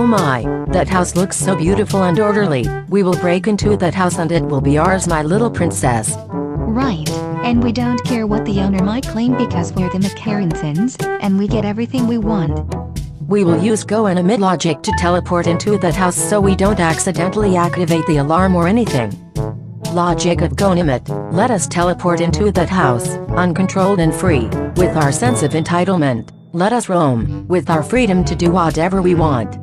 my, that house looks so beautiful and orderly. We will break into that house and it will be ours, my little princess. Right, and we don't care what the owner might claim because we're the McCarransons, and we get everything we want. We will use Go and Emit logic to teleport into that house so we don't accidentally activate the alarm or anything. Logic of Go and Emit, let us teleport into that house, uncontrolled and free, with our sense of entitlement. Let us roam, with our freedom to do whatever we want.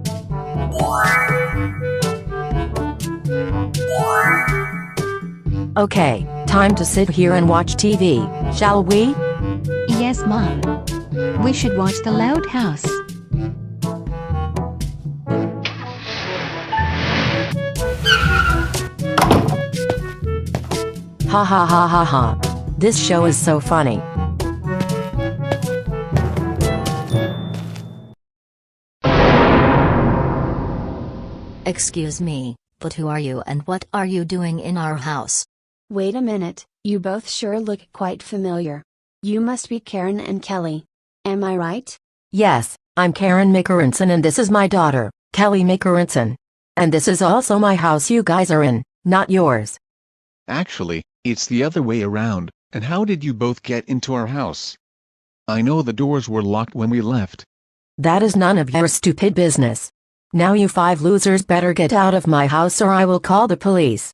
Okay, time to sit here and watch TV, shall we? Yes, Mom. We should watch The Loud House. Ha ha ha ha ha. This show is so funny. Excuse me, but who are you and what are you doing in our house? Wait a minute, you both sure look quite familiar. You must be Karen and Kelly. Am I right? Yes, I'm Karen McCarranson and this is my daughter, Kelly McCarranson. And this is also my house you guys are in, not yours. Actually, it's the other way around. And how did you both get into our house? I know the doors were locked when we left. That is none of your stupid business. Now you 5 losers better get out of my house or I will call the police.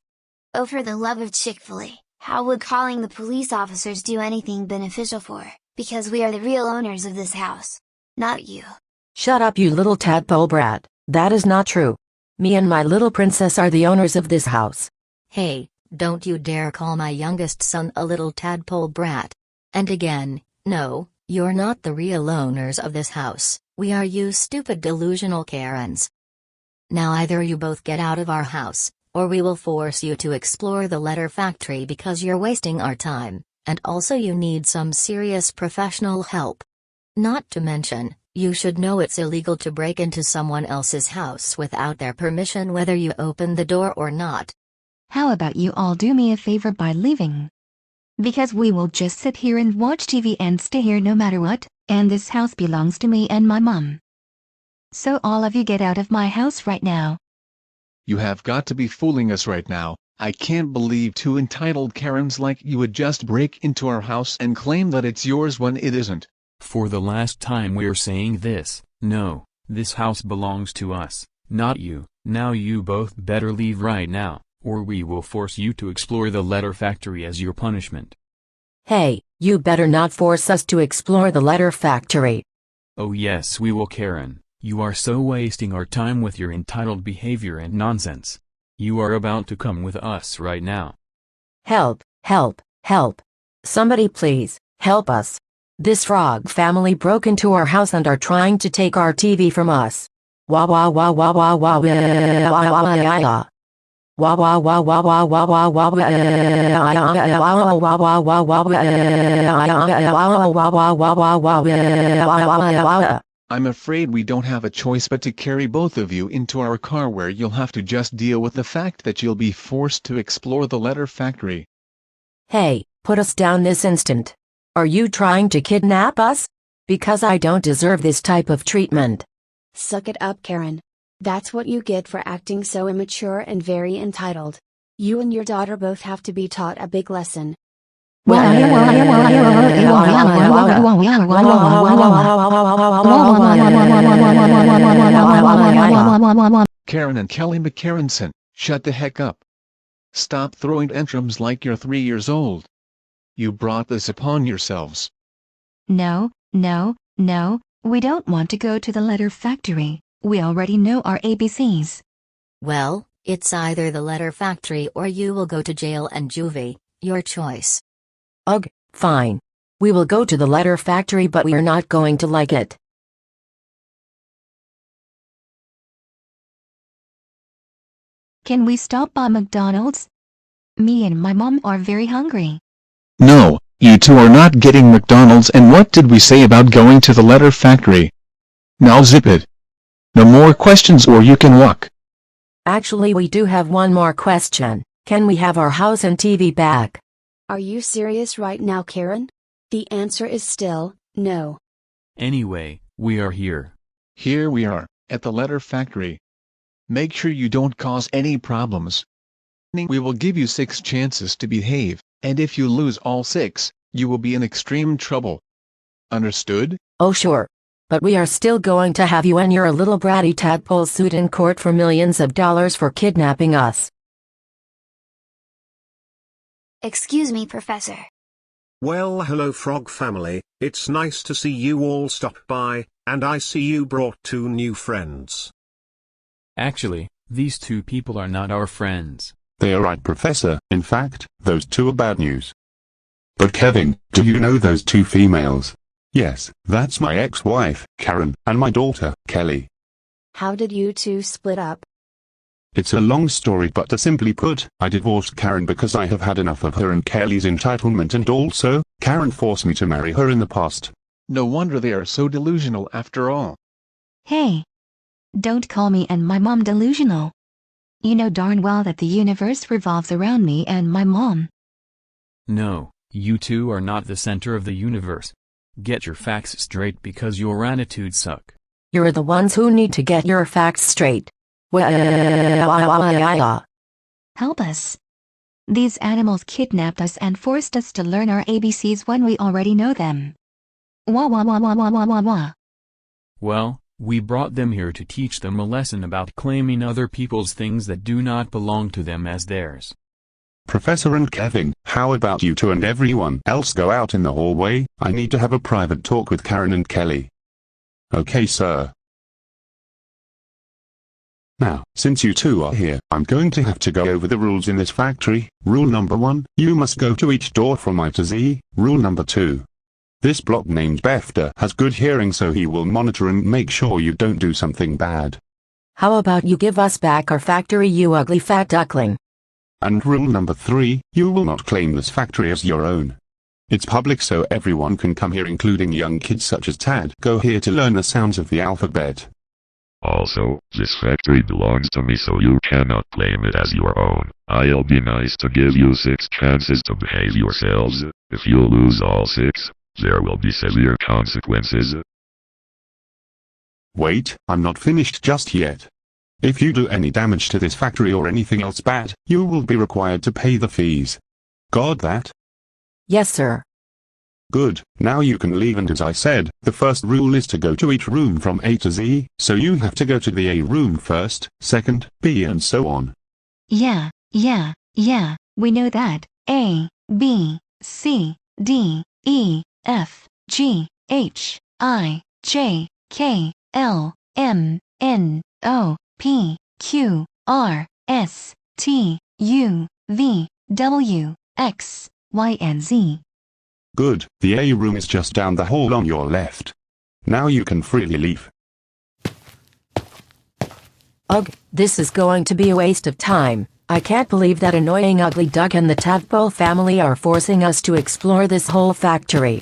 Oh, for the love of Chick-fil-A, how would calling the police officers do anything beneficial for? Because we are the real owners of this house. Not you. Shut up, you little tadpole brat. That is not true. Me and my little princess are the owners of this house. Hey, don't you dare call my youngest son a little tadpole brat. And again, no, you're not the real owners of this house. We are you stupid delusional Karens. Now either you both get out of our house, or we will force you to explore the letter factory because you're wasting our time, and also you need some serious professional help. Not to mention, you should know it's illegal to break into someone else's house without their permission whether you open the door or not. How about you all do me a favor by leaving? Because we will just sit here and watch TV and stay here no matter what, and this house belongs to me and my mom. So all of you get out of my house right now. You have got to be fooling us right now. I can't believe 2 entitled Karens like you would just break into our house and claim that it's yours when it isn't. For the last time we're saying this, no, this house belongs to us, not you. Now you both better leave right now, or we will force you to explore the letter factory as your punishment. Hey, you better not force us to explore the letter factory. Oh yes we will, Karen. You are so wasting our time with your entitled behavior and nonsense. You are about to come with us right now. Help, help, help. Somebody please, help us. This frog family broke into our house and are trying to take our TV from us. Wah wah wah wah wah wah wah wah wah. Wah wah wah wah wah wah wah wah wah. I'm afraid we don't have a choice but to carry both of you into our car where you'll have to just deal with the fact that you'll be forced to explore the letter factory. Hey, put us down this instant. Are you trying to kidnap us? Because I don't deserve this type of treatment. Suck it up, Karen. That's what you get for acting so immature and very entitled. You and your daughter both have to be taught a big lesson. Karen and Kelly McCarranson, shut the heck up. Stop throwing tantrums like you're 3 years old. You brought this upon yourselves. No, no, no, we don't want to go to the letter factory. We already know our ABCs. Well, it's either the letter factory or you will go to jail and juvie, your choice. Ugh, fine. We will go to the letter factory but we are not going to like it. Can we stop by McDonald's? Me and my mom are very hungry. No, you two are not getting McDonald's, and what did we say about going to the letter factory? Now zip it. No more questions or you can walk. Actually, we do have one more question. Can we have our house and TV back? Are you serious right now, Karen? The answer is still, no. Anyway, we are here. Here we are, at the letter factory, Make sure you don't cause any problems. We will give you 6 chances to behave, and if you lose all 6, you will be in extreme trouble. Understood? Oh sure. But we are still going to have you and your little bratty tadpole suit in court for millions of dollars for kidnapping us. Excuse me, Professor. Well, hello Frog family, it's nice to see you all stop by, and I see you brought 2 new friends. Actually, these 2 people are not our friends. They are right, Professor. In fact, those 2 are bad news. But Kevin, do you know those 2 females? Yes, that's my ex-wife, Karen, and my daughter, Kelly. How did you two split up? It's a long story, but to simply put, I divorced Karen because I have had enough of her and Kelly's entitlement, and also, Karen forced me to marry her in the past. No wonder they are so delusional after all. Hey! Don't call me and my mom delusional. You know darn well that the universe revolves around me and my mom. No, you 2 are not the center of the universe. Get your facts straight because your attitudes suck. You're the ones who need to get your facts straight. Help us. These animals kidnapped us and forced us to learn our ABCs when we already know them. Wah wah wah wah wah wah wah wah. Well, we brought them here to teach them a lesson about claiming other people's things that do not belong to them as theirs. Professor and Kevin, how about you 2 and everyone else go out in the hallway? I need to have a private talk with Karen and Kelly. Okay, sir. Now, since you 2 are here, I'm going to have to go over the rules in this factory. Rule number 1, you must go to each door from I to Z. Rule number 2. This block named Befta has good hearing, so he will monitor and make sure you don't do something bad. How about you give us back our factory, you ugly fat duckling? And rule number 3, you will not claim this factory as your own. It's public, so everyone can come here, including young kids such as Tad. Go here to learn the sounds of the alphabet. Also, this factory belongs to me, so you cannot claim it as your own. I'll be nice to give you 6 chances to behave yourselves. If you lose all 6, there will be severe consequences. Wait, I'm not finished just yet. If you do any damage to this factory or anything else bad, you will be required to pay the fees. Got that? Yes, sir. Good, now you can leave, and as I said, the first rule is to go to each room from A to Z, so you have to go to the A room first, second, B, and so on. Yeah, we know that. A, B, C, D, E, F, G, H, I, J, K, L, M, N, O, P, Q, R, S, T, U, V, W, X, Y, and Z. Good, the A room is just down the hall on your left. Now you can freely leave. Ugh, this is going to be a waste of time. I can't believe that annoying ugly duck and the tadpole family are forcing us to explore this whole factory.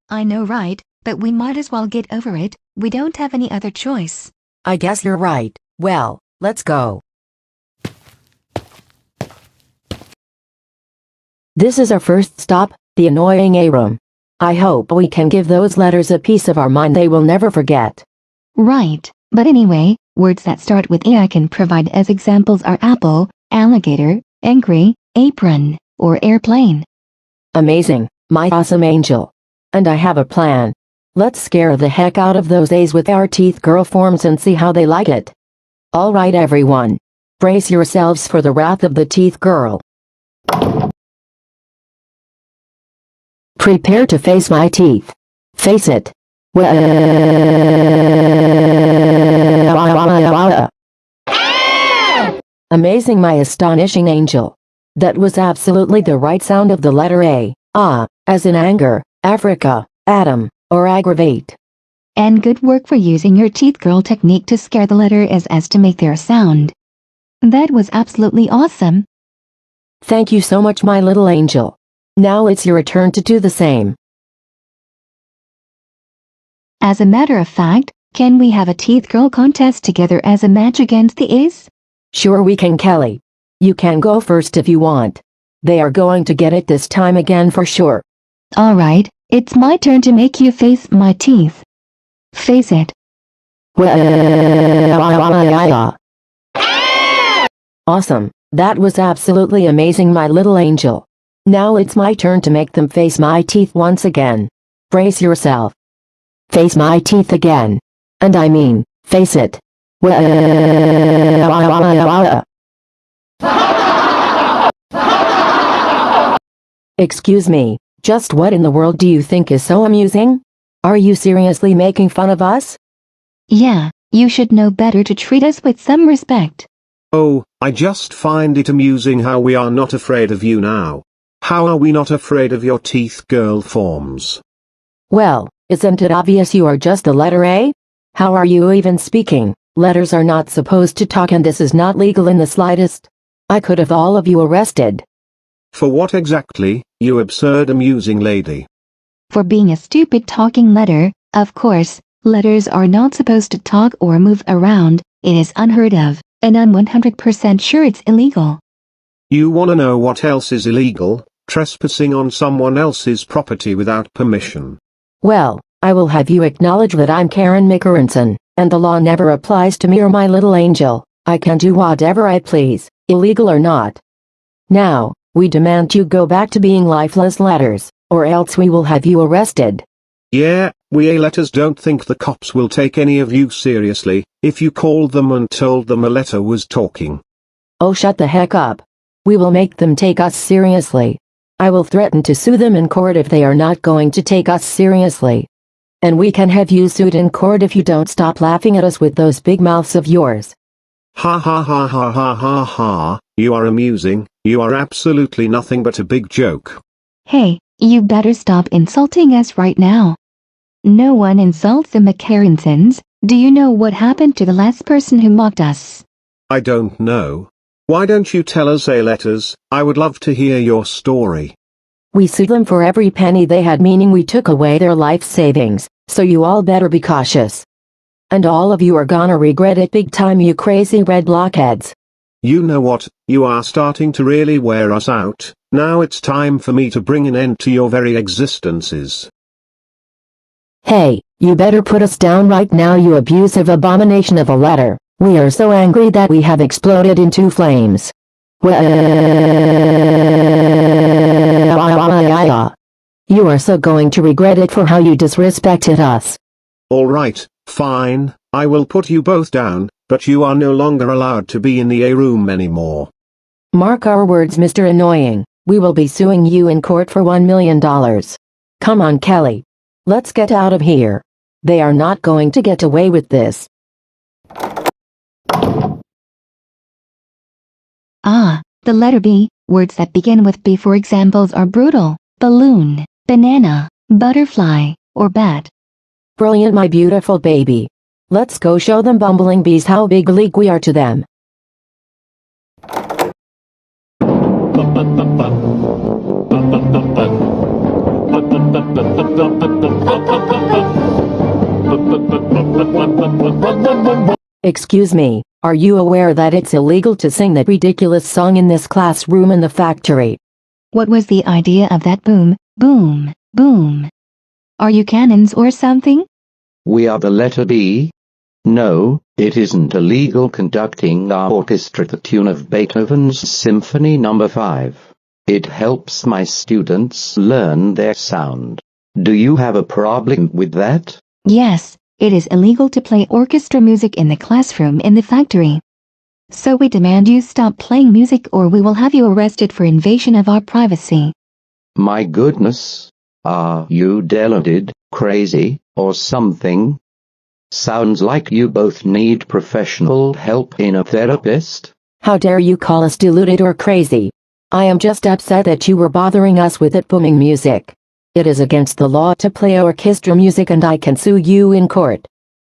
I know, right? But we might as well get over it. We don't have any other choice. I guess you're right. Well, let's go. This is our first stop, the annoying A room. I hope we can give those letters a piece of our mind they will never forget. Right, but anyway, words that start with A I can provide as examples are apple, alligator, angry, apron, or airplane. Amazing, my awesome angel. And I have a plan. Let's scare the heck out of those A's with our teeth girl forms and see how they like it. Alright everyone. Brace yourselves for the wrath of the teeth girl. Prepare to face my teeth. Face it. Amazing, my astonishing angel. That was absolutely the right sound of the letter A. As in anger, Africa, Adam, or aggravate. And good work for using your teeth girl technique to scare the letter as to make their sound. That was absolutely awesome. Thank you so much, my little angel. Now it's your turn to do the same. As a matter of fact, can we have a teeth girl contest together as a match against the A's? Sure we can, Kelly. You can go first if you want. They are going to get it this time again for sure. Alright, it's my turn to make you face my teeth. Face it. Awesome, that was absolutely amazing, my little angel. Now it's my turn to make them face my teeth once again. Brace yourself. Face my teeth again. And I mean, face it. Excuse me, just what in the world do you think is so amusing? Are you seriously making fun of us? Yeah, you should know better to treat us with some respect. Oh, I just find it amusing how we are not afraid of you now. How are we not afraid of your teeth, girl forms? Well, isn't it obvious you are just a letter A? How are you even speaking? Letters are not supposed to talk, and this is not legal in the slightest. I could have all of you arrested. For what exactly, you absurd amusing lady? For being a stupid talking letter, of course. Letters are not supposed to talk or move around. It is unheard of, and I'm 100% sure it's illegal. You wanna know what else is illegal? Trespassing on someone else's property without permission. Well, I will have you acknowledge that I'm Karen Mickerenson, and the law never applies to me or my little angel. I can do whatever I please, illegal or not. Now, we demand you go back to being lifeless letters, or else we will have you arrested. Yeah, we A-letters don't think the cops will take any of you seriously, if you called them and told them a letter was talking. Oh, shut the heck up. We will make them take us seriously. I will threaten to sue them in court if they are not going to take us seriously. And we can have you sued in court if you don't stop laughing at us with those big mouths of yours. Ha ha ha ha ha ha ha, you are amusing, you are absolutely nothing but a big joke. Hey, you better stop insulting us right now. No one insults the Mickerensons. Do you know what happened to the last person who mocked us? I don't know. Why don't you tell us, A-letters? I would love to hear your story. We sued them for every penny they had, meaning we took away their life savings, so you all better be cautious. And all of you are gonna regret it big time, you crazy red blockheads. You know what, you are starting to really wear us out. Now it's time for me to bring an end to your very existences. Hey, you better put us down right now, you abusive abomination of a letter. We are so angry that we have exploded into flames. You are so going to regret it for how you disrespected us. Alright, fine, I will put you both down, but you are no longer allowed to be in the A room anymore. Mark our words, Mr. Annoying. We will be suing you in court for $1 million. Come on, Kelly. Let's get out of here. They are not going to get away with this. Ah, the letter B. Words that begin with B for examples are brutal, balloon, banana, butterfly, or bat. Brilliant, my beautiful baby. Let's go show them bumbling bees how big a league we are to them. Excuse me, are you aware that it's illegal to sing that ridiculous song in this classroom in the factory? What was the idea of that boom, boom, boom? Are you cannons or something? We are the letter B. No, it isn't illegal conducting our orchestra to the tune of Beethoven's Symphony No. 5. It helps my students learn their sound. Do you have a problem with that? Yes, it is illegal to play orchestra music in the classroom in the factory. So we demand you stop playing music or we will have you arrested for invasion of our privacy. My goodness. Are you deluded, crazy, or something? Sounds like you both need professional help in a therapist. How dare you call us deluded or crazy? I am just upset that you were bothering us with that booming music. It is against the law to play orchestra music and I can sue you in court.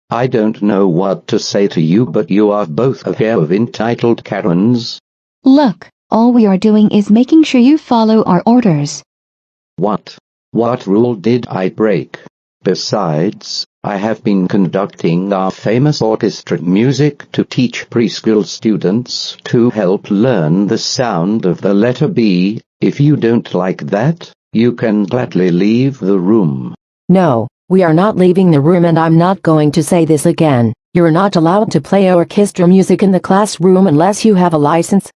I don't know what to say to you, but you are both a pair of entitled Karens. Look, all we are doing is making sure you follow our orders. What? What rule did I break? Besides, I have been conducting our famous orchestra music to teach preschool students to help learn the sound of the letter B. If you don't like that, you can gladly leave the room. No, we are not leaving the room, and I'm not going to say this again. You're not allowed to play orchestra music in the classroom unless you have a license.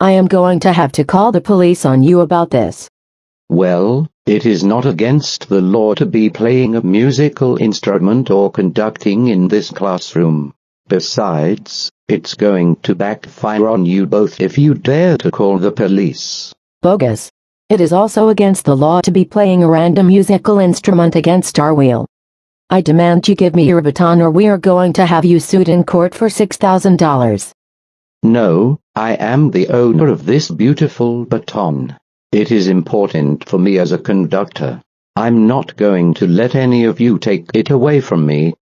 I am going to have to call the police on you about this. Well, it is not against the law to be playing a musical instrument or conducting in this classroom. Besides, it's going to backfire on you both if you dare to call the police. Bogus. It is also against the law to be playing a random musical instrument against our will. I demand you give me your baton or we are going to have you sued in court for $6,000. No, I am the owner of this beautiful baton. It is important for me as a conductor. I'm not going to let any of you take it away from me.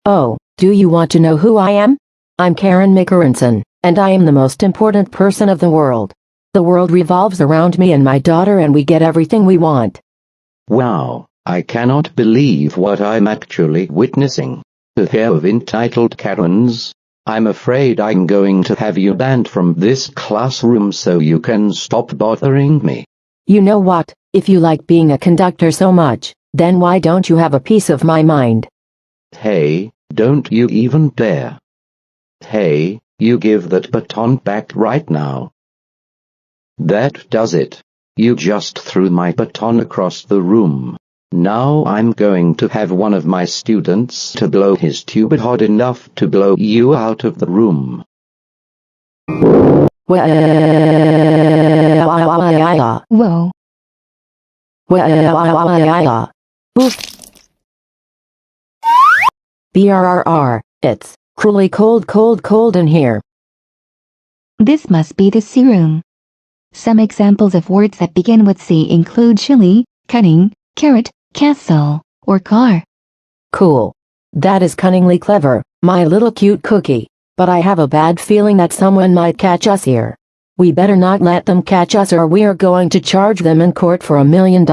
Oh, do you want to know who I am? I'm Karen Mickerenson, and I am the most important person of the world. The world revolves around me and my daughter and we get everything we want. Wow, I cannot believe what I'm actually witnessing. A pair of entitled Karens. I'm afraid I'm going to have you banned from this classroom so you can stop bothering me. You know what, if you like being a conductor so much, then why don't you have a piece of my mind? Hey, don't you even dare. Hey, you give that baton back right now. That does it. You just threw my baton across the room. Now I'm going to have one of my students to blow his tuba hard enough to blow you out of the room. Whoa. BRRR, it's cruelly cold in here. This must be the C room. Some examples of words that begin with C include chili, cunning, carrot, castle, or car. Cool. That is cunningly clever, my little cute cookie, but I have a bad feeling that someone might catch us here. We better not let them catch us or we are going to charge them in court for $1 million.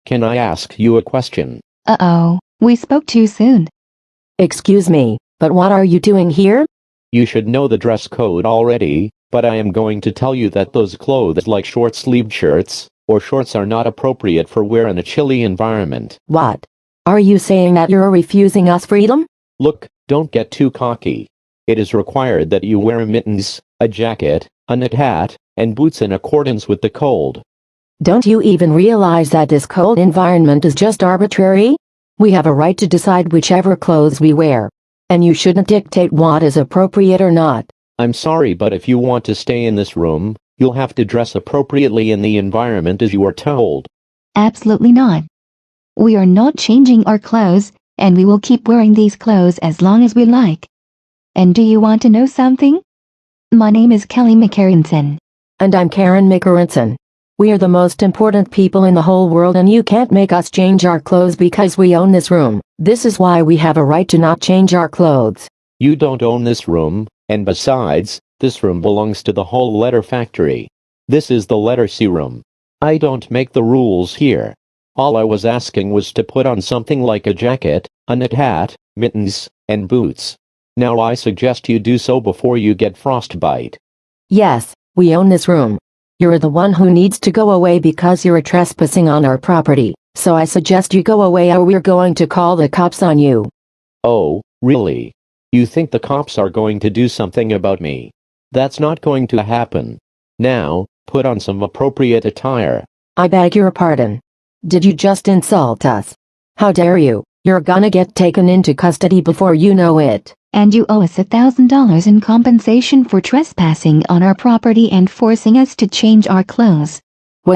Can I ask you a question? Uh-oh, we spoke too soon. Excuse me, but what are you doing here? You should know the dress code already, but I am going to tell you that those clothes like short-sleeved shirts or shorts are not appropriate for wear in a chilly environment. What? Are you saying that you're refusing us freedom? Look, don't get too cocky. It is required that you wear mittens, a jacket, a knit hat, and boots in accordance with the code. Don't you even realize that this cold environment is just arbitrary? We have a right to decide whichever clothes we wear. And you shouldn't dictate what is appropriate or not. I'm sorry, but if you want to stay in this room, you'll have to dress appropriately in the environment as you are told. Absolutely not. We are not changing our clothes, and we will keep wearing these clothes as long as we like. And do you want to know something? My name is Kelly Mickerenson. And I'm Karen Mickerenson. We are the most important people in the whole world and you can't make us change our clothes because we own this room. This is why we have a right to not change our clothes. You don't own this room, and besides, this room belongs to the whole letter factory. This is the letter C room. I don't make the rules here. All I was asking was to put on something like a jacket, a knit hat, mittens, and boots. Now I suggest you do so before you get frostbite. Yes, we own this room. You're the one who needs to go away because you're trespassing on our property, so I suggest you go away or we're going to call the cops on you. Oh, really? You think the cops are going to do something about me? That's not going to happen. Now, put on some appropriate attire. I beg your pardon. Did you just insult us? How dare you? You're gonna get taken into custody before you know it. And you owe us $1,000 in compensation for trespassing on our property and forcing us to change our clothes. Oh,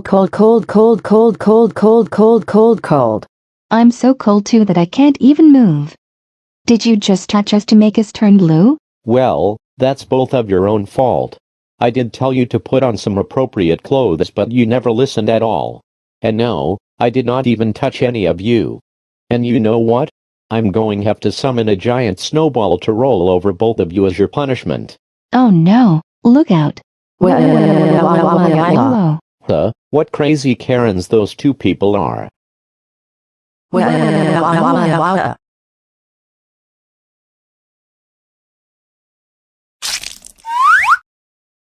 cold. I'm so cold too that I can't even move. Did you just touch us to make us turn blue? Well, that's both of your own fault. I did tell you to put on some appropriate clothes, but you never listened at all. And no, I did not even touch any of you. And you know what? I'm going to have to summon a giant snowball to roll over both of you as your punishment. Oh no, look out. What crazy Karens those two people are.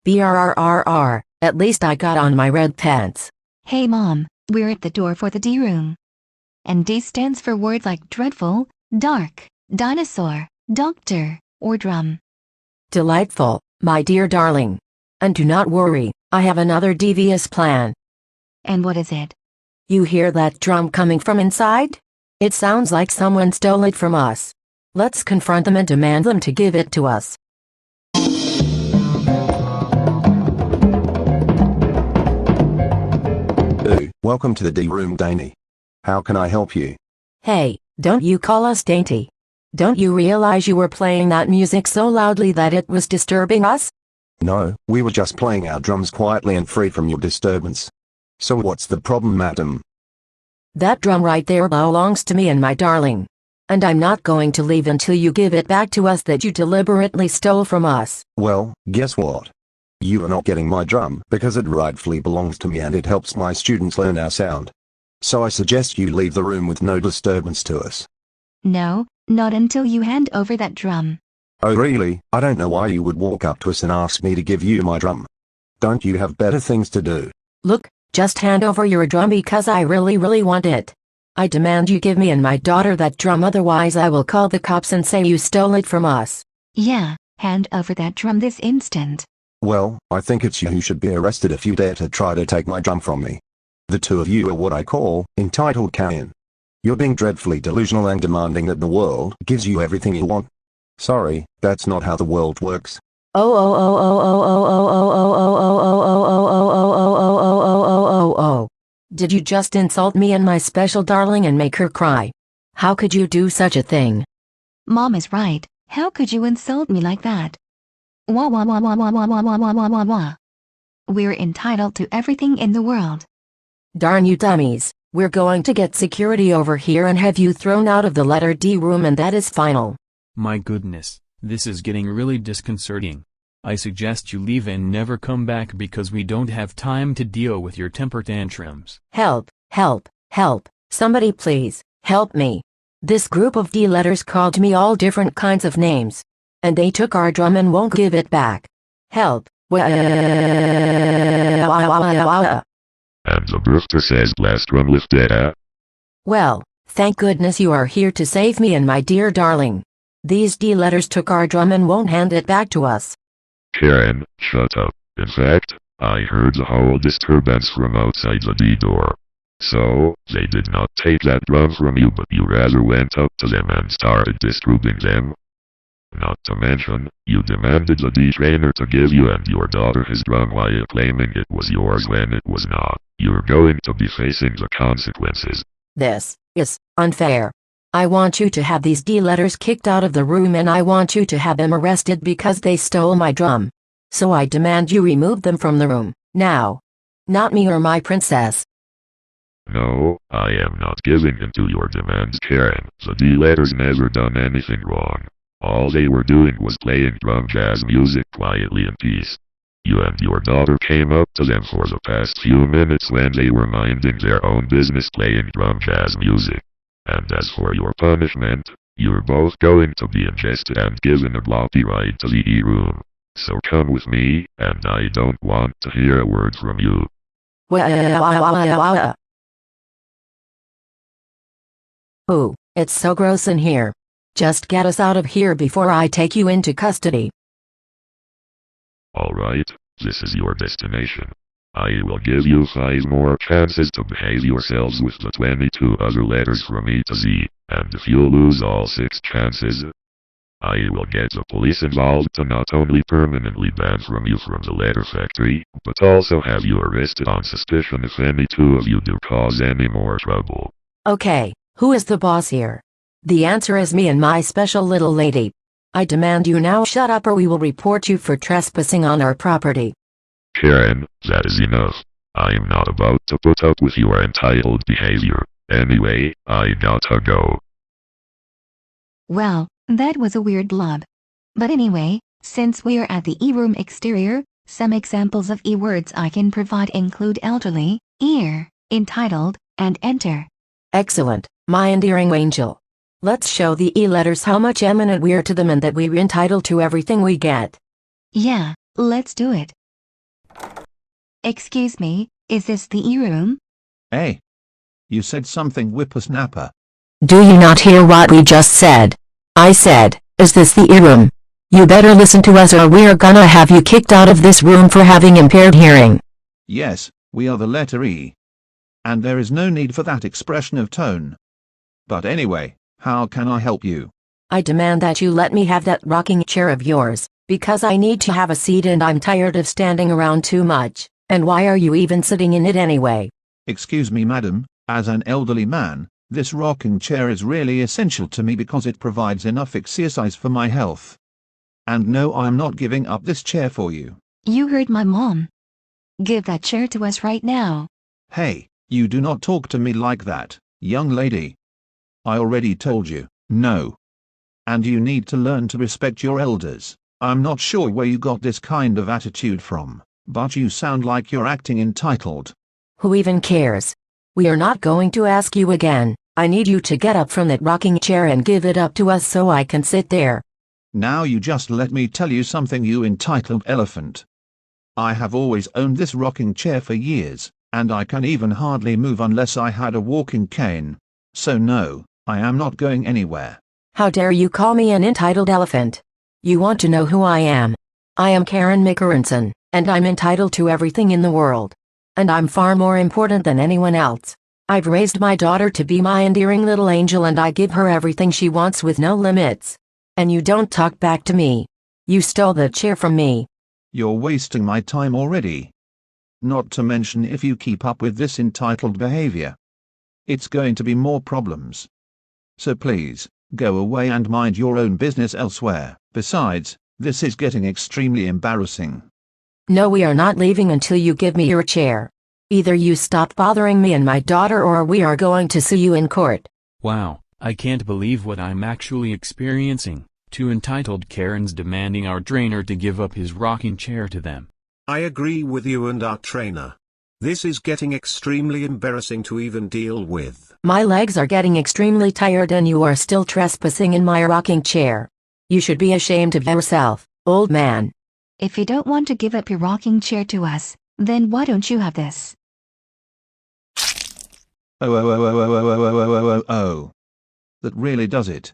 BRRRR, at least I got on my red pants. Hey Mom, we're at the door for the D room. and D stands for words like dreadful, dark, dinosaur, doctor, or drum. Delightful, my dear darling. And do not worry, I have another devious plan. And what is it? You hear that drum coming from inside? It sounds like someone stole it from us. Let's confront them and demand them to give it to us. Welcome to the D room, Danny. How can I help you? Hey, don't you call us dainty. Don't you realize you were playing that music so loudly that it was disturbing us? No, we were just playing our drums quietly and free from your disturbance. So what's the problem, madam? That drum right there belongs to me and my darling. And I'm not going to leave until you give it back to us that you deliberately stole from us. Well, guess what? You are not getting my drum because it rightfully belongs to me and it helps my students learn our sound. So I suggest you leave the room with no disturbance to us. No, not until you hand over that drum. Oh really? I don't know why you would walk up to us and ask me to give you my drum. Don't you have better things to do? Look, just hand over your drum because I really want it. I demand you give me and my daughter that drum, otherwise I will call the cops and say you stole it from us. Yeah, hand over that drum this instant. Well, I think it's you who should be arrested if you dare to try to take my drum from me. The two of you are what I call entitled carrion. You're being dreadfully delusional and demanding that the world gives you everything you want. Sorry, that's not how the world works. Did you just insult me and my special darling and make her cry? How could you do such a thing? Mom is right. How could you insult me like that? Wah wah wah wah wah wah wah wah wah wah wah wah. We're entitled to everything in the world. Darn you dummies, we're going to get security over here and have you thrown out of the letter D room, and that is final. My goodness, this is getting really disconcerting. I suggest you leave and never come back because we don't have time to deal with your temper tantrums. Help, help, help, somebody please, help me. This group of D letters called me all different kinds of names. And they took our drum and won't give it back. Help. And the drifter says blast drum lifted. Well, thank goodness you are here to save me and my dear darling. These D letters took our drum and won't hand it back to us. Karen, shut up. In fact, I heard the whole disturbance from outside the D door. So, they did not take that drum from you, but you rather went up to them and started disturbing them. Not to mention, you demanded the D trainer to give you and your daughter his drum while claiming it was yours when it was not. You're going to be facing the consequences. This is unfair. I want you to have these D letters kicked out of the room, and I want you to have them arrested because they stole my drum. So I demand you remove them from the room, now. Not me or my princess. No, I am not giving in to your demands, Karen. The D letters never done anything wrong. All they were doing was playing drum jazz music quietly in peace. You and your daughter came up to them for the past few minutes when they were minding their own business playing drum jazz music. And as for your punishment, you're both going to be ingested and given a gloppy ride to the E-room. So come with me, and I don't want to hear a word from you. Ooh, it's so gross in here. Just get us out of here before I take you into custody. Alright, this is your destination. I will give you 5 more chances to behave yourselves with the 22 other letters from E to Z, and if you lose all 6 chances, I will get the police involved to not only permanently ban from you from the letter factory, but also have you arrested on suspicion if any 2 of you do cause any more trouble. Okay, who is the boss here? The answer is me and my special little lady. I demand you now shut up or we will report you for trespassing on our property. Karen, that is enough. I am not about to put up with your entitled behavior. Anyway, I gotta go. Well, that was a weird blob. But anyway, since we're at the E-room exterior, some examples of E-words I can provide include elderly, ear, entitled, and enter. Excellent, my endearing angel. Let's show the E letters how much eminent we're to them and that we're entitled to everything we get. Yeah, let's do it. Excuse me, is this the E-room? Hey. You said something whippersnapper. Do you not hear what we just said? I said, is this the room? You better listen to us or we're gonna have you kicked out of this room for having impaired hearing. Yes, we are the letter E. And there is no need for that expression of tone. But anyway, how can I help you? I demand that you let me have that rocking chair of yours, because I need to have a seat and I'm tired of standing around too much. And why are you even sitting in it anyway? Excuse me, madam, as an elderly man, this rocking chair is really essential to me because it provides enough exercise for my health. And no, I'm not giving up this chair for you. You heard my mom. Give that chair to us right now. Hey, you do not talk to me like that, young lady. I already told you, no. And you need to learn to respect your elders. I'm not sure where you got this kind of attitude from, but you sound like you're acting entitled. Who even cares? We are not going to ask you again. I need you to get up from that rocking chair and give it up to us so I can sit there. Now you just let me tell you something, you entitled elephant. I have always owned this rocking chair for years, and I can even hardly move unless I had a walking cane. So no, I am not going anywhere. How dare you call me an entitled elephant? You want to know who I am? I am Karen Mickerenson, and I'm entitled to everything in the world. And I'm far more important than anyone else. I've raised my daughter to be my endearing little angel and I give her everything she wants with no limits. And you don't talk back to me. You stole the chair from me. You're wasting my time already. Not to mention if you keep up with this entitled behavior, it's going to be more problems. So please, go away and mind your own business elsewhere. Besides, this is getting extremely embarrassing. No, we are not leaving until you give me your chair. Either you stop bothering me and my daughter or we are going to sue you in court. Wow, I can't believe what I'm actually experiencing. Two entitled Karens demanding our trainer to give up his rocking chair to them. I agree with you and our trainer. This is getting extremely embarrassing to even deal with. My legs are getting extremely tired and you are still trespassing in my rocking chair. You should be ashamed of yourself, old man. If you don't want to give up your rocking chair to us, then why don't you have this? Oh. That really does it.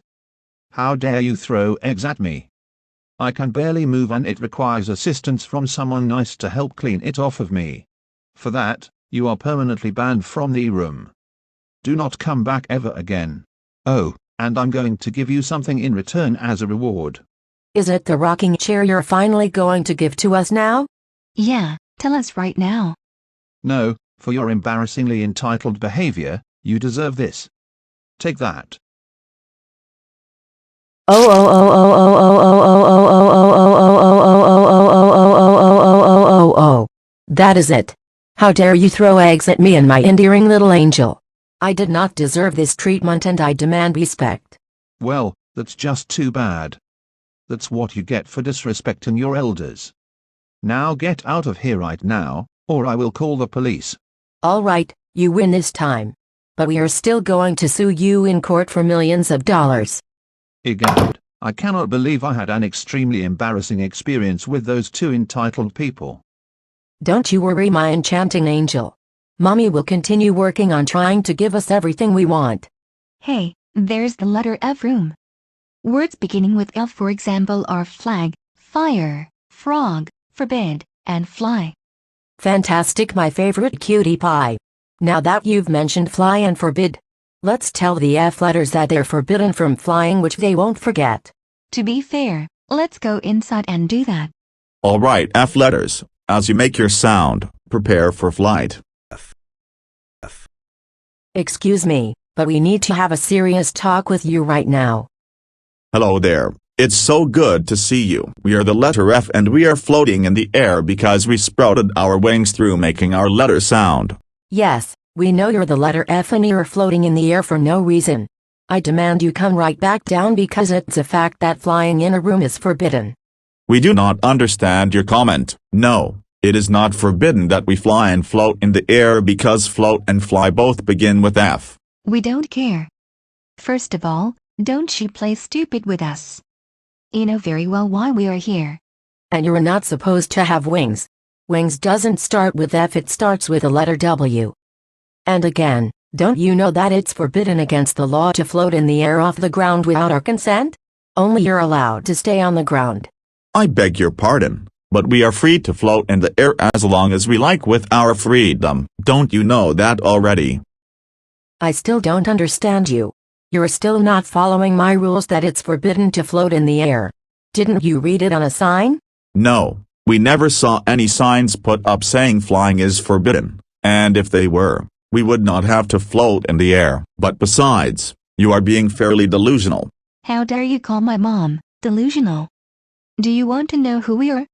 How dare you throw eggs at me? I can barely move and it requires assistance from someone nice to help clean it off of me. For that, you are permanently banned from the room. Do not come back ever again. Oh, and I'm going to give you something in return as a reward. Is it the rocking chair you're finally going to give to us now? Yeah, tell us right now. No, for your embarrassingly entitled behavior, you deserve this. Take that. Oh. That is it. How dare you throw eggs at me and my endearing little angel. I did not deserve this treatment and I demand respect. Well, that's just too bad. That's what you get for disrespecting your elders. Now get out of here right now, or I will call the police. All right, you win this time. But we are still going to sue you in court for millions of dollars. Egad, I cannot believe I had an extremely embarrassing experience with those two entitled people. Don't you worry, my enchanting angel. Mommy will continue working on trying to give us everything we want. Hey, there's the letter F room. Words beginning with F, for example, are flag, fire, frog, forbid, and fly. Fantastic, my favorite cutie pie. Now that you've mentioned fly and forbid, let's tell the F letters that they're forbidden from flying, which they won't forget. To be fair, let's go inside and do that. All right, F letters. As you make your sound, prepare for flight. F. F. Excuse me, but we need to have a serious talk with you right now. Hello there. It's so good to see you. We are the letter F and we are floating in the air because we sprouted our wings through making our letter sound. Yes, we know you're the letter F and you're floating in the air for no reason. I demand you come right back down because it's a fact that flying in a room is forbidden. We do not understand your comment. No, it is not forbidden that we fly and float in the air because float and fly both begin with F. We don't care. First of all, don't you play stupid with us. You know very well why we are here. And you're not supposed to have wings. Wings doesn't start with F, it starts with the letter W. And again, Don't you know that it's forbidden against the law to float in the air off the ground without our consent? Only you're allowed to stay on the ground. I beg your pardon, but we are free to float in the air as long as we like with our freedom. Don't you know that already? I still don't understand you. You're still not following my rules that it's forbidden to float in the air. Didn't you read it on a sign? No, we never saw any signs put up saying flying is forbidden, and if they were, we would not have to float in the air. But besides, you are being fairly delusional. How dare you call my mom delusional? Do you want to know who we are?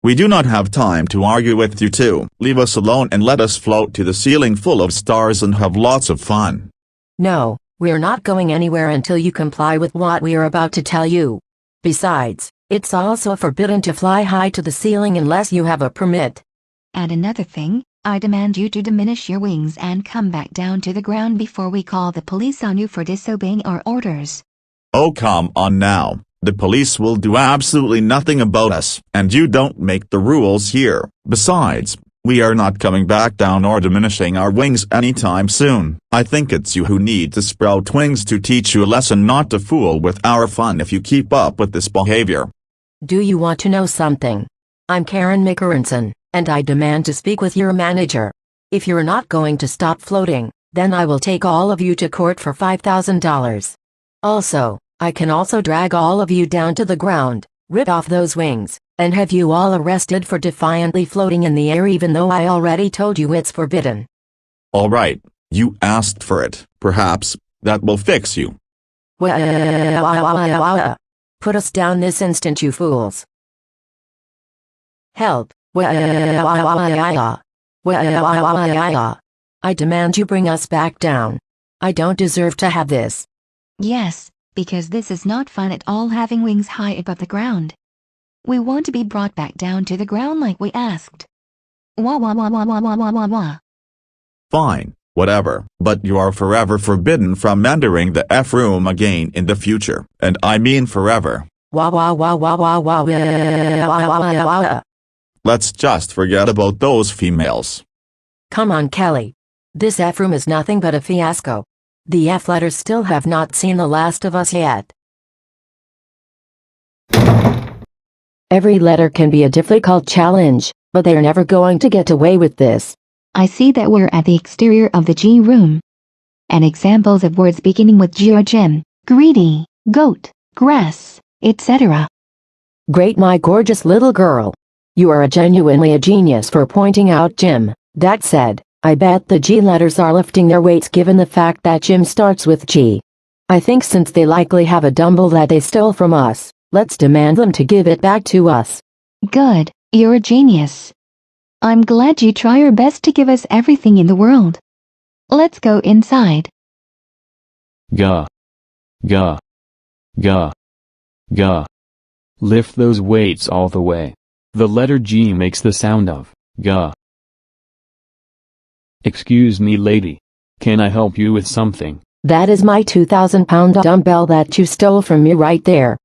We do not have time to argue with you two. Leave us alone and let us float to the ceiling full of stars and have lots of fun. No, we're not going anywhere until you comply with what we are about to tell you. Besides, it's also forbidden to fly high to the ceiling unless you have a permit. And another thing, I demand you to diminish your wings and come back down to the ground before we call the police on you for disobeying our orders. Oh, come on now. The police will do absolutely nothing about us, and you don't make the rules here. Besides, we are not coming back down or diminishing our wings anytime soon. I think it's you who need to sprout wings to teach you a lesson not to fool with our fun if you keep up with this behavior. Do you want to know something? I'm Karen Mickerenson, and I demand to speak with your manager. If you're not going to stop floating, then I will take all of you to court for $5,000. Also, I can also drag all of you down to the ground, rip off those wings, and have you all arrested for defiantly floating in the air even though I already told you it's forbidden. All right, you asked for it. Perhaps that will fix you. Put us down this instant, you fools. Help. I demand you bring us back down. I don't deserve to have this. Yes, because this is not fun at all having wings high above the ground. We want to be brought back down to the ground like we asked. Wah wah wah wah wah wah wah wah wah. Fine, whatever, but you are forever forbidden from entering the F room again in the future, and I mean forever. Wah wah wah wah wah wah wah. Let's just forget about those females. Come on, Kelly. This F room is nothing but a fiasco. The F letters still have not seen the last of us yet. Every letter can be a difficult challenge, but they are never going to get away with this. I see that we're at the exterior of the G room. And examples of words beginning with G are gem, greedy, goat, grass, etc. Great, my gorgeous little girl. You are genuinely a genius for pointing out Jim. That said, I bet the G letters are lifting their weights given the fact that Jim starts with G. I think since they likely have a dumbbell that they stole from us, let's demand them to give it back to us. Good, you're a genius. I'm glad you try your best to give us everything in the world. Let's go inside. Gah. Gah. Gah. Gah. Lift those weights all the way. The letter G makes the sound of gah. Excuse me, lady. Can I help you with something? That is my 2,000-pound dumbbell that you stole from me right there.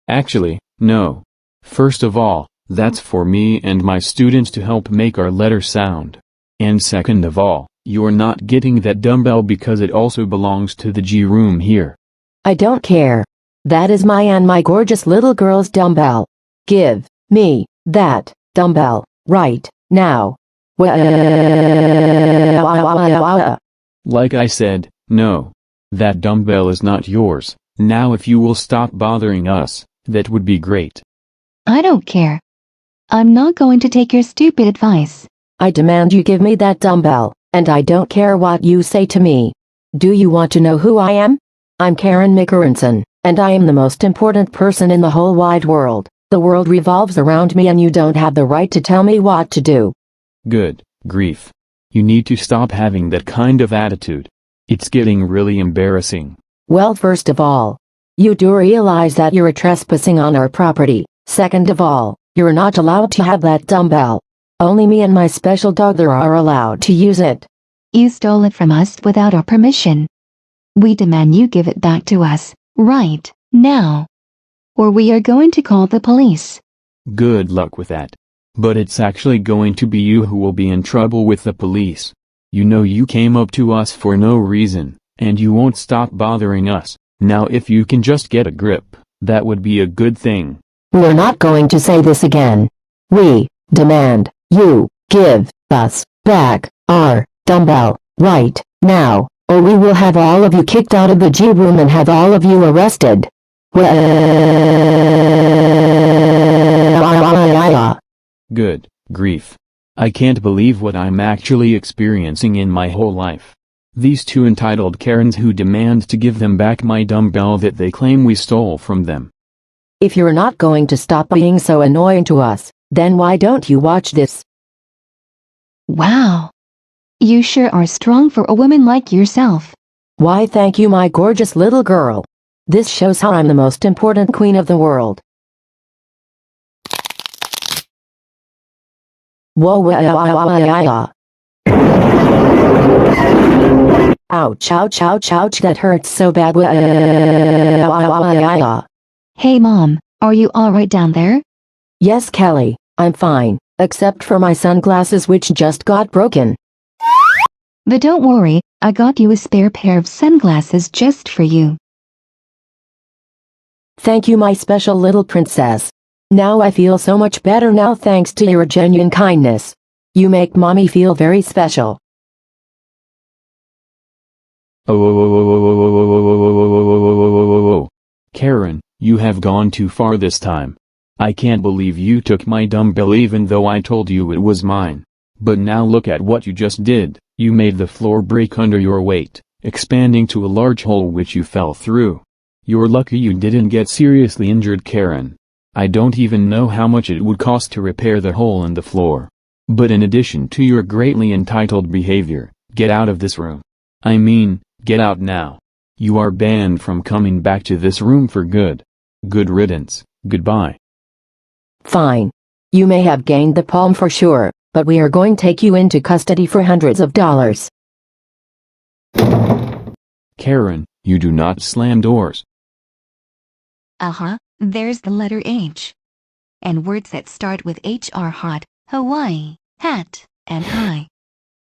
Actually, no. First of all, that's for me and my students to help make our letter sound. And second of all, you're not getting that dumbbell because it also belongs to the G room here. I don't care. That is my and my gorgeous little girl's dumbbell. Give me that dumbbell right now. Like I said, no. That dumbbell is not yours. Now if you will stop bothering us, that would be great. I don't care. I'm not going to take your stupid advice. I demand you give me that dumbbell, and I don't care what you say to me. Do you want to know who I am? I'm Karen Mickerenson, and I am the most important person in the whole wide world. The world revolves around me and you don't have the right to tell me what to do. Good grief. You need to stop having that kind of attitude. It's getting really embarrassing. Well, first of all, you do realize that you're trespassing on our property. Second of all, you're not allowed to have that dumbbell. Only me and my special dog there are allowed to use it. You stole it from us without our permission. We demand you give it back to us, right now. Or we are going to call the police. Good luck with that. But it's actually going to be you who will be in trouble with the police. You know you came up to us for no reason, and you won't stop bothering us. Now if you can just get a grip, that would be a good thing. We're not going to say this again. We demand you give us back our dumbbell right now, or we will have all of you kicked out of the G room and have all of you arrested. Good grief. I can't believe what I'm actually experiencing in my whole life. These two entitled Karens who demand to give them back my dumbbell that they claim we stole from them. If you're not going to stop being so annoying to us, then why don't you watch this? Wow. You sure are strong for a woman like yourself. Why thank you, my gorgeous little girl. This shows how I'm the most important queen of the world. Whoa, ouch, ouch, ouch, ouch, that hurts so bad. Hey Mom, are you alright down there? Yes, Kelly, I'm fine, except for my sunglasses which just got broken. But don't worry, I got you a spare pair of sunglasses just for you. Thank you, my special little princess. Now I feel so much better now thanks to your genuine kindness. You make Mommy feel very special. Oh, Karen, you have gone too far this time. I can't believe you took my dumbbell even though I told you it was mine. But now look at what you just did. You made the floor break under your weight, expanding to a large hole which you fell through. You're lucky you didn't get seriously injured, Karen. I don't even know how much it would cost to repair the hole in the floor. But in addition to your greatly entitled behavior, get out of this room. I mean, get out now. You are banned from coming back to this room for good. Good riddance, goodbye. Fine. You may have gained the palm for sure, but we are going to take you into custody for hundreds of dollars. Karen, you do not slam doors. There's the letter H. And words that start with H are hot, Hawaii, hat, and high.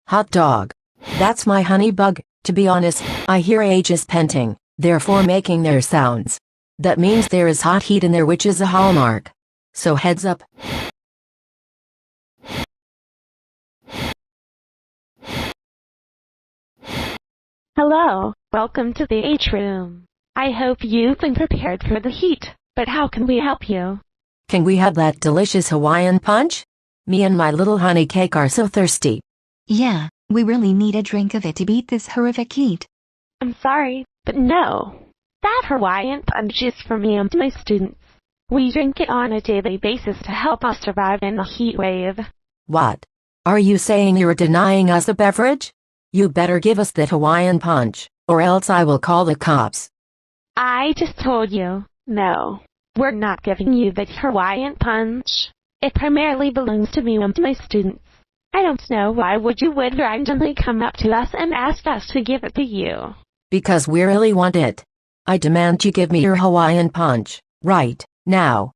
Hot dog. That's my honey bug. To be honest, I hear H is panting, therefore making their sounds. That means there is hot heat in there, which is a hallmark. So heads up. Hello, welcome to the H room. I hope you've been prepared for the heat, but how can we help you? Can we have that delicious Hawaiian punch? Me and my little honey cake are so thirsty. Yeah, we really need a drink of it to beat this horrific heat. I'm sorry, but no. That Hawaiian punch is for me and my students. We drink it on a daily basis to help us survive in the heat wave. What? Are you saying you're denying us a beverage? You better give us that Hawaiian punch, or else I will call the cops. I just told you, no. We're not giving you the Hawaiian punch. It primarily belongs to me and my students. I don't know why would you randomly come up to us and ask us to give it to you. Because we really want it. I demand you give me your Hawaiian punch, right now.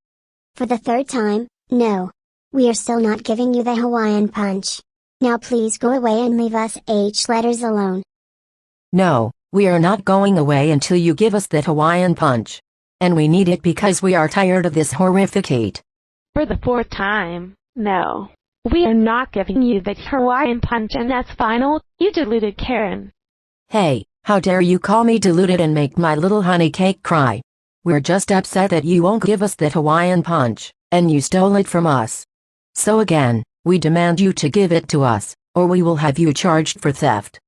For the third time, no. We are still not giving you the Hawaiian punch. Now please go away and leave us H letters alone. No, we are not going away until you give us that Hawaiian punch. And we need it because we are tired of this horrific heat. For the fourth time, no. We are not giving you the Hawaiian punch, and that's final, you deluded Karen. Hey, how dare you call me deluded and make my little honey cake cry? We're just upset that you won't give us that Hawaiian punch, and you stole it from us. So again, we demand you to give it to us, or we will have you charged for theft.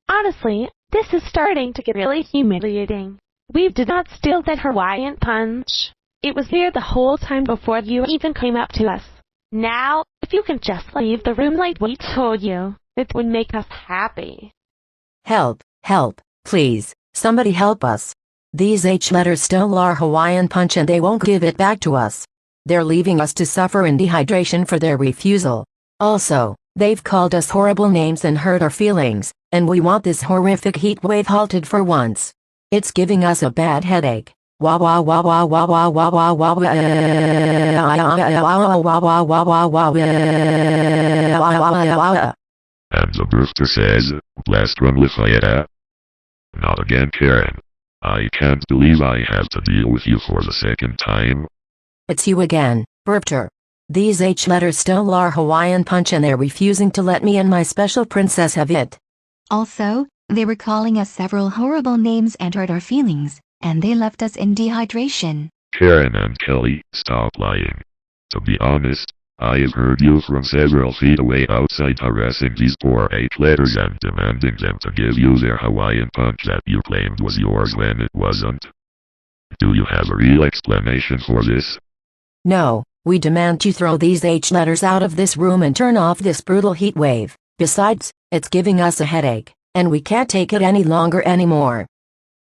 Honestly, this is starting to get really humiliating. We did not steal that Hawaiian punch. It was here the whole time before you even came up to us. Now, if you can just leave the room like we told you, it would make us happy. Help, help, please, somebody help us. These H letters stole our Hawaiian punch and they won't give it back to us. They're leaving us to suffer in dehydration for their refusal. Also, they've called us horrible names and hurt our feelings, and we want this horrific heat wave halted for once. It's giving us a bad headache. Wah wah wah wah wah wah wah wah wah wah Hands the birthday says, blast run with it. Not again, Karen. I can't believe I have to deal with you for the second time. It's you again, Burpter. These H letters stole our Hawaiian punch and they're refusing to let me and my special princess have it. Also, they were calling us several horrible names and hurt our feelings, and they left us in dehydration. Karen and Kelly, stop lying. To be honest, I have heard you from several feet away outside harassing these poor H letters and demanding them to give you their Hawaiian punch that you claimed was yours when it wasn't. Do you have a real explanation for this? No, we demand you throw these H letters out of this room and turn off this brutal heat wave. Besides, it's giving us a headache, and we can't take it any longer anymore.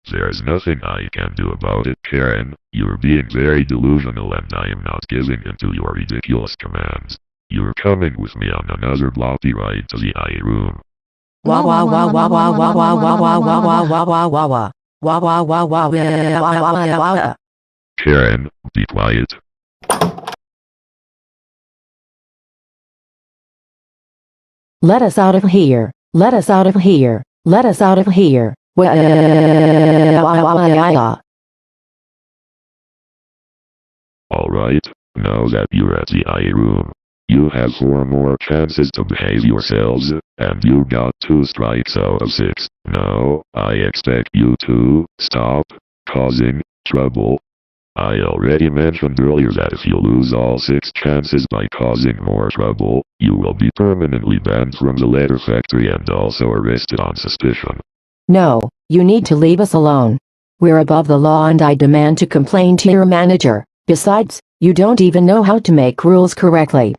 There's nothing I can do about it, Karen. You're being very delusional and I am not giving in to your ridiculous commands. You're coming with me on another blocky ride to the eye room. Wah wah wah wah wah wah wah wah wah wah wah wah wah wah wah. Wah wah wah wah wah wah. Karen, be quiet. Let us out of here. Let us out of here. Let us out of here. Alright, now that you're at the eye room, you have 4 more chances to behave yourselves, and you got 2 strikes out of 6. Now, I expect you to stop causing trouble. I already mentioned earlier that if you lose all 6 chances by causing more trouble, you will be permanently banned from the letter factory and also arrested on suspicion. No, you need to leave us alone. We're above the law and I demand to complain to your manager. Besides, you don't even know how to make rules correctly.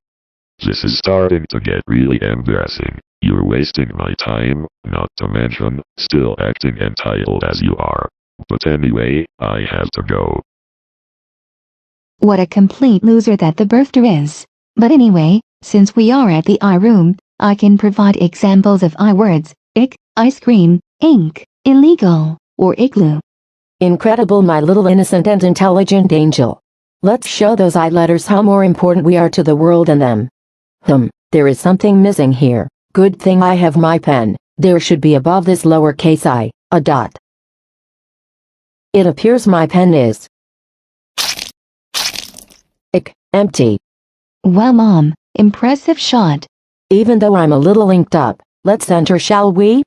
This is starting to get really embarrassing. You're wasting my time, not to mention, still acting entitled as you are. But anyway, I have to go. What a complete loser that the birthday is. But anyway, since we are at the I room, I can provide examples of I words: ick, ice cream, ink, illegal, or igloo. Incredible, my little innocent and intelligent angel. Let's show those I letters how more important we are to the world than them. There is something missing here. Good thing I have my pen. There should be above this lowercase I, a dot. It appears my pen is empty. Well, Mom, impressive shot. Even though I'm a little inked up, let's enter, shall we?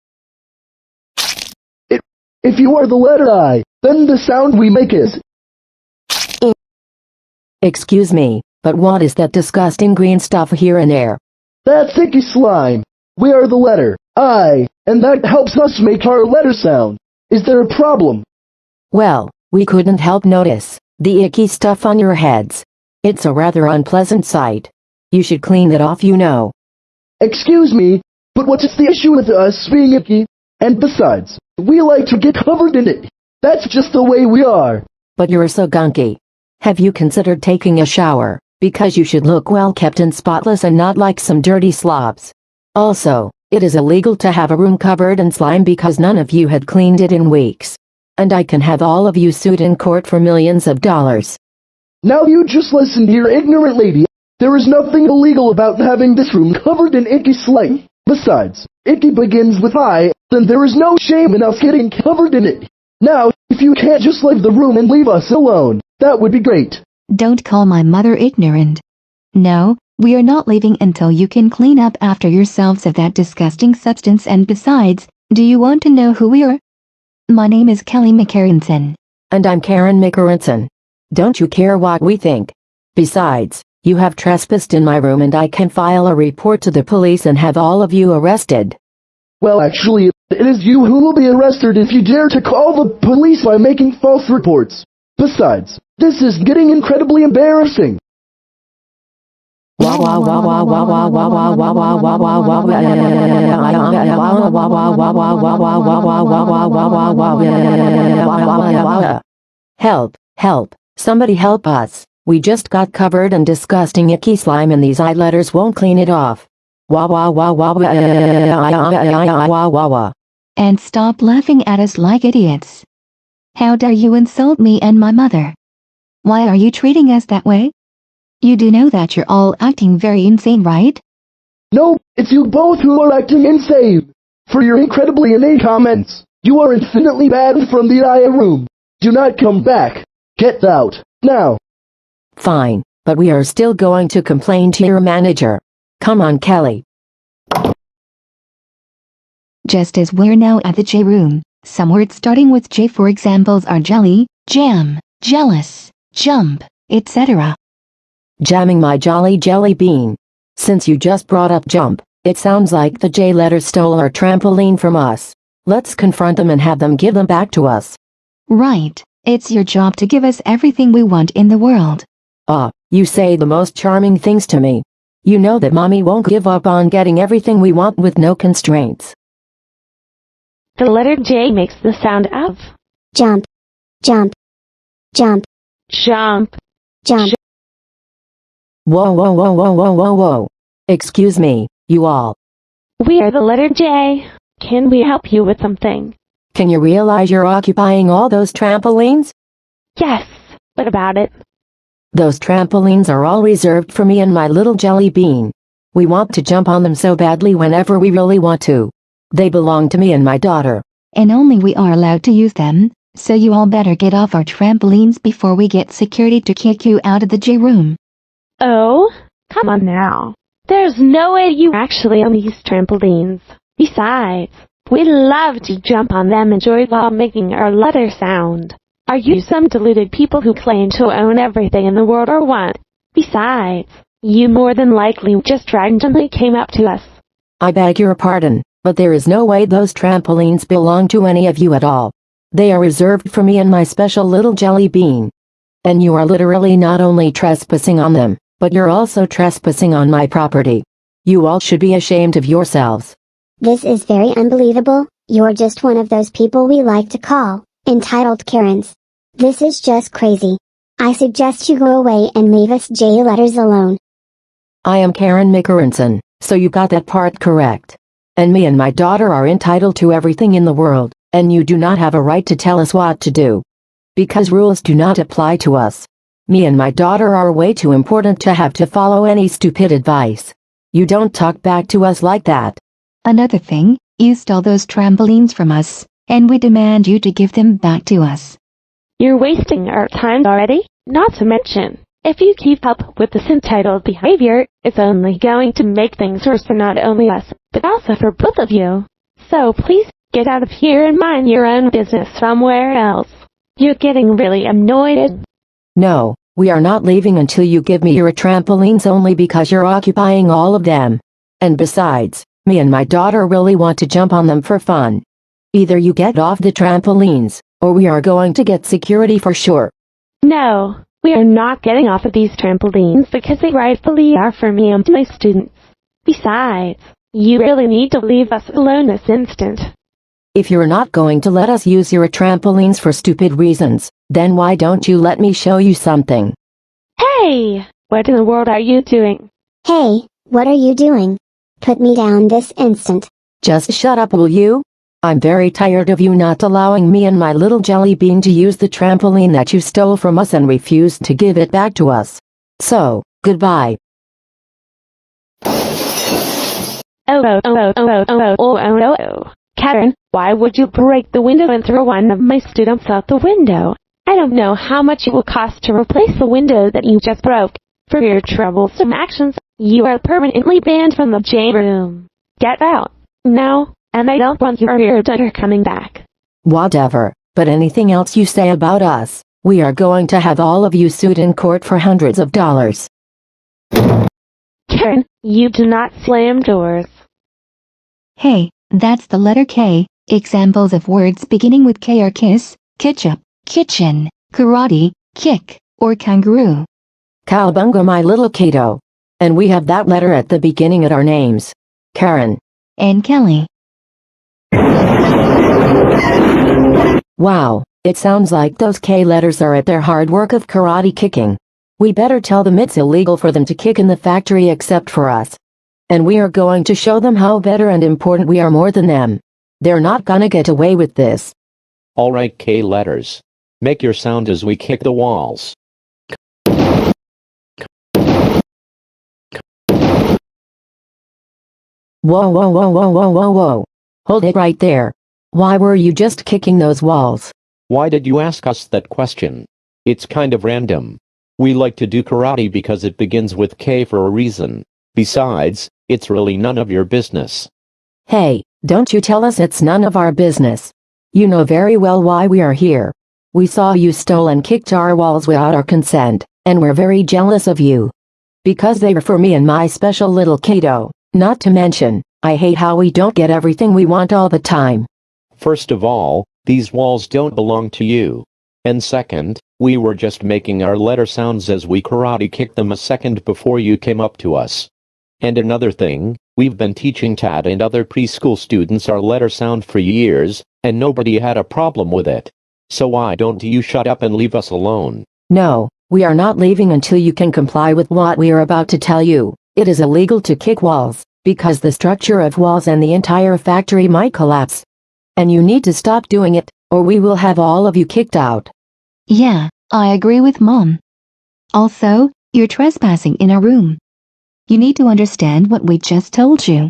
If you are the letter I, then the sound we make is. Excuse me, but what is that disgusting green stuff here and there? That's icky slime. We are the letter I, and that helps us make our letter sound. Is there a problem? Well, we couldn't help notice the icky stuff on your heads. It's a rather unpleasant sight. You should clean it off, you know. Excuse me, but what's the issue with us being icky? And besides, we like to get covered in it. That's just the way we are. But you're so gunky. Have you considered taking a shower? Because you should look well kept and spotless and not like some dirty slobs. Also, it is illegal to have a room covered in slime because none of you had cleaned it in weeks. And I can have all of you sued in court for millions of dollars. Now you just listen here, ignorant lady. There is nothing illegal about having this room covered in icky slime. Besides, icky begins with I, then there is no shame in us getting covered in it. Now, if you can't just leave the room and leave us alone, that would be great. Don't call my mother ignorant. No, we are not leaving until you can clean up after yourselves of that disgusting substance, and besides, do you want to know who we are? My name is Kelly McCarrinson. And I'm Karen McCarrinson. Don't you care what we think? Besides, you have trespassed in my room and I can file a report to the police and have all of you arrested. Well, actually, it is you who will be arrested if you dare to call the police by making false reports. Besides, this is getting incredibly embarrassing. Help, help, somebody help us. We just got covered in disgusting icky slime and these I letters won't clean it off. And stop laughing at us like idiots. How dare you insult me and my mother? Why are you treating us that way? You do know that you're all acting very insane, right? No, it's you both who are acting insane. For your incredibly inane comments, you are infinitely banned from the IA room. Do not come back. Get out, now. Fine, but we are still going to complain to your manager. Come on, Kelly. Just as we're now at the J room, some words starting with J for examples are jelly, jam, jealous, jump, etc. Jamming my jolly jelly bean. Since you just brought up jump, it sounds like the J letter stole our trampoline from us. Let's confront them and have them give them back to us. Right, it's your job to give us everything we want in the world. You say the most charming things to me. You know that Mommy won't give up on getting everything we want with no constraints. The letter J makes the sound of jump, jump, jump, jump, jump. Whoa, whoa, whoa, whoa, whoa, whoa, whoa. Excuse me, you all. We are the letter J. Can we help you with something? Can you realize you're occupying all those trampolines? Yes, what about it? Those trampolines are all reserved for me and my little jelly bean. We want to jump on them so badly whenever we really want to. They belong to me and my daughter. And only we are allowed to use them, so you all better get off our trampolines before we get security to kick you out of the J room. Oh, come on now. There's no way you actually own these trampolines. Besides, we love to jump on them and enjoy while making our letter sound. Are you some deluded people who claim to own everything in the world or what? Besides, you more than likely just randomly came up to us. I beg your pardon, but there is no way those trampolines belong to any of you at all. They are reserved for me and my special little jelly bean. And you are literally not only trespassing on them, but you're also trespassing on my property. You all should be ashamed of yourselves. This is very unbelievable. You're just one of those people we like to call entitled Karens. This is just crazy. I suggest you go away and leave us J letters alone. I am Karen McCarranson, so you got that part correct. And me and my daughter are entitled to everything in the world, and you do not have a right to tell us what to do. Because rules do not apply to us. Me and my daughter are way too important to have to follow any stupid advice. You don't talk back to us like that. Another thing, you stole those trampolines from us, and we demand you to give them back to us. You're wasting our time already, not to mention, if you keep up with this entitled behavior, it's only going to make things worse for not only us, but also for both of you. So please, get out of here and mind your own business somewhere else. You're getting really annoyed. No, we are not leaving until you give me your trampolines only because you're occupying all of them. And besides, me and my daughter really want to jump on them for fun. Either you get off the trampolines, or we are going to get security for sure. No, we are not getting off of these trampolines because they rightfully are for me and my students. Besides, you really need to leave us alone this instant. If you're not going to let us use your trampolines for stupid reasons, then why don't you let me show you something? Hey! What in the world are you doing? Hey, what are you doing? Put me down this instant. Just shut up, will you? I'm very tired of you not allowing me and my little jelly bean to use the trampoline that you stole from us and refused to give it back to us. So, goodbye. Karen, why would you break the window and throw one of my students out the window? I don't know how much it will cost to replace the window that you just broke. For your troublesome actions, you are permanently banned from the J room. Get out, now, and I don't want your daughter coming back. Whatever, but anything else you say about us, we are going to have all of you sued in court for hundreds of dollars. Karen, you do not slam doors. Hey, that's the letter K. Examples of words beginning with K are kiss, ketchup, kitchen, karate, kick, or kangaroo. Cowabunga, my little kiddo. And we have that letter at the beginning of our names. Karen. And Kelly. Wow, it sounds like those K letters are at their hard work of karate kicking. We better tell them it's illegal for them to kick in the factory except for us. And we are going to show them how better and important we are more than them. They're not gonna get away with this. Alright, K letters. Make your sound as we kick the walls. Whoa, whoa, whoa, whoa, whoa, whoa, whoa. Hold it right there. Why were you just kicking those walls? Why did you ask us that question? It's kind of random. We like to do karate because it begins with K for a reason. Besides, it's really none of your business. Hey, don't you tell us it's none of our business. You know very well why we are here. We saw you stole and kicked our walls without our consent, and we're very jealous of you. Because they were for me and my special little kiddo. Not to mention, I hate how we don't get everything we want all the time. First of all, these walls don't belong to you. And second, we were just making our letter sounds as we karate kicked them a second before you came up to us. And another thing, we've been teaching Tad and other preschool students our letter sound for years, and nobody had a problem with it. So why don't you shut up and leave us alone? No, we are not leaving until you can comply with what we are about to tell you. It is illegal to kick walls, because the structure of walls and the entire factory might collapse. And you need to stop doing it, or we will have all of you kicked out. Yeah, I agree with Mom. Also, you're trespassing in our room. You need to understand what we just told you.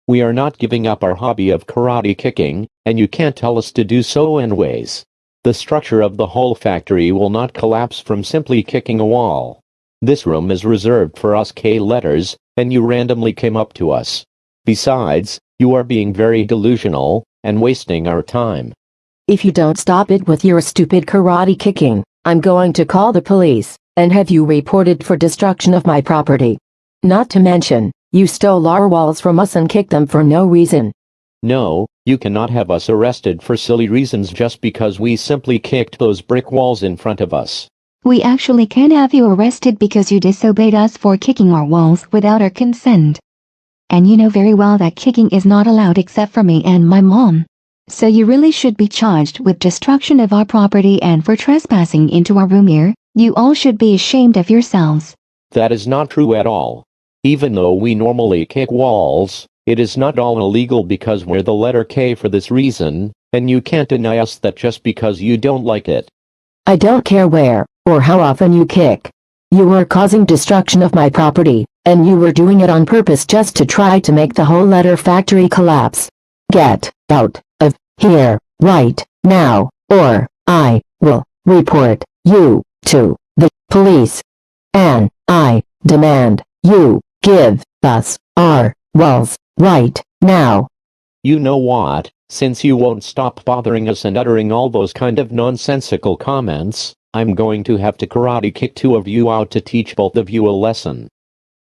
We are not giving up our hobby of karate kicking, and you can't tell us to do so anyways. The structure of the whole factory will not collapse from simply kicking a wall. This room is reserved for us K letters, and you randomly came up to us. Besides, you are being very delusional, and wasting our time. If you don't stop it with your stupid karate kicking, I'm going to call the police, and have you reported for destruction of my property. Not to mention, you stole our walls from us and kicked them for no reason. No, you cannot have us arrested for silly reasons just because we simply kicked those brick walls in front of us. We actually can have you arrested because you disobeyed us for kicking our walls without our consent. And you know very well that kicking is not allowed except for me and my mom. So you really should be charged with destruction of our property and for trespassing into our room here. You all should be ashamed of yourselves. That is not true at all. Even though we normally kick walls, it is not all illegal because we're the letter K for this reason, and you can't deny us that just because you don't like it. I don't care where, or how often you kick. You were causing destruction of my property, and you were doing it on purpose just to try to make the whole letter factory collapse. Get out of here right now, or I will report you to the police. And I demand you give us our walls right now. You know what? Since you won't stop bothering us and uttering all those kind of nonsensical comments, I'm going to have to karate kick two of you out to teach both of you a lesson.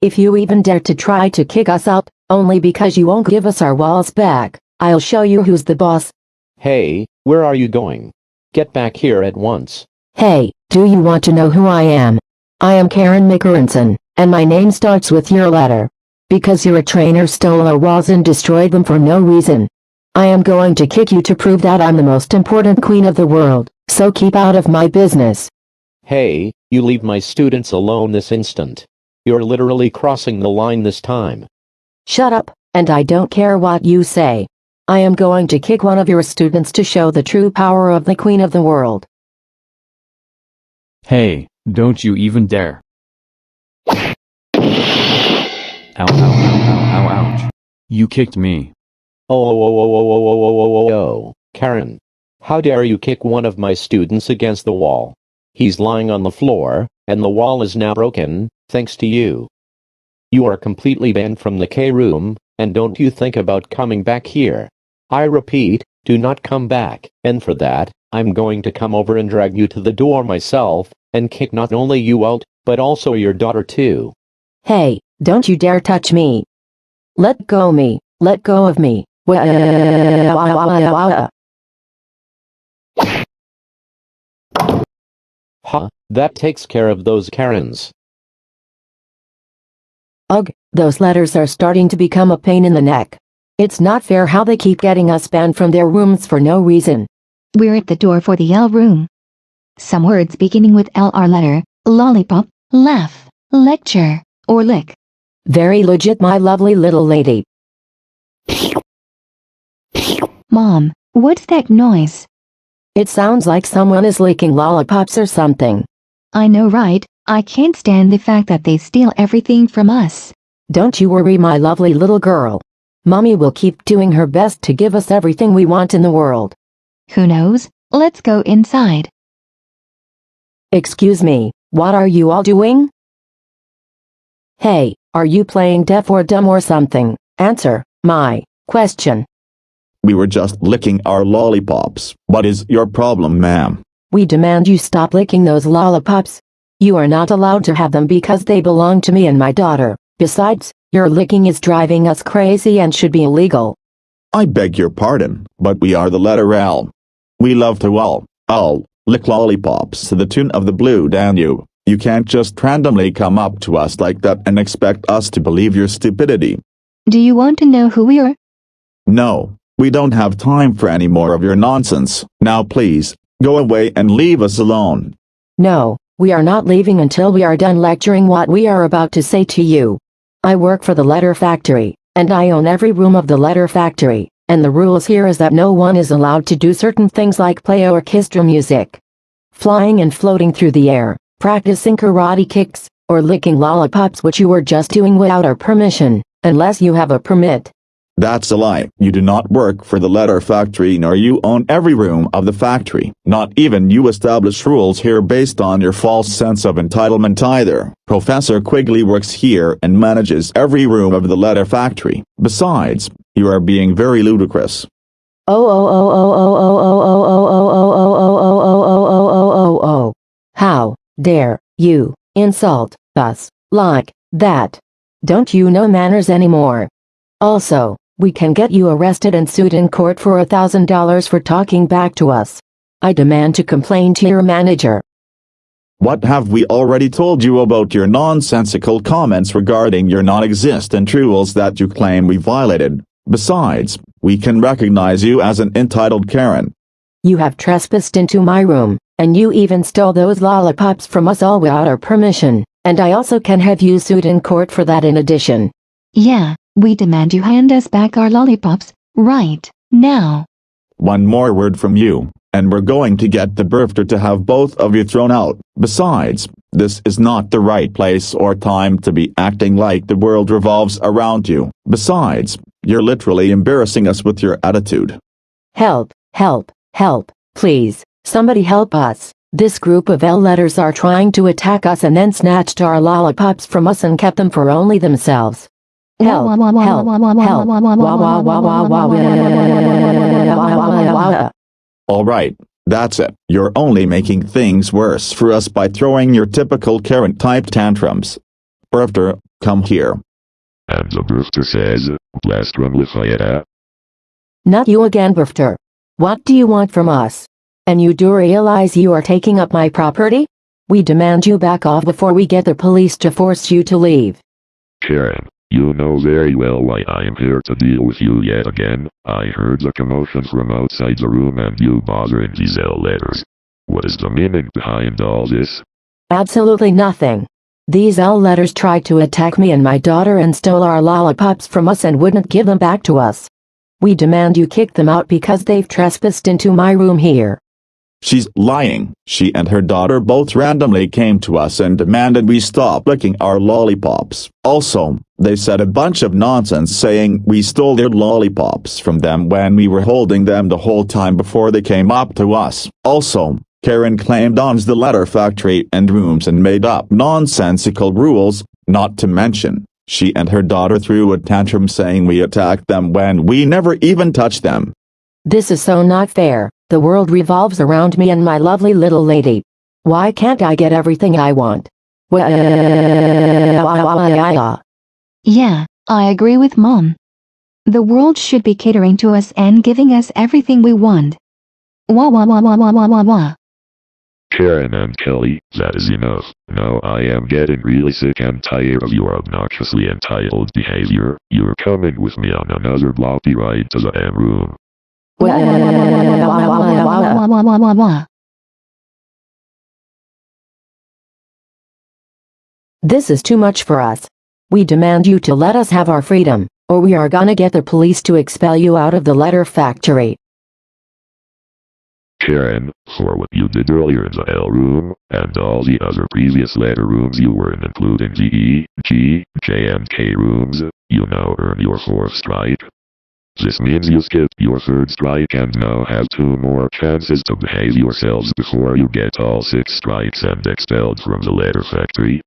If you even dare to try to kick us out, only because you won't give us our walls back, I'll show you who's the boss. Hey, where are you going? Get back here at once. Hey, do you want to know who I am? I am Karen McCarranson, and my name starts with your letter. Because your trainer stole our walls and destroyed them for no reason. I am going to kick you to prove that I'm the most important queen of the world, so keep out of my business. Hey, you leave my students alone this instant. You're literally crossing the line this time. Shut up, and I don't care what you say. I am going to kick one of your students to show the true power of the queen of the world. Hey, don't you even dare. Ow, ow, ow, ow, ow, ouch. You kicked me. Oh, Karen. How dare you kick one of my students against the wall? He's lying on the floor, and the wall is now broken, thanks to you. You are completely banned from the K room, and don't you think about coming back here. I repeat, do not come back, and for that, I'm going to come over and drag you to the door myself, and kick not only you out, but also your daughter too. Hey, don't you dare touch me. Let go me, let go of me. Huh, that takes care of those Karens. Ugh, those letters are starting to become a pain in the neck. It's not fair how they keep getting us banned from their rooms for no reason. We're at the door for the L room. Some words beginning with L are letter, lollipop, laugh, lecture, or lick. Very legit, my lovely little lady. Mom, what's that noise? It sounds like someone is licking lollipops or something. I know, right? I can't stand the fact that they steal everything from us. Don't you worry, my lovely little girl. Mommy will keep doing her best to give us everything we want in the world. Who knows? Let's go inside. Excuse me, what are you all doing? Hey, are you playing deaf or dumb or something? Answer my question. We were just licking our lollipops. What is your problem, ma'am? We demand you stop licking those lollipops. You are not allowed to have them because they belong to me and my daughter. Besides, your licking is driving us crazy and should be illegal. I beg your pardon, but we are the letter L. We love to lick lollipops to the tune of the Blue Danube. You can't just randomly come up to us like that and expect us to believe your stupidity. Do you want to know who we are? No, we don't have time for any more of your nonsense. Now please, go away and leave us alone. No, we are not leaving until we are done lecturing what we are about to say to you. I work for the letter factory, and I own every room of the letter factory, and the rules here is that no one is allowed to do certain things like play orchestra music, flying and floating through the air, practicing karate kicks, or licking lollipops, which you were just doing without our permission, unless you have a permit. That's a lie. You do not work for the letter factory, nor you own every room of the factory. Not even you establish rules here based on your false sense of entitlement either. Professor Quigley works here and manages every room of the letter factory. Besides, you are being very ludicrous. How dare you insult us like that? Don't you know manners anymore? Also, we can get you arrested and sued in court for $1,000 for talking back to us. I demand to complain to your manager. What have we already told you about your nonsensical comments regarding your non-existent rules that you claim we violated? Besides, we can recognize you as an entitled Karen. You have trespassed into my room, and you even stole those lollipops from us all without our permission, and I also can have you sued in court for that in addition. Yeah, we demand you hand us back our lollipops, right now. One more word from you, and we're going to get the birther to have both of you thrown out. Besides, this is not the right place or time to be acting like the world revolves around you. Besides, you're literally embarrassing us with your attitude. Help, help, help, please, somebody help us. This group of L letters are trying to attack us and then snatched our lollipops from us and kept them for only themselves. Help, help, help, All right, that's it. You're only making things worse for us by throwing your typical Karen-type tantrums. Birther, come here. And the birther says, blast run with it. Not you again, birther. What do you want from us? And you do realize you are taking up my property? We demand you back off before we get the police to force you to leave. Karen, you know very well why I am here to deal with you yet again. I heard the commotion from outside the room and you bothering these L letters. What is the meaning behind all this? Absolutely nothing. These L letters tried to attack me and my daughter and stole our lollipops from us and wouldn't give them back to us. We demand you kick them out because they've trespassed into my room here. She's lying. She and her daughter both randomly came to us and demanded we stop licking our lollipops. Also, they said a bunch of nonsense saying we stole their lollipops from them when we were holding them the whole time before they came up to us. Also, Karen claimed owns the letter factory and rooms and made up nonsensical rules, not to mention, she and her daughter threw a tantrum saying we attacked them when we never even touched them. This is so not fair. The world revolves around me and my lovely little lady. Why can't I get everything I want? Yeah, I agree with Mom. The world should be catering to us and giving us everything we want. Karen and Kelly, that is enough. Now I am getting really sick and tired of your obnoxiously entitled behavior. You're coming with me on another blocky ride to the M room. This is too much for us. We demand you to let us have our freedom, or we are gonna get the police to expel you out of the letter factory. Karen, for what you did earlier in the L room, and all the other previous letter rooms you were in, including the E, G, J and K rooms, you now earn your 4th strike. This means you skipped your 3rd strike and now have 2 more chances to behave yourselves before you get all 6 strikes and expelled from the letter factory.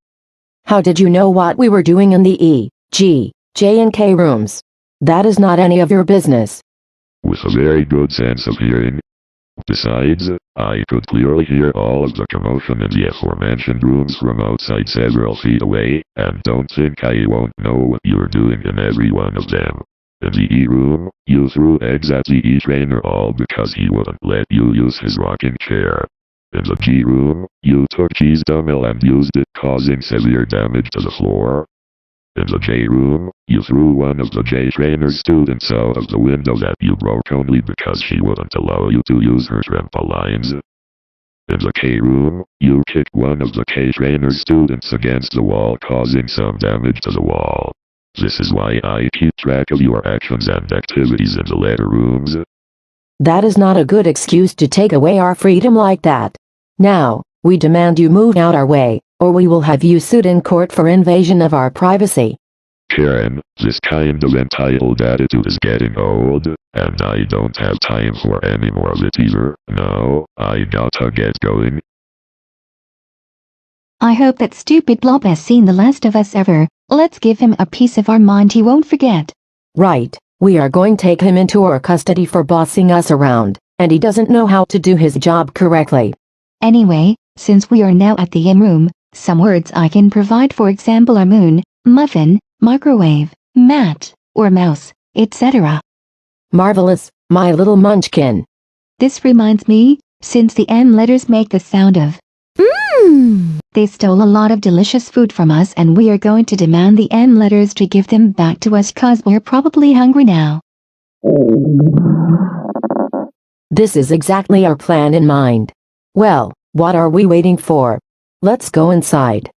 How did you know what we were doing in the E, G, J and K rooms? That is not any of your business. With a very good sense of hearing. Besides, I could clearly hear all of the commotion in the aforementioned rooms from outside several feet away, and don't think I won't know what you're doing in every one of them. In the E room, you threw eggs at the E trainer all because he wouldn't let you use his rocking chair. In the G room, you took G's dumbbell and used it, causing severe damage to the floor. In the J room, you threw one of the J trainer's students out of the window that you broke only because she wouldn't allow you to use her trampolines. In the K room, you kicked one of the K trainer's students against the wall, causing some damage to the wall. This is why I keep track of your actions and activities in the letter rooms. That is not a good excuse to take away our freedom like that. Now, we demand you move out our way, or we will have you sued in court for invasion of our privacy. Karen, this kind of entitled attitude is getting old, and I don't have time for any more of it either. Now, I gotta get going. I hope that stupid Blob has seen the last of us ever. Let's give him a piece of our mind he won't forget. Right, we are going to take him into our custody for bossing us around, and he doesn't know how to do his job correctly. Anyway, since we are now at the M room, some words I can provide, for example, are moon, muffin, microwave, mat, or mouse, etc. Marvelous, my little munchkin. This reminds me, since the M letters make the sound of they stole a lot of delicious food from us, and we are going to demand the M letters to give them back to us cause we're probably hungry now. This is exactly our plan in mind. Well, what are we waiting for? Let's go inside.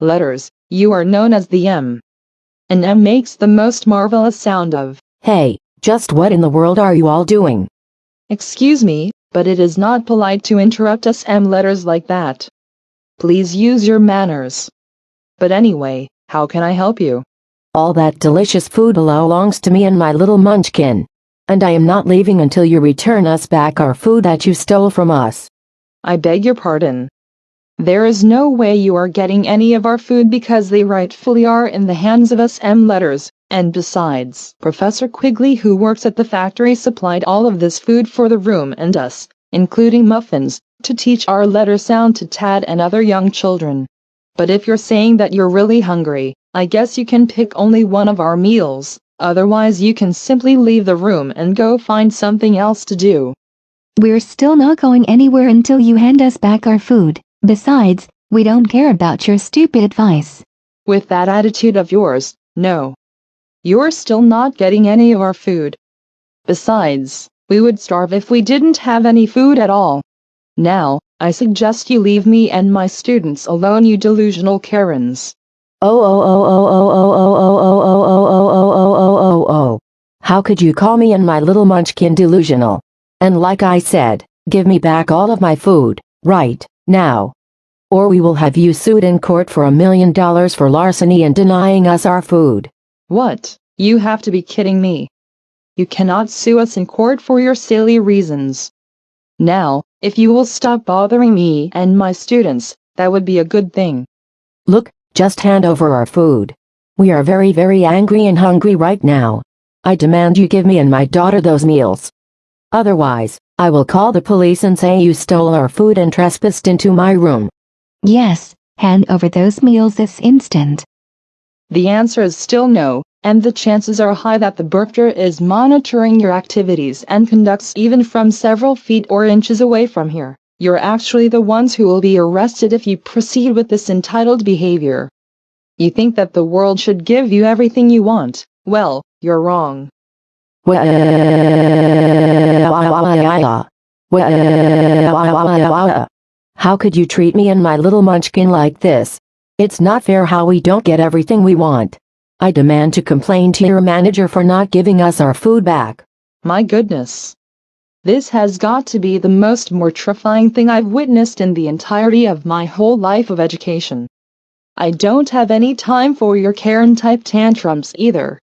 Letters, you are known as the M. An M makes the most marvelous sound of. Hey, just what in the world are you all doing? Excuse me, but it is not polite to interrupt us M letters like that. Please use your manners. But anyway, how can I help you? All that delicious food belongs to me and my little munchkin. And I am not leaving until you return us back our food that you stole from us. I beg your pardon. There is no way you are getting any of our food because they rightfully are in the hands of us M letters, and besides, Professor Quigley, who works at the factory, supplied all of this food for the room and us, including muffins, to teach our letter sound to Tad and other young children. But if you're saying that you're really hungry, I guess you can pick only one of our meals, otherwise you can simply leave the room and go find something else to do. We're still not going anywhere until you hand us back our food. Besides, we don't care about your stupid advice. With that attitude of yours, no. You're still not getting any of our food. Besides, we would starve if we didn't have any food at all. Now, I suggest you leave me and my students alone, you delusional Karens. Oh. How could you call me and my little munchkin delusional? And like I said, give me back all of my food, right, now. Or we will have you sued in court for $1 million for larceny and denying us our food. What? You have to be kidding me. You cannot sue us in court for your silly reasons. Now, if you will stop bothering me and my students, that would be a good thing. Look, just hand over our food. We are very, very angry and hungry right now. I demand you give me and my daughter those meals. Otherwise, I will call the police and say you stole our food and trespassed into my room. Yes, hand over those meals this instant. The answer is still no, and the chances are high that the burglar is monitoring your activities and conducts even from several feet or inches away from here. You're actually the ones who will be arrested if you proceed with this entitled behavior. You think that the world should give you everything you want? Well, you're wrong. How could you treat me and my little munchkin like this? It's not fair how we don't get everything we want. I demand to complain to your manager for not giving us our food back. My goodness. This has got to be the most mortifying thing I've witnessed in the entirety of my whole life of education. I don't have any time for your Karen-type tantrums either.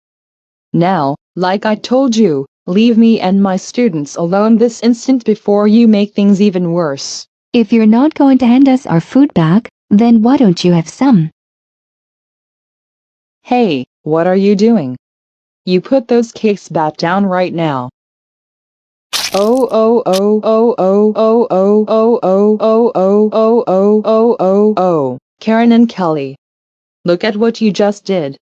Now, like I told you, leave me and my students alone this instant before you make things even worse. If you're not going to hand us our food back, then why don't you have some? Hey, what are you doing? You put those cakes back down right now. Oh oh oh oh oh oh oh oh oh oh oh oh oh oh oh oh, Karen and Kelly. Look at what you just did.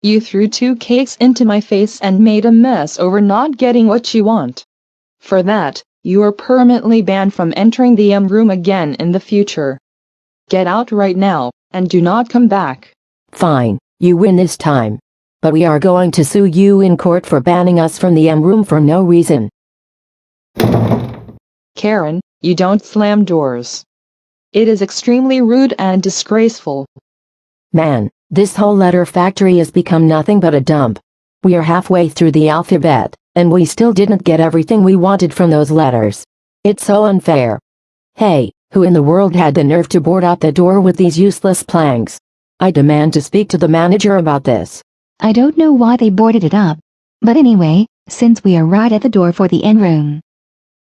You threw 2 cakes into my face and made a mess over not getting what you want. For that, you are permanently banned from entering the room again in the future. Get out right now, and do not come back. Fine, you win this time. But we are going to sue you in court for banning us from the room for no reason. Karen, you don't slam doors. It is extremely rude and disgraceful. Man, this whole letter factory has become nothing but a dump. We are halfway through the alphabet, and we still didn't get everything we wanted from those letters. It's so unfair. Hey, who in the world had the nerve to board out the door with these useless planks? I demand to speak to the manager about this. I don't know why they boarded it up. But anyway, since we are right at the door for the N room.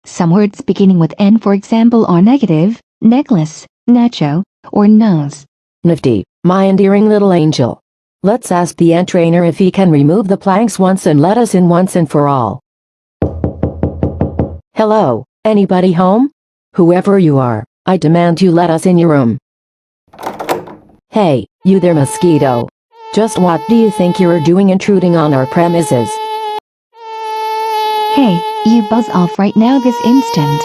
Some words beginning with N, for example, are negative, necklace, nacho, or nose. Nifty, my endearing little angel. Let's ask the trainer if he can remove the planks once and let us in once and for all. Hello, anybody home? Whoever you are, I demand you let us in your room. Hey, you there mosquito. Just what do you think you're doing intruding on our premises? Hey, you buzz off right now this instant.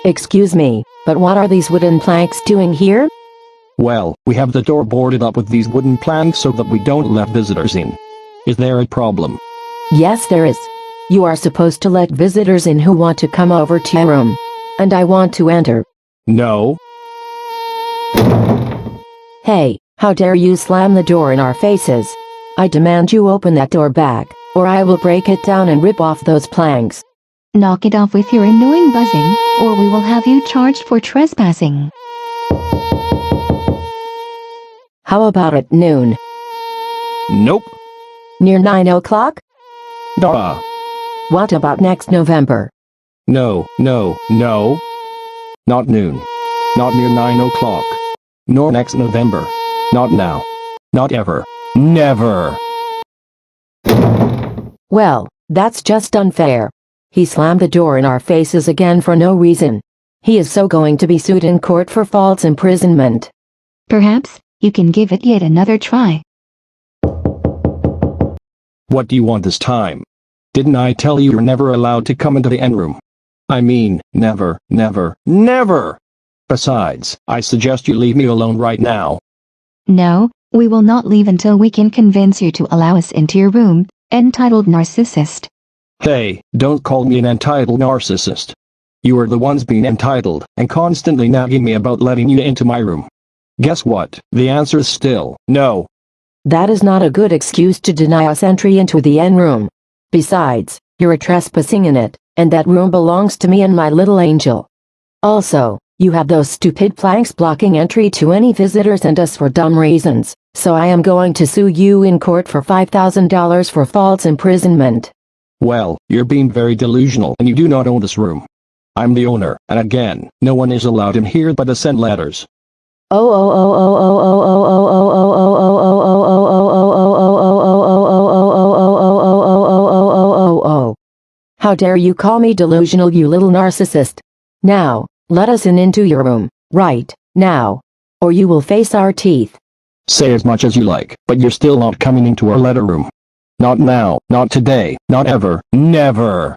Excuse me, but what are these wooden planks doing here? Well, we have the door boarded up with these wooden planks so that we don't let visitors in. Is there a problem? Yes, there is. You are supposed to let visitors in who want to come over to your room. And I want to enter. No. Hey, how dare you slam the door in our faces? I demand you open that door back, or I will break it down and rip off those planks. Knock it off with your annoying buzzing, or we will have you charged for trespassing. How about at noon? Nope. Near 9 o'clock? Duh. What about next November? No. Not noon. Not near 9 o'clock. Nor next November. Not now. Not ever. Never. Well, that's just unfair. He slammed the door in our faces again for no reason. He is so going to be sued in court for false imprisonment. Perhaps you can give it yet another try. What do you want this time? Didn't I tell you you're never allowed to come into the N room? I mean, never. Besides, I suggest you leave me alone right now. No, we will not leave until we can convince you to allow us into your room, entitled narcissist. Hey, don't call me an entitled narcissist. You are the ones being entitled and constantly nagging me about letting you into my room. Guess what? The answer is still no. That is not a good excuse to deny us entry into the N room. Besides, you're trespassing in it, and that room belongs to me and my little angel. Also, you have those stupid planks blocking entry to any visitors and us for dumb reasons, so I am going to sue you in court for $5,000 for false imprisonment. Well, you're being very delusional and you do not own this room. I'm the owner, and again, no one is allowed in here but to send letters. How dare you call me delusional, you little narcissist. Now, let us in into your room, right now, or you will face our teeth. Say as much as you like, but you're still not coming into our letter room. Not now, not today, not ever, never.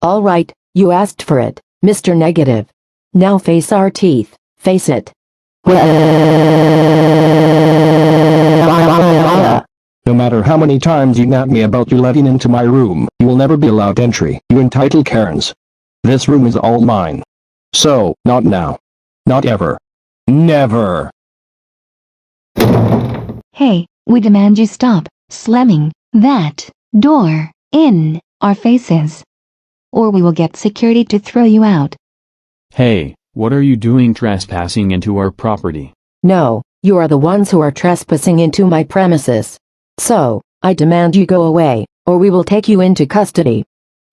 All right, you asked for it, Mr. Negative. Now face our teeth, face it. No matter how many times you nag me about you letting into my room, you will never be allowed entry, you entitled Karens. This room is all mine. So, not now. Not ever. Never. Hey, we demand you stop slamming that door in our faces. Or we will get security to throw you out. Hey, what are you doing trespassing into our property? No, you are the ones who are trespassing into my premises. So, I demand you go away, or we will take you into custody.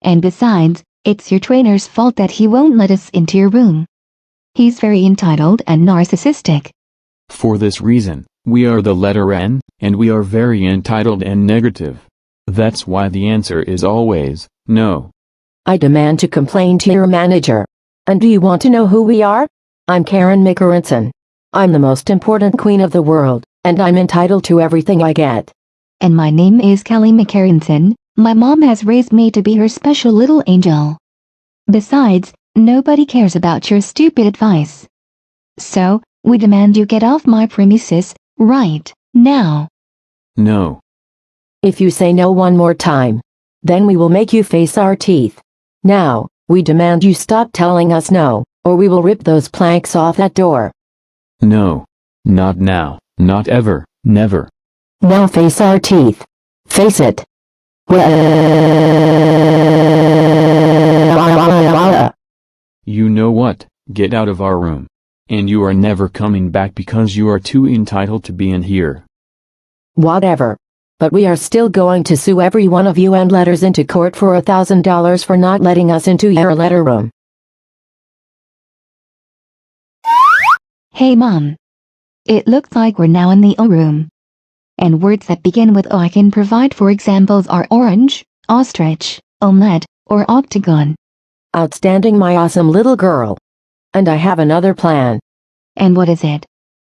And besides, it's your trainer's fault that he won't let us into your room. He's very entitled and narcissistic. For this reason, we are the letter N, and we are very entitled and negative. That's why the answer is always, no. I demand to complain to your manager. And do you want to know who we are? I'm Karen McCarrinson. I'm the most important queen of the world, and I'm entitled to everything I get. And my name is Kelly McCarrinson. My mom has raised me to be her special little angel. Besides, nobody cares about your stupid advice. So, we demand you get off my premises, right now. No. If you say no one more time, then we will make you face our teeth. Now, we demand you stop telling us no, or we will rip those planks off that door. No. Not now, not ever, never. Now face our teeth. Face it. You know what? Get out of our room. And you are never coming back because you are too entitled to be in here. Whatever. But we are still going to sue every one of you and letters into court for $1,000 for not letting us into your letter room. Hey Mom. It looks like we're now in the O room. And words that begin with O I can provide for examples are orange, ostrich, omelette, or octagon. Outstanding, my awesome little girl. And I have another plan. And what is it?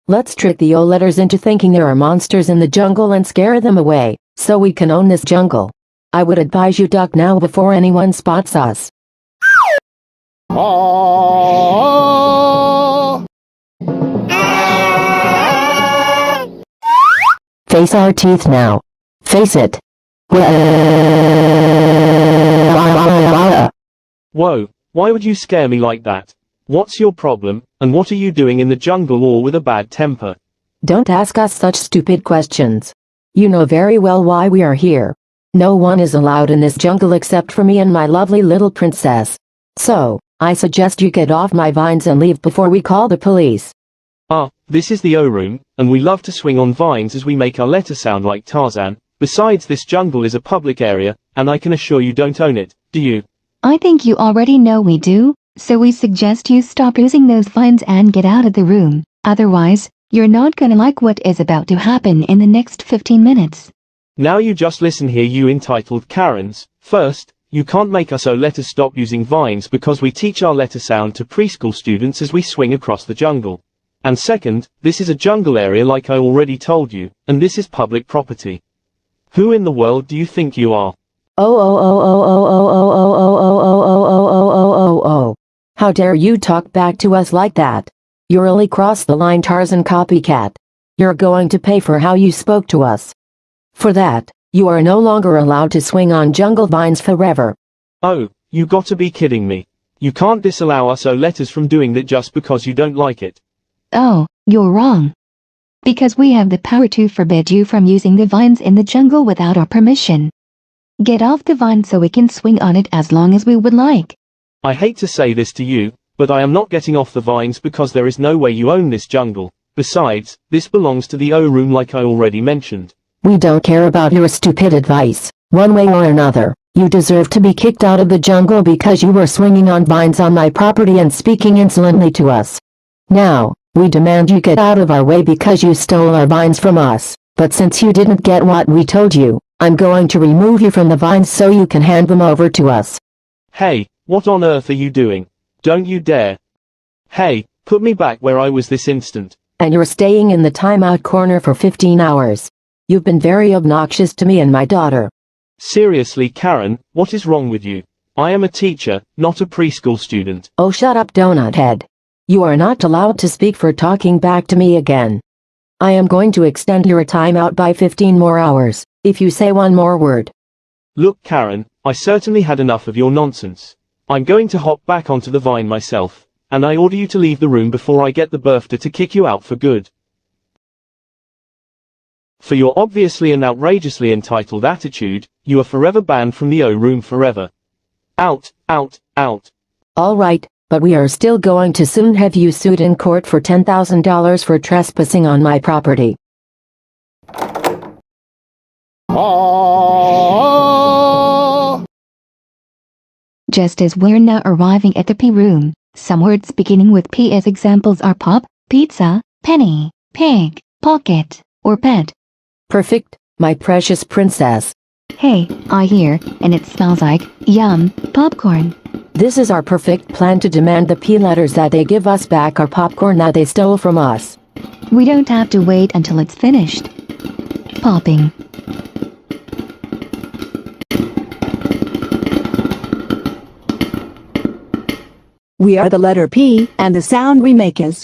Let's trick the O letters into thinking there are monsters in the jungle and scare them away, so we can own this jungle. I would advise you duck now before anyone spots us. Face our teeth now. Face it. Whoa, why would you scare me like that? What's your problem, and what are you doing in the jungle all with a bad temper? Don't ask us such stupid questions. You know very well why we are here. No one is allowed in this jungle except for me and my lovely little princess. So, I suggest you get off my vines and leave before we call the police. Ah, this is the O room, and we love to swing on vines as we make our letter sound like Tarzan. Besides, this jungle is a public area, and I can assure you don't own it, do you? I think you already know we do, so we suggest you stop using those vines and get out of the room. Otherwise, you're not gonna like what is about to happen in the next 15 minutes. Now you just listen here, you entitled Karens. First, you can't make us O letters stop using vines because we teach our letter sound to preschool students as we swing across the jungle. And second, this is a jungle area like I already told you, and this is public property. Who in the world do you think you are? Oh. How dare you talk back to us like that? You really crossed the line, Tarzan copycat. You're going to pay for how you spoke to us. For that, you are no longer allowed to swing on jungle vines forever. Oh, you got to be kidding me. You can't disallow us O letters from doing that just because you don't like it. Oh, you're wrong. Because we have the power to forbid you from using the vines in the jungle without our permission. Get off the vine so we can swing on it as long as we would like. I hate to say this to you, but I am not getting off the vines because there is no way you own this jungle. Besides, this belongs to the O room like I already mentioned. We don't care about your stupid advice. One way or another, you deserve to be kicked out of the jungle because you were swinging on vines on my property and speaking insolently to us. Now, we demand you get out of our way because you stole our vines from us. But since you didn't get what we told you, I'm going to remove you from the vines so you can hand them over to us. Hey, what on earth are you doing? Don't you dare. Hey, put me back where I was this instant. And you're staying in the timeout corner for 15 hours. You've been very obnoxious to me and my daughter. Seriously, Karen, what is wrong with you? I am a teacher, not a preschool student. Oh, shut up, donut head. You are not allowed to speak for talking back to me again. I am going to extend your timeout by 15 more hours, if you say one more word. Look, Karen, I certainly had enough of your nonsense. I'm going to hop back onto the vine myself, and I order you to leave the room before I get the birthday to kick you out for good. For your obviously and outrageously entitled attitude, you are forever banned from the O room forever. Out, out, out. Alright, but we are still going to soon have you sued in court for $10,000 for trespassing on my property. Just as we're now arriving at the P room, some words beginning with P as examples are pop, pizza, penny, pig, pocket, or pet. Perfect, my precious princess. Hey, I hear, and it smells like, yum, popcorn. This is our perfect plan to demand the P letters that they give us back our popcorn that they stole from us. We don't have to wait until it's finished. Popping. We are the letter P, and the sound we make is.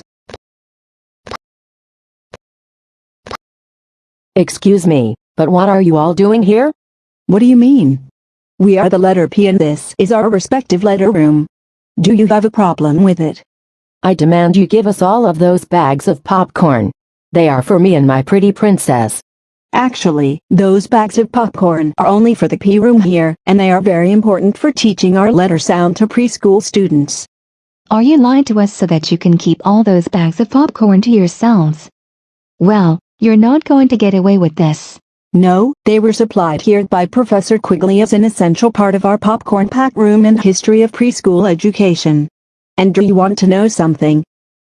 Excuse me, but what are you all doing here? What do you mean? We are the letter P and this is our respective letter room. Do you have a problem with it? I demand you give us all of those bags of popcorn. They are for me and my pretty princess. Actually, those bags of popcorn are only for the P room here, and they are very important for teaching our letter sound to preschool students. Are you lying to us so that you can keep all those bags of popcorn to yourselves? Well, you're not going to get away with this. No, they were supplied here by Professor Quigley as an essential part of our popcorn pack room and history of preschool education. And do you want to know something?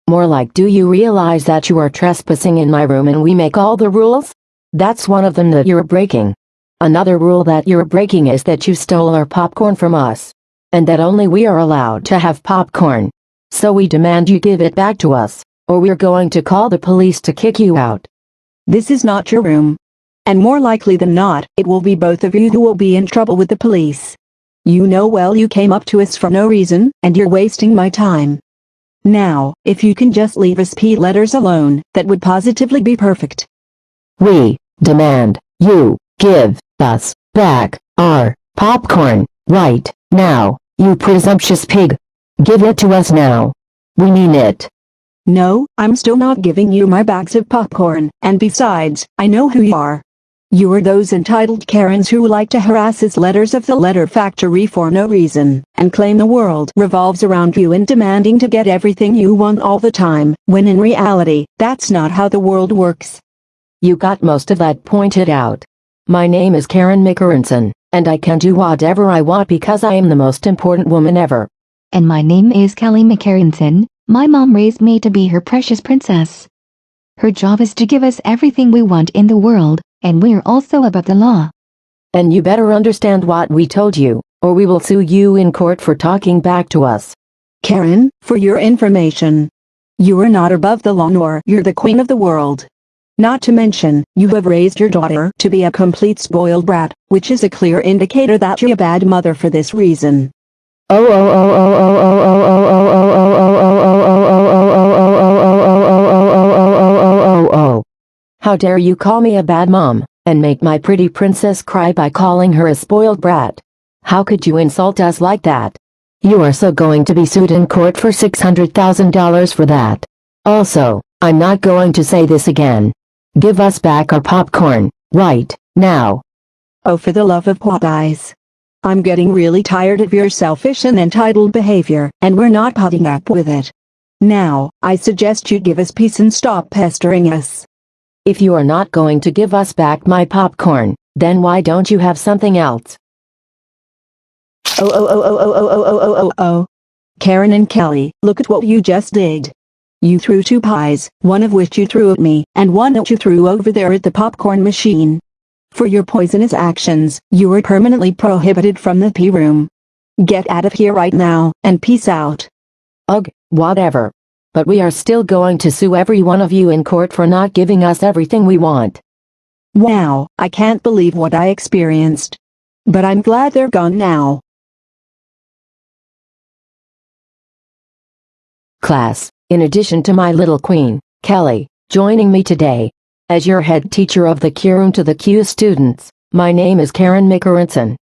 More like, do you realize that you are trespassing in my room and we make all the rules? That's one of them that you're breaking. Another rule that you're breaking is that you stole our popcorn from us. And that only we are allowed to have popcorn. So we demand you give it back to us, or we're going to call the police to kick you out. This is not your room. And more likely than not, it will be both of you who will be in trouble with the police. You know well you came up to us for no reason, and you're wasting my time. Now, if you can just leave us P letters alone, that would positively be perfect. We demand you give us back our popcorn right now, you presumptuous pig. Give it to us now. We mean it. No, I'm still not giving you my bags of popcorn, and besides, I know who you are. You are those entitled Karens who like to harass us letters of the letter factory for no reason, and claim the world revolves around you and demanding to get everything you want all the time, when in reality, that's not how the world works. You got most of that pointed out. My name is Karen Mickerenson, and I can do whatever I want because I am the most important woman ever. And my name is Kelly McCarrington. My mom raised me to be her precious princess. Her job is to give us everything we want in the world, and we're also above the law. And you better understand what we told you, or we will sue you in court for talking back to us. Karen, for your information, you are not above the law nor you're the queen of the world. Not to mention, you have raised your daughter to be a complete spoiled brat, which is a clear indicator that you're a bad mother for this reason. How dare you call me a bad mom, and make my pretty princess cry by calling her a spoiled brat? How could you insult us like that? You are so going to be sued in court for $600,000 for that. Also, I'm not going to say this again. Give us back our popcorn, right, now. Oh, for the love of Popeyes. I'm getting really tired of your selfish and entitled behavior, and we're not putting up with it. Now, I suggest you give us peace and stop pestering us. If you are not going to give us back my popcorn, then why don't you have something else? Oh. Karen and Kelly, look at what you just did. You threw two pies, one of which you threw at me, and one that you threw over there at the popcorn machine. For your poisonous actions, you are permanently prohibited from the P room. Get out of here right now, and peace out. Ugh, whatever. But we are still going to sue every one of you in court for not giving us everything we want. Wow, I can't believe what I experienced. But I'm glad they're gone now. Class, in addition to my little queen, Kelly, joining me today, as your head teacher of the Q room to the Q students, my name is Karen Mickerenson.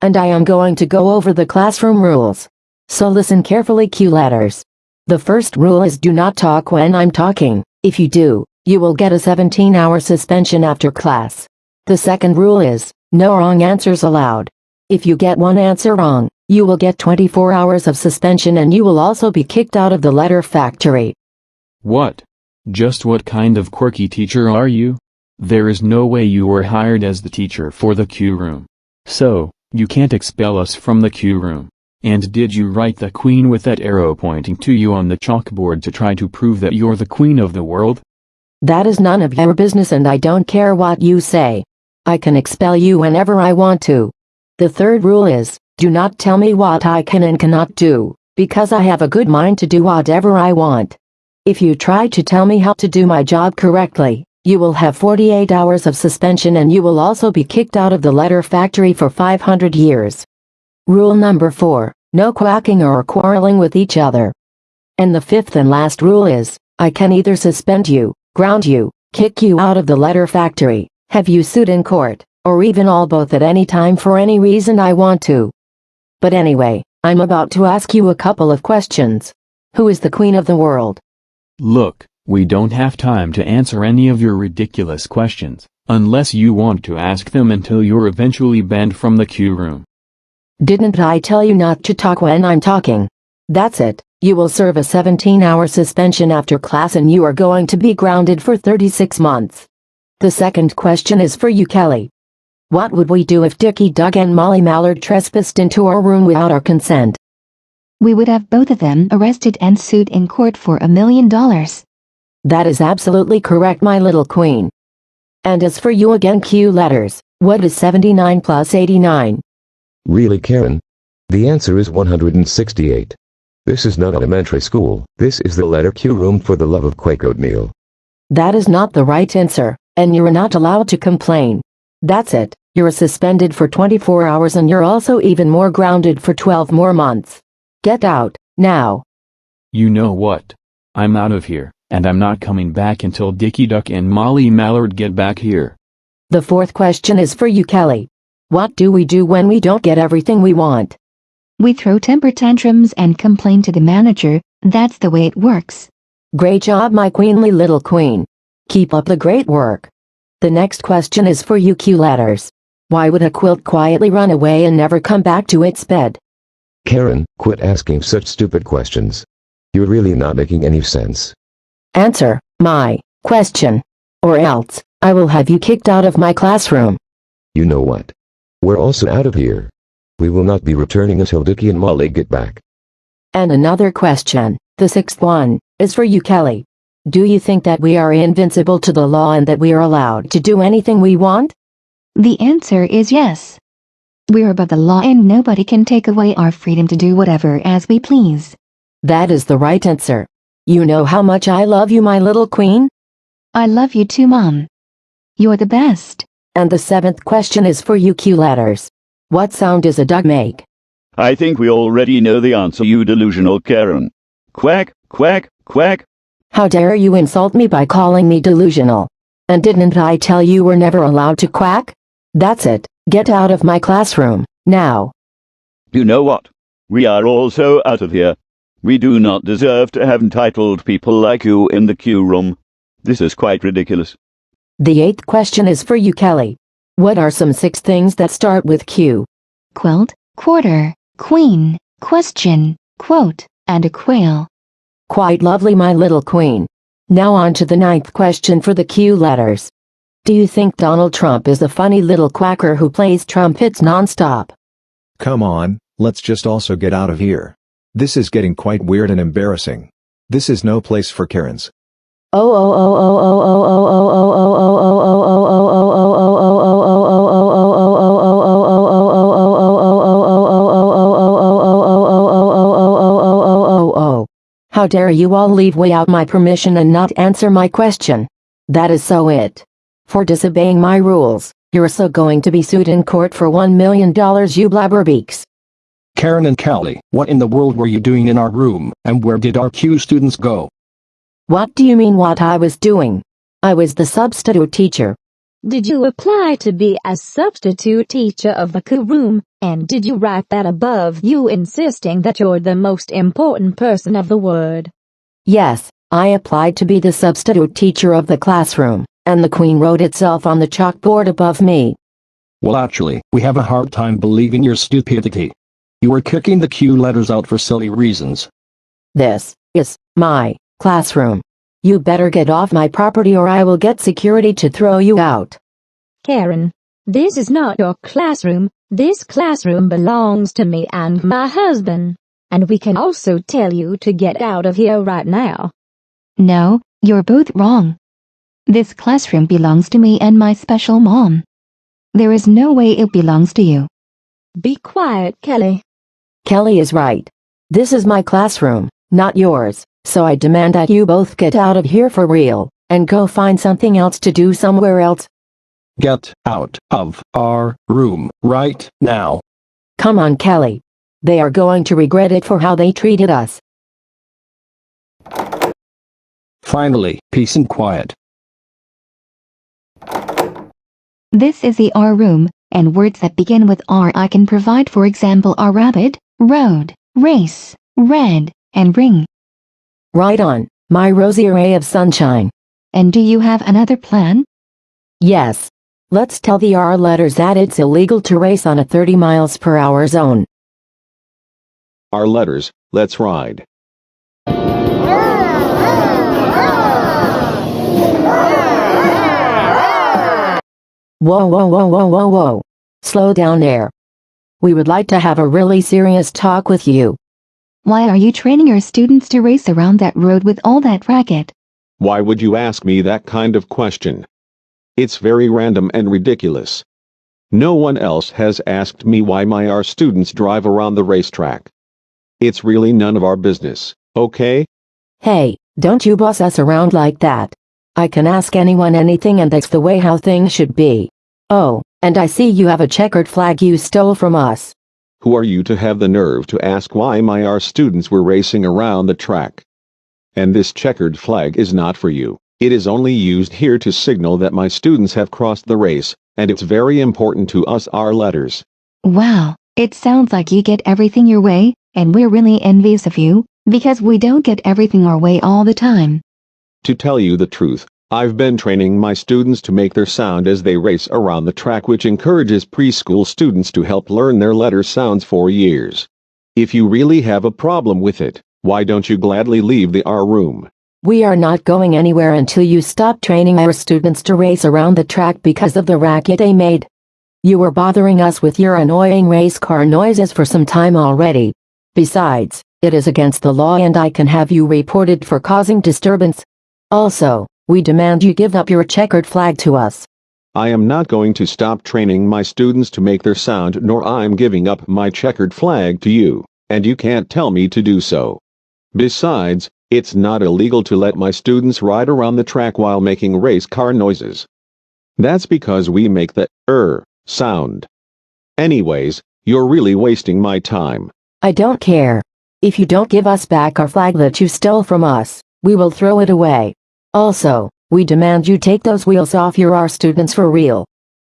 And I am going to go over the classroom rules. So listen carefully, Q letters. The first rule is do not talk when I'm talking. If you do, you will get a 17-hour suspension after class. The second rule is, no wrong answers allowed. If you get one answer wrong, you will get 24 hours of suspension and you will also be kicked out of the letter factory. What? Just what kind of quirky teacher are you? There is no way you were hired as the teacher for the Q room. So, you can't expel us from the Q room. And did you write the queen with that arrow pointing to you on the chalkboard to try to prove that you're the queen of the world? That is none of your business and I don't care what you say. I can expel you whenever I want to. The third rule is, do not tell me what I can and cannot do, because I have a good mind to do whatever I want. If you try to tell me how to do my job correctly, you will have 48 hours of suspension and you will also be kicked out of the letter factory for 500 years. Rule number 4, no quacking or quarreling with each other. And the fifth and last rule is, I can either suspend you, ground you, kick you out of the letter factory, have you sued in court, or even all both at any time for any reason I want to. But anyway, I'm about to ask you a couple of questions. Who is the queen of the world? Look, we don't have time to answer any of your ridiculous questions, unless you want to ask them until you're eventually banned from the Q room. Didn't I tell you not to talk when I'm talking? That's it, you will serve a 17-hour suspension after class and you are going to be grounded for 36 months. The second question is for you, Kelly. What would we do if Dickie Duck and Molly Mallard trespassed into our room without our consent? We would have both of them arrested and sued in court for $1 million. That is absolutely correct, my little queen. And as for you again, Q letters, what is 79 plus 89? Really, Karen? The answer is 168. This is not elementary school, this is the letter Q room, for the love of Quake oatmeal. That is not the right answer, and you're not allowed to complain. That's it, you're suspended for 24 hours and you're also even more grounded for 12 more months. Get out, now. You know what? I'm out of here, and I'm not coming back until Dickie Duck and Molly Mallard get back here. The fourth question is for you, Kelly. What do we do when we don't get everything we want? We throw temper tantrums and complain to the manager, that's the way it works. Great job, my queenly little queen. Keep up the great work. The next question is for you, Q letters. Why would a quilt quietly run away and never come back to its bed? Karen, quit asking such stupid questions. You're really not making any sense. Answer my question, or else I will have you kicked out of my classroom. You know what? We're also out of here. We will not be returning until Dickie and Molly get back. And another question, the sixth one, is for you, Kelly. Do you think that we are invincible to the law and that we are allowed to do anything we want? The answer is yes. We're above the law and nobody can take away our freedom to do whatever as we please. That is the right answer. You know how much I love you, my little queen? I love you too, Mom. You're the best. And the seventh question is for you, Q letters. What sound does a duck make? I think we already know the answer, you delusional Karen. Quack, quack, quack. How dare you insult me by calling me delusional? And didn't I tell you we're never allowed to quack? That's it, get out of my classroom, now. You know what? We are also out of here. We do not deserve to have entitled people like you in the Q room. This is quite ridiculous. The eighth question is for you, Kelly. What are some 6 things that start with Q? Quilt, quarter, queen, question, quote, and a quail. Quite lovely, my little queen. Now on to the 9th question for the Q letters. Do you think Donald Trump is a funny little quacker who plays trumpets non-stop? Come on, let's just also get out of here. This is getting quite weird and embarrassing. This is no place for Karens. How dare you all leave without my permission and not answer my question? That is so it. For disobeying my rules, you're so going to be sued in court for $1 million, you blabberbeaks. Karen and Callie, what in the world were you doing in our room, and where did our Q students go? What do you mean what I was doing? I was the substitute teacher. Did you apply to be a substitute teacher of the Q room, and did you write that above you insisting that you're the most important person of the word? Yes, I applied to be the substitute teacher of the classroom, and the queen wrote itself on the chalkboard above me. Well, actually, we have a hard time believing your stupidity. You were kicking the Q letters out for silly reasons. This is my classroom. You better get off my property or I will get security to throw you out. Karen, this is not your classroom. This classroom belongs to me and my husband. And we can also tell you to get out of here right now. No, you're both wrong. This classroom belongs to me and my special mom. There is no way it belongs to you. Be quiet, Kelly. Kelly is right. This is my classroom, not yours, so I demand that you both get out of here for real, and go find something else to do somewhere else. Get out of our room right now. Come on, Kelly. They are going to regret it for how they treated us. Finally, peace and quiet. This is the R room, and words that begin with R I can provide, for example, are rabbit, road, race, red, and ring. Right on, my rosy ray of sunshine. And do you have another plan? Yes. Let's tell the R letters that it's illegal to race on a 30 miles per hour zone. R letters, let's ride. Whoa, whoa, whoa, whoa, whoa, whoa. Slow down there. We would like to have a really serious talk with you. Why are you training your students to race around that road with all that racket? Why would you ask me that kind of question? It's very random and ridiculous. No one else has asked me why my R students drive around the racetrack. It's really none of our business, okay? Hey, don't you boss us around like that. I can ask anyone anything and that's the way how things should be. Oh, and I see you have a checkered flag you stole from us. Who are you to have the nerve to ask why my R students were racing around the track? And this checkered flag is not for you. It is only used here to signal that my students have crossed the race, and it's very important to us R letters. Wow, it sounds like you get everything your way, and we're really envious of you, because we don't get everything our way all the time. To tell you the truth, I've been training my students to make their sound as they race around the track, which encourages preschool students to help learn their letter sounds for years. If you really have a problem with it, why don't you gladly leave the R room? We are not going anywhere until you stop training our students to race around the track because of the racket they made. You were bothering us with your annoying race car noises for some time already. Besides, it is against the law and I can have you reported for causing disturbance. Also, we demand you give up your checkered flag to us. I am not going to stop training my students to make their sound, nor I'm giving up my checkered flag to you, and you can't tell me to do so. Besides, it's not illegal to let my students ride around the track while making race car noises. That's because we make the sound. Anyways, you're really wasting my time. I don't care. If you don't give us back our flag that you stole from us, we will throw it away. Also, we demand you take those wheels off your R students for real.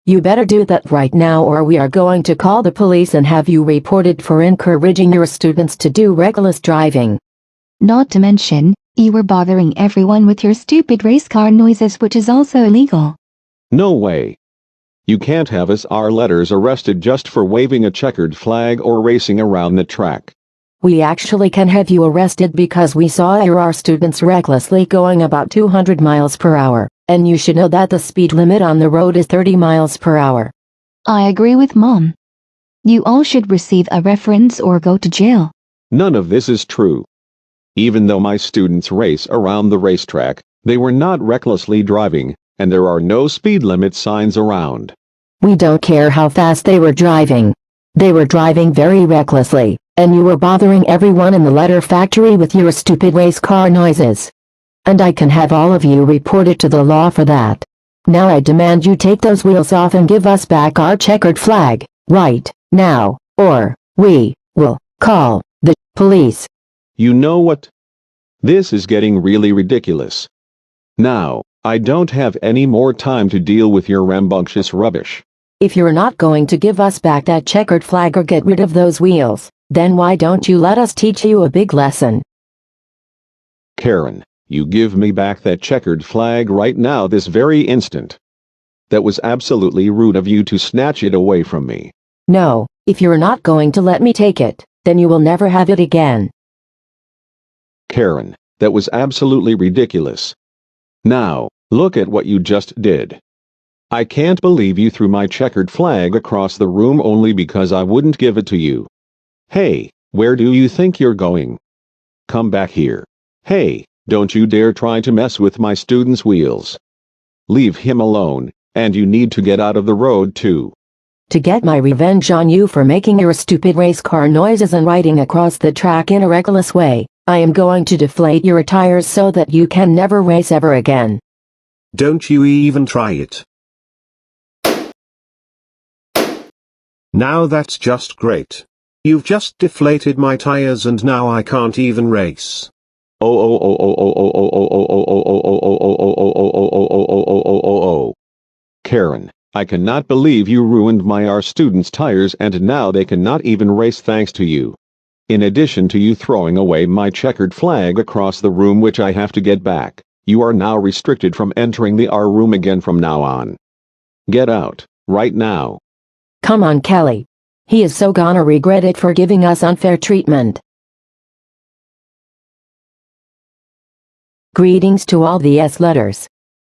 You better do that right now or we are going to call the police and have you reported for encouraging your students to do reckless driving. Not to mention, you were bothering everyone with your stupid race car noises, which is also illegal. No way. You can't have us R letters arrested just for waving a checkered flag or racing around the track. We actually can have you arrested because we saw your R students recklessly going about 200 miles per hour, and you should know that the speed limit on the road is 30 miles per hour. I agree with Mom. You all should receive a reference or go to jail. None of this is true. Even though my students race around the racetrack, they were not recklessly driving, and there are no speed limit signs around. We don't care how fast they were driving. They were driving very recklessly, and you were bothering everyone in the letter factory with your stupid race car noises. And I can have all of you reported to the law for that. Now I demand you take those wheels off and give us back our checkered flag, right now, or we will call the police. You know what? This is getting really ridiculous. Now, I don't have any more time to deal with your rambunctious rubbish. If you're not going to give us back that checkered flag or get rid of those wheels, then why don't you let us teach you a big lesson? Karen, You give me back that checkered flag right now, this very instant. That was absolutely rude of you to snatch it away from me. No, if you're not going to let me take it, then you will never have it again. Karen, that was absolutely ridiculous. Now, look at what you just did. I can't believe you threw my checkered flag across the room only because I wouldn't give it to you. Hey, where do you think you're going? Come back here. Hey, don't you dare try to mess with my student's wheels. Leave him alone, and you need to get out of the road too. To get my revenge on you for making your stupid race car noises and riding across the track in a reckless way, I am going to deflate your tires so that you can never race ever again. Don't you even try it. Now that's just great. You've just deflated my tires and now I can't even race. Karen, I cannot believe you ruined our students' tires and now they cannot even race thanks to you. In addition to you throwing away my checkered flag across the room which I have to get back, you are now restricted from entering our room again from now on. Get out, right now. Come on, Kelly. He is so gonna regret it for giving us unfair treatment. Greetings to all the S letters.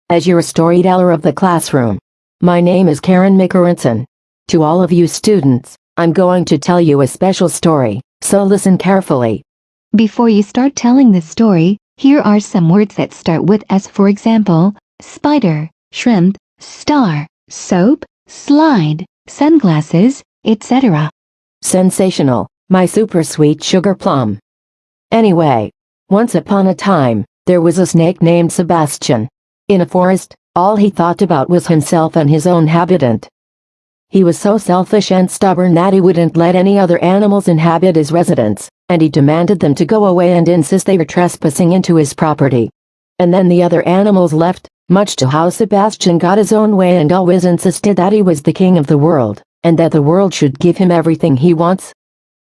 As your storyteller of the classroom, my name is Karen Mikarinson. To all of you students, I'm going to tell you a special story, so listen carefully. Before you start telling the story, here are some words that start with S, for example, spider, shrimp, star, soap, slide, sunglasses, etc. Sensational, my super sweet sugar plum. Anyway, once upon a time, there was a snake named Sebastian. In a forest, all he thought about was himself and his own habitant. He was so selfish and stubborn that he wouldn't let any other animals inhabit his residence, and he demanded them to go away and insist they were trespassing into his property. And then the other animals left, much to how Sebastian got his own way and always insisted that he was the king of the world, and that the world should give him everything he wants.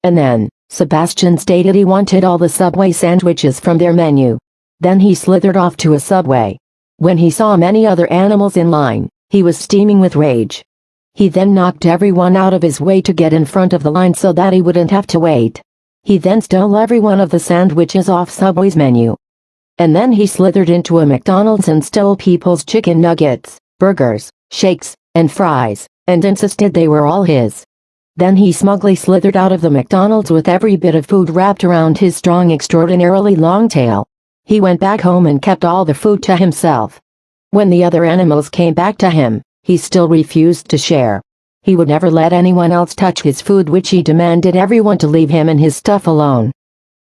And then, Sebastian stated he wanted all the Subway sandwiches from their menu. Then he slithered off to a Subway. When he saw many other animals in line, he was steaming with rage. He then knocked everyone out of his way to get in front of the line so that he wouldn't have to wait. He then stole every one of the sandwiches off Subway's menu. And then he slithered into a McDonald's and stole people's chicken nuggets, burgers, shakes, and fries, and insisted they were all his. Then he smugly slithered out of the McDonald's with every bit of food wrapped around his strong, extraordinarily long tail. He went back home and kept all the food to himself. When the other animals came back to him, he still refused to share. He would never let anyone else touch his food, which he demanded everyone to leave him and his stuff alone.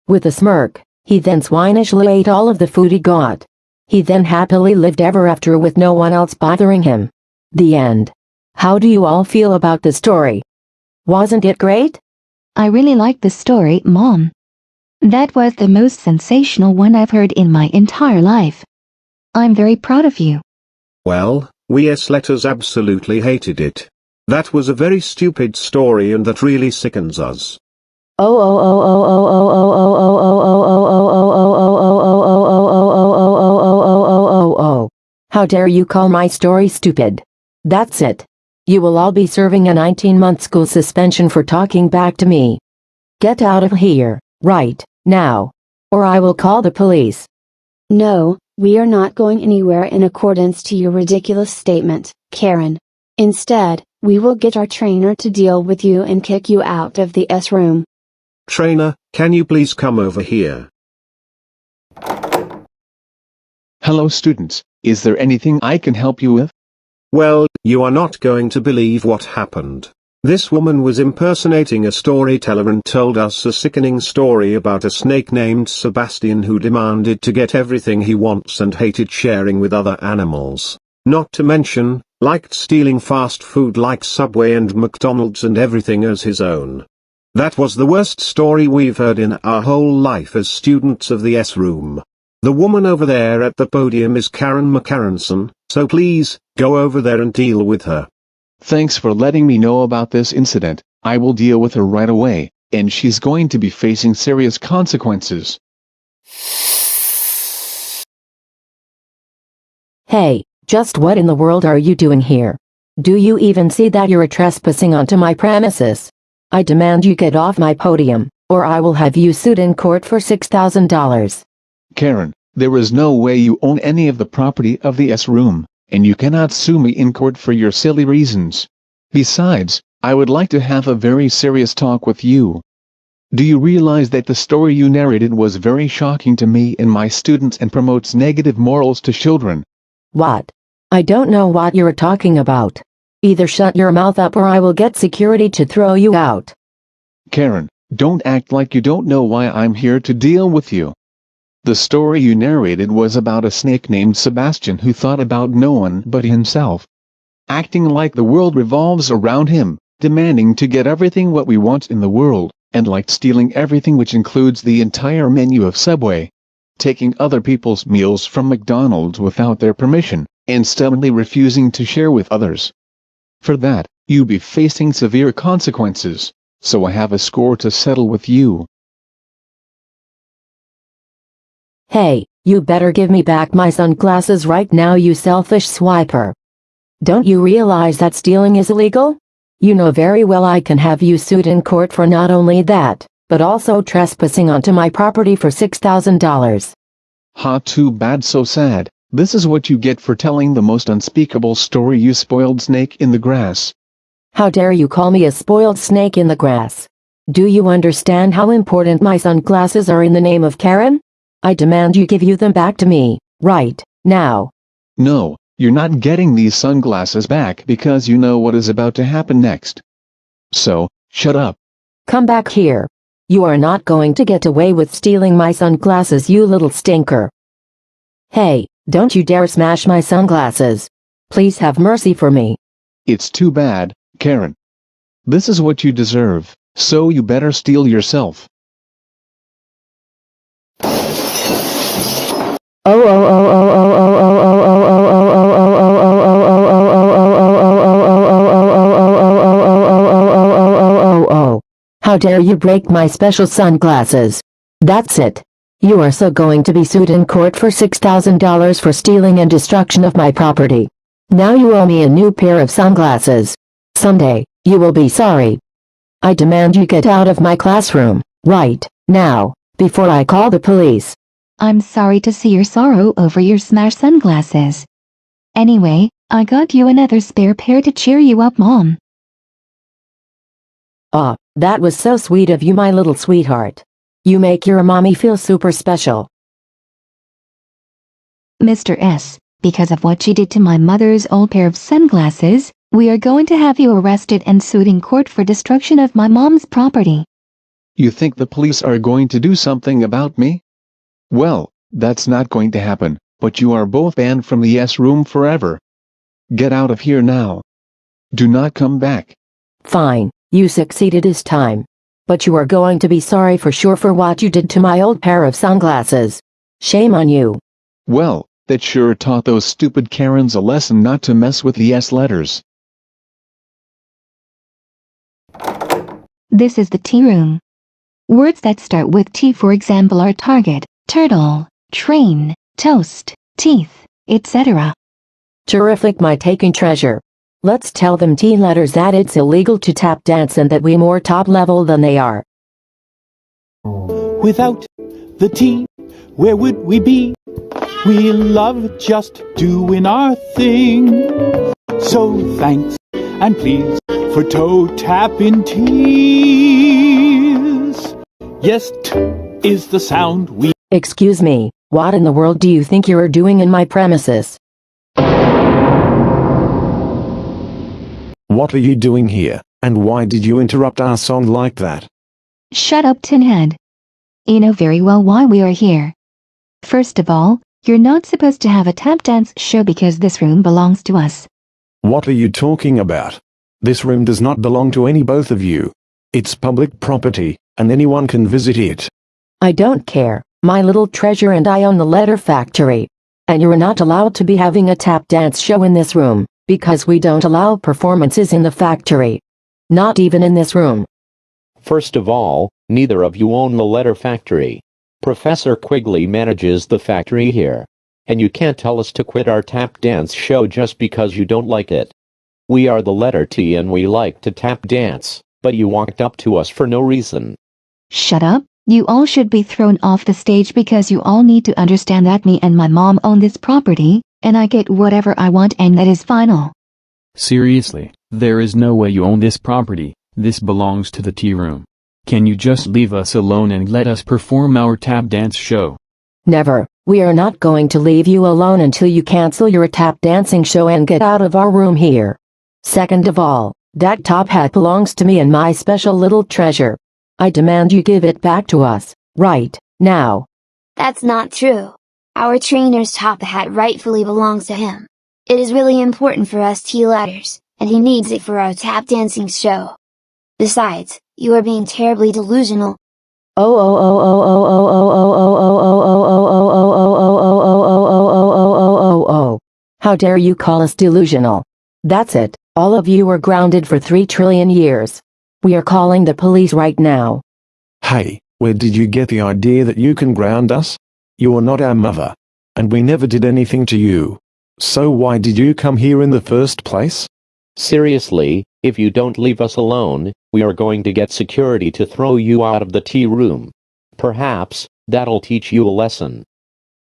With a smirk, he then swinishly ate all of the food he got. He then happily lived ever after with no one else bothering him. The end. How do you all feel about the story? Wasn't it great? I really like the story, Mom. That was the most sensational one I've heard in my entire life. I'm very proud of you. Well, we S letters absolutely hated it. That was a very stupid story and that really sickens us. How dare you call my story stupid? That's it. You will all be serving a 19-month school suspension for talking back to me. Get out of here, right now, or I will call the police. No, we are not going anywhere in accordance to your ridiculous statement, Karen. Instead, we will get our trainer to deal with you and kick you out of the S room. Trainer, can you please come over here? Hello students, is there anything I can help you with? Well, you are not going to believe what happened. This woman was impersonating a storyteller and told us a sickening story about a snake named Sebastian who demanded to get everything he wants and hated sharing with other animals. Not to mention, liked stealing fast food like Subway and McDonald's and everything as his own. That was the worst story we've heard in our whole life as students of the S room. The woman over there at the podium is Karen Mikarinson, so please, go over there and deal with her. Thanks for letting me know about this incident. I will deal with her right away, and she's going to be facing serious consequences. Hey, just what in the world are you doing here? Do you even see that you're trespassing onto my premises? I demand you get off my podium, or I will have you sued in court for $6,000. Karen, there is no way you own any of the property of the S room, and you cannot sue me in court for your silly reasons. Besides, I would like to have a very serious talk with you. Do you realize that the story you narrated was very shocking to me and my students and promotes negative morals to children? What? I don't know what you're talking about. Either shut your mouth up or I will get security to throw you out. Karen, don't act like you don't know why I'm here to deal with you. The story you narrated was about a snake named Sebastian who thought about no one but himself. Acting like the world revolves around him, demanding to get everything what we want in the world, and like stealing everything, which includes the entire menu of Subway. Taking other people's meals from McDonald's without their permission, and stubbornly refusing to share with others. For that, you'll be facing severe consequences, so I have a score to settle with you. Hey, you better give me back my sunglasses right now, you selfish swiper. Don't you realize that stealing is illegal? You know very well I can have you sued in court for not only that, but also trespassing onto my property for $6,000. Ha, too bad, so sad. This is what you get for telling the most unspeakable story, you spoiled snake in the grass. How dare you call me a spoiled snake in the grass? Do you understand how important my sunglasses are in the name of Karen? I demand you give them back to me, right now. No, you're not getting these sunglasses back because you know what is about to happen next. So, shut up. Come back here. You are not going to get away with stealing my sunglasses, you little stinker. Hey, don't you dare smash my sunglasses. Please have mercy for me. It's too bad, Karen. This is what you deserve, so you better steal yourself. How dare you break my special sunglasses? That's it. You are so going to be sued in court for $6,000 for stealing and destruction of my property. Now you owe me a new pair of sunglasses. Someday, you will be sorry. I demand you get out of my classroom, right now, before I call the police. I'm sorry to see your sorrow over your smashed sunglasses. Anyway, I got you another spare pair to cheer you up, Mom. Aw, that was so sweet of you, my little sweetheart. You make your mommy feel super special. Mr. S, because of what you did to my mother's old pair of sunglasses, we are going to have you arrested and sued in court for destruction of my mom's property. You think the police are going to do something about me? Well, that's not going to happen, but you are both banned from the S room forever. Get out of here now. Do not come back. Fine, you succeeded this time. But you are going to be sorry for sure for what you did to my old pair of sunglasses. Shame on you. Well, that sure taught those stupid Karens a lesson not to mess with the S letters. This is the T room. Words that start with T, for example, are target, turtle, train, toast, teeth, etc. Terrific, my taking treasure. Let's tell them T letters that it's illegal to tap dance and that we more top level than they are. Without the T, where would we be? We love just doing our thing. So thanks and please for toe tapping T's. Yes, T is the sound we... Excuse me, what in the world do you think you're doing in my premises? What are you doing here, and why did you interrupt our song like that? Shut up, Tinhead. You know very well why we are here. First of all, you're not supposed to have a tap dance show because this room belongs to us. What are you talking about? This room does not belong to both of you. It's public property, and anyone can visit it. I don't care, my little treasure and I own the letter factory. And you're not allowed to be having a tap dance show in this room, because we don't allow performances in the factory. Not even in this room. First of all, neither of you own the letter factory. Professor Quigley manages the factory here. and you can't tell us to quit our tap dance show just because you don't like it. We are the letter T and we like to tap dance, but you walked up to us for no reason. Shut up. You all should be thrown off the stage because you all need to understand that me and my mom own this property, and I get whatever I want and that is final. Seriously, there is no way you own this property. This belongs to the tea room. Can you just leave us alone and let us perform our tap dance show? Never. We are not going to leave you alone until you cancel your tap dancing show and get out of our room here. Second of all, that top hat belongs to me and my special little treasure. I demand you give it back to us, right now. That's not true. Our trainer's top hat rightfully belongs to him. It is really important for us T-letters, and he needs it for our tap dancing show. Besides, you are being terribly delusional. How dare you call us delusional? That's it, all of you are grounded for 3 trillion years. We are calling the police right now. Hey, where did you get the idea that you can ground us? You are not our mother. And we never did anything to you. So why did you come here in the first place? Seriously, if you don't leave us alone, we are going to get security to throw you out of the tea room. Perhaps, that'll teach you a lesson.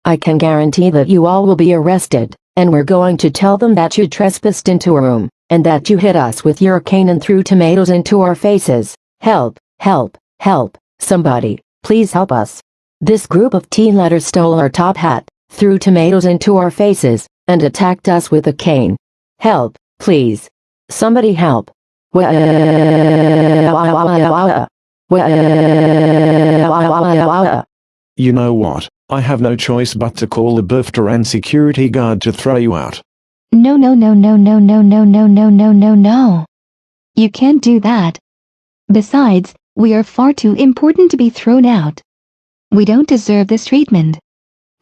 I can guarantee that you all will be arrested, and we're going to tell them that you trespassed into a room, and that you hit us with your cane and threw tomatoes into our faces. Help, help, help, somebody, please help us. This group of teen-letters stole our top hat, threw tomatoes into our faces, and attacked us with a cane. Help, please. Somebody help. You know what? I have no choice but to call the Bufteran security guard to throw you out. No. You can't do that. Besides, we are far too important to be thrown out. We don't deserve this treatment.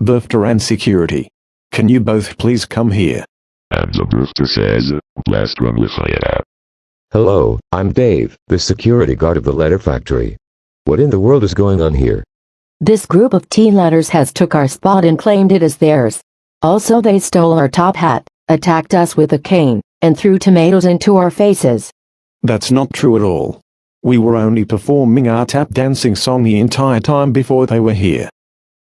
Bufteran security. Can you both please come here? And the Bufter says, blast run with fire. Hello, I'm Dave, the security guard of the letter factory. What in the world is going on here? This group of teen-letters has took our spot and claimed it as theirs. Also they stole our top hat, attacked us with a cane, and threw tomatoes into our faces. That's not true at all. We were only performing our tap dancing song the entire time before they were here.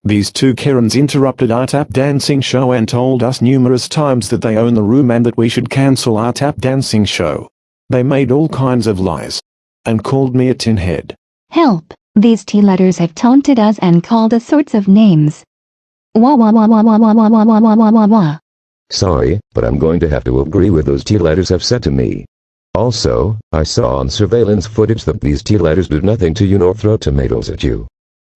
These two Karens interrupted our tap dancing show and told us numerous times that they own the room and that we should cancel our tap dancing show. They made all kinds of lies. And called me a tin head. Help! These T-letters have taunted us and called us sorts of names. Wah. Sorry, but I'm going to have to agree with those T-letters have said to me. Also, I saw on surveillance footage that these T-letters do nothing to you nor throw tomatoes at you.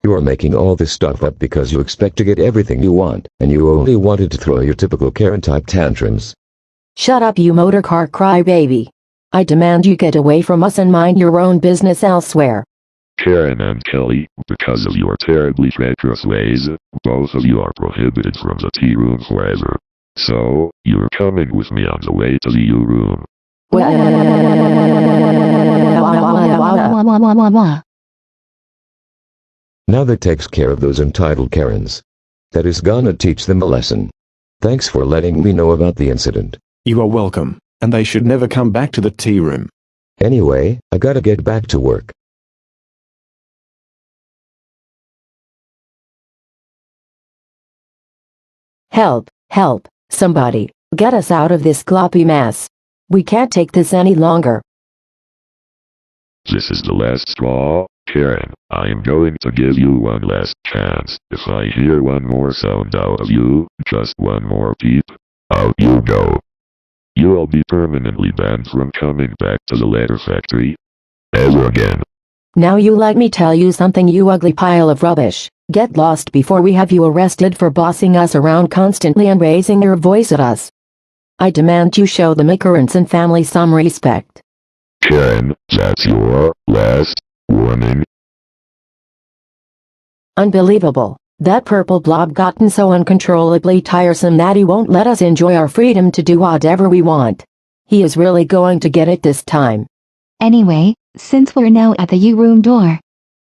You are making all this stuff up because you expect to get everything you want, and you only wanted to throw your typical Karen-type tantrums. Shut up, you motorcar crybaby. I demand you get away from us and mind your own business elsewhere. Karen and Kelly, because of your terribly treacherous ways, both of you are prohibited from the tea room forever. So, you're coming with me on the way to the U-room. Now that takes care of those entitled Karens. That is gonna teach them a lesson. Thanks for letting me know about the incident. You are welcome, and they should never come back to the tea room. Anyway, I gotta get back to work. Help, help, somebody, get us out of this gloppy mess. We can't take this any longer. This is the last straw, Karen. I am going to give you one last chance. If I hear one more sound out of you, just one more peep, out you go. You'll be permanently banned from coming back to the letter factory ever again. Now you let me tell you something, you ugly pile of rubbish. Get lost before we have you arrested for bossing us around constantly and raising your voice at us. I demand you show the Macarons and family some respect. Karen, that's your last warning. Unbelievable. That purple blob gotten so uncontrollably tiresome that he won't let us enjoy our freedom to do whatever we want. He is really going to get it this time. Anyway, since we're now at the U-room door,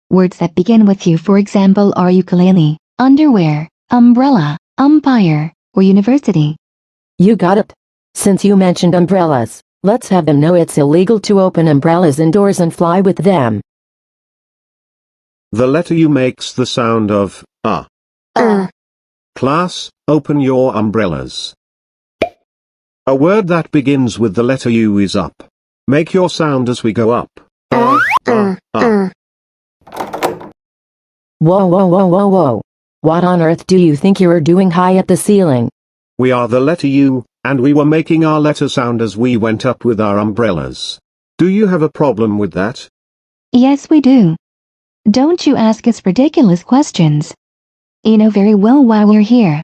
words that begin with U, for example, are ukulele, underwear, umbrella, umpire, or university. You got it. Since you mentioned umbrellas, let's have them know it's illegal to open umbrellas indoors and fly with them. The letter U makes the sound of Class, open your umbrellas. A word that begins with the letter U is up. Make your sound as we go up. Whoa, whoa, whoa, whoa, whoa. What on earth do you think you're doing high at the ceiling? We are the letter U, and we were making our letter sound as we went up with our umbrellas. Do you have a problem with that? Yes, we do. Don't you ask us ridiculous questions. You know very well why we're here.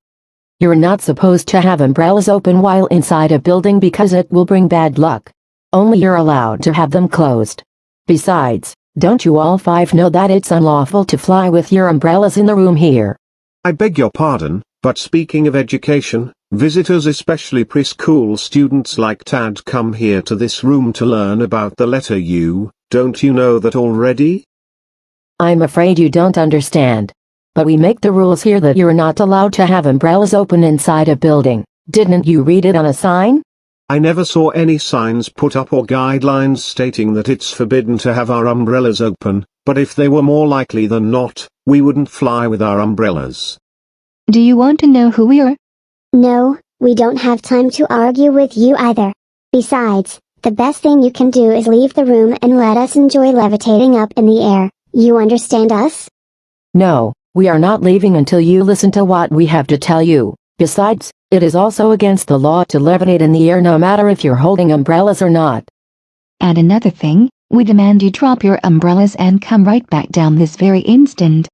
You're not supposed to have umbrellas open while inside a building because it will bring bad luck. Only you're allowed to have them closed. Besides, don't you all five know that it's unlawful to fly with your umbrellas in the room here? I beg your pardon, but speaking of education, visitors, especially preschool students like Tad, come here to this room to learn about the letter U. Don't you know that already? I'm afraid you don't understand. But we make the rules here that you're not allowed to have umbrellas open inside a building. Didn't you read it on a sign? I never saw any signs put up or guidelines stating that it's forbidden to have our umbrellas open, but if they were, more likely than not, we wouldn't fly with our umbrellas. Do you want to know who we are? No, we don't have time to argue with you either. Besides, the best thing you can do is leave the room and let us enjoy levitating up in the air. You understand us? No, we are not leaving until you listen to what we have to tell you. Besides, it is also against the law to levitate in the air no matter if you're holding umbrellas or not. And another thing, we demand you drop your umbrellas and come right back down this very instant.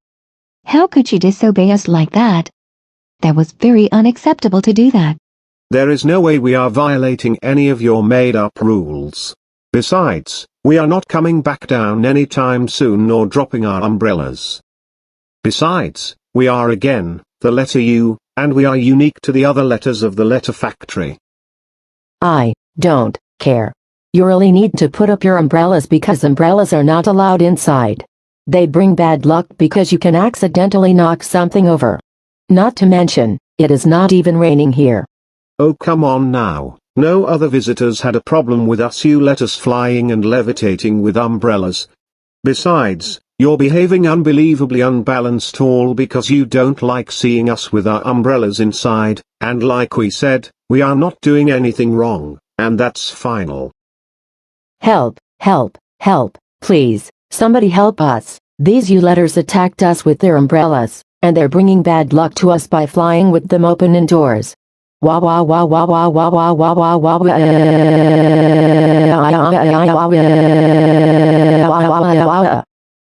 How could you disobey us like that? That was very unacceptable to do that. There is no way we are violating any of your made-up rules. Besides, we are not coming back down anytime soon nor dropping our umbrellas. Besides, we are again, the letter U, and we are unique to the other letters of the letter factory. I don't care. You really need to put up your umbrellas because umbrellas are not allowed inside. They bring bad luck because you can accidentally knock something over. Not to mention, it is not even raining here. Oh, come on now. No other visitors had a problem with us. You let us flying and levitating with umbrellas. Besides, you're behaving unbelievably unbalanced, all because you don't like seeing us with our umbrellas inside, and like we said, we are not doing anything wrong, and that's final. Help, help, help, please, somebody help us. These U-letters attacked us with their umbrellas, and they're bringing bad luck to us by flying with them open indoors. Wah wah wah wah wah wah wah wah wah wah wah.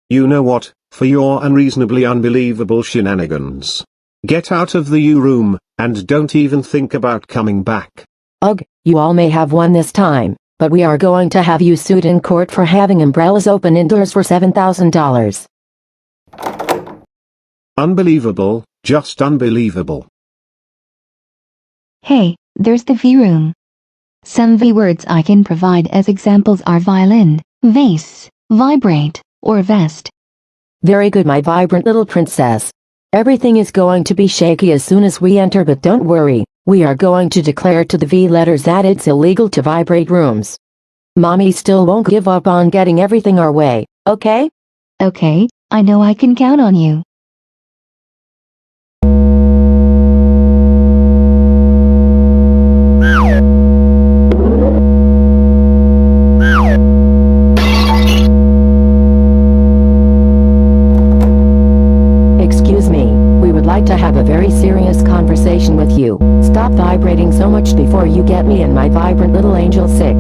You know what, for your unreasonably unbelievable shenanigans. Get out of the U room, and don't even think about coming back. Ugh, you all may have won this time, but we are going to have you sued in court for having umbrellas open indoors for $7,000. Unbelievable, just unbelievable. Hey, there's the V room. Some V words I can provide as examples are violin, vase, vibrate, or vest. Very good, my vibrant little princess. Everything is going to be shaky as soon as we enter, but don't worry, we are going to declare to the V letters that it's illegal to vibrate rooms. Mommy still won't give up on getting everything our way, okay? Okay, I know I can count on you. To have a very serious conversation with you. Stop vibrating so much before you get me and my vibrant little angel sick.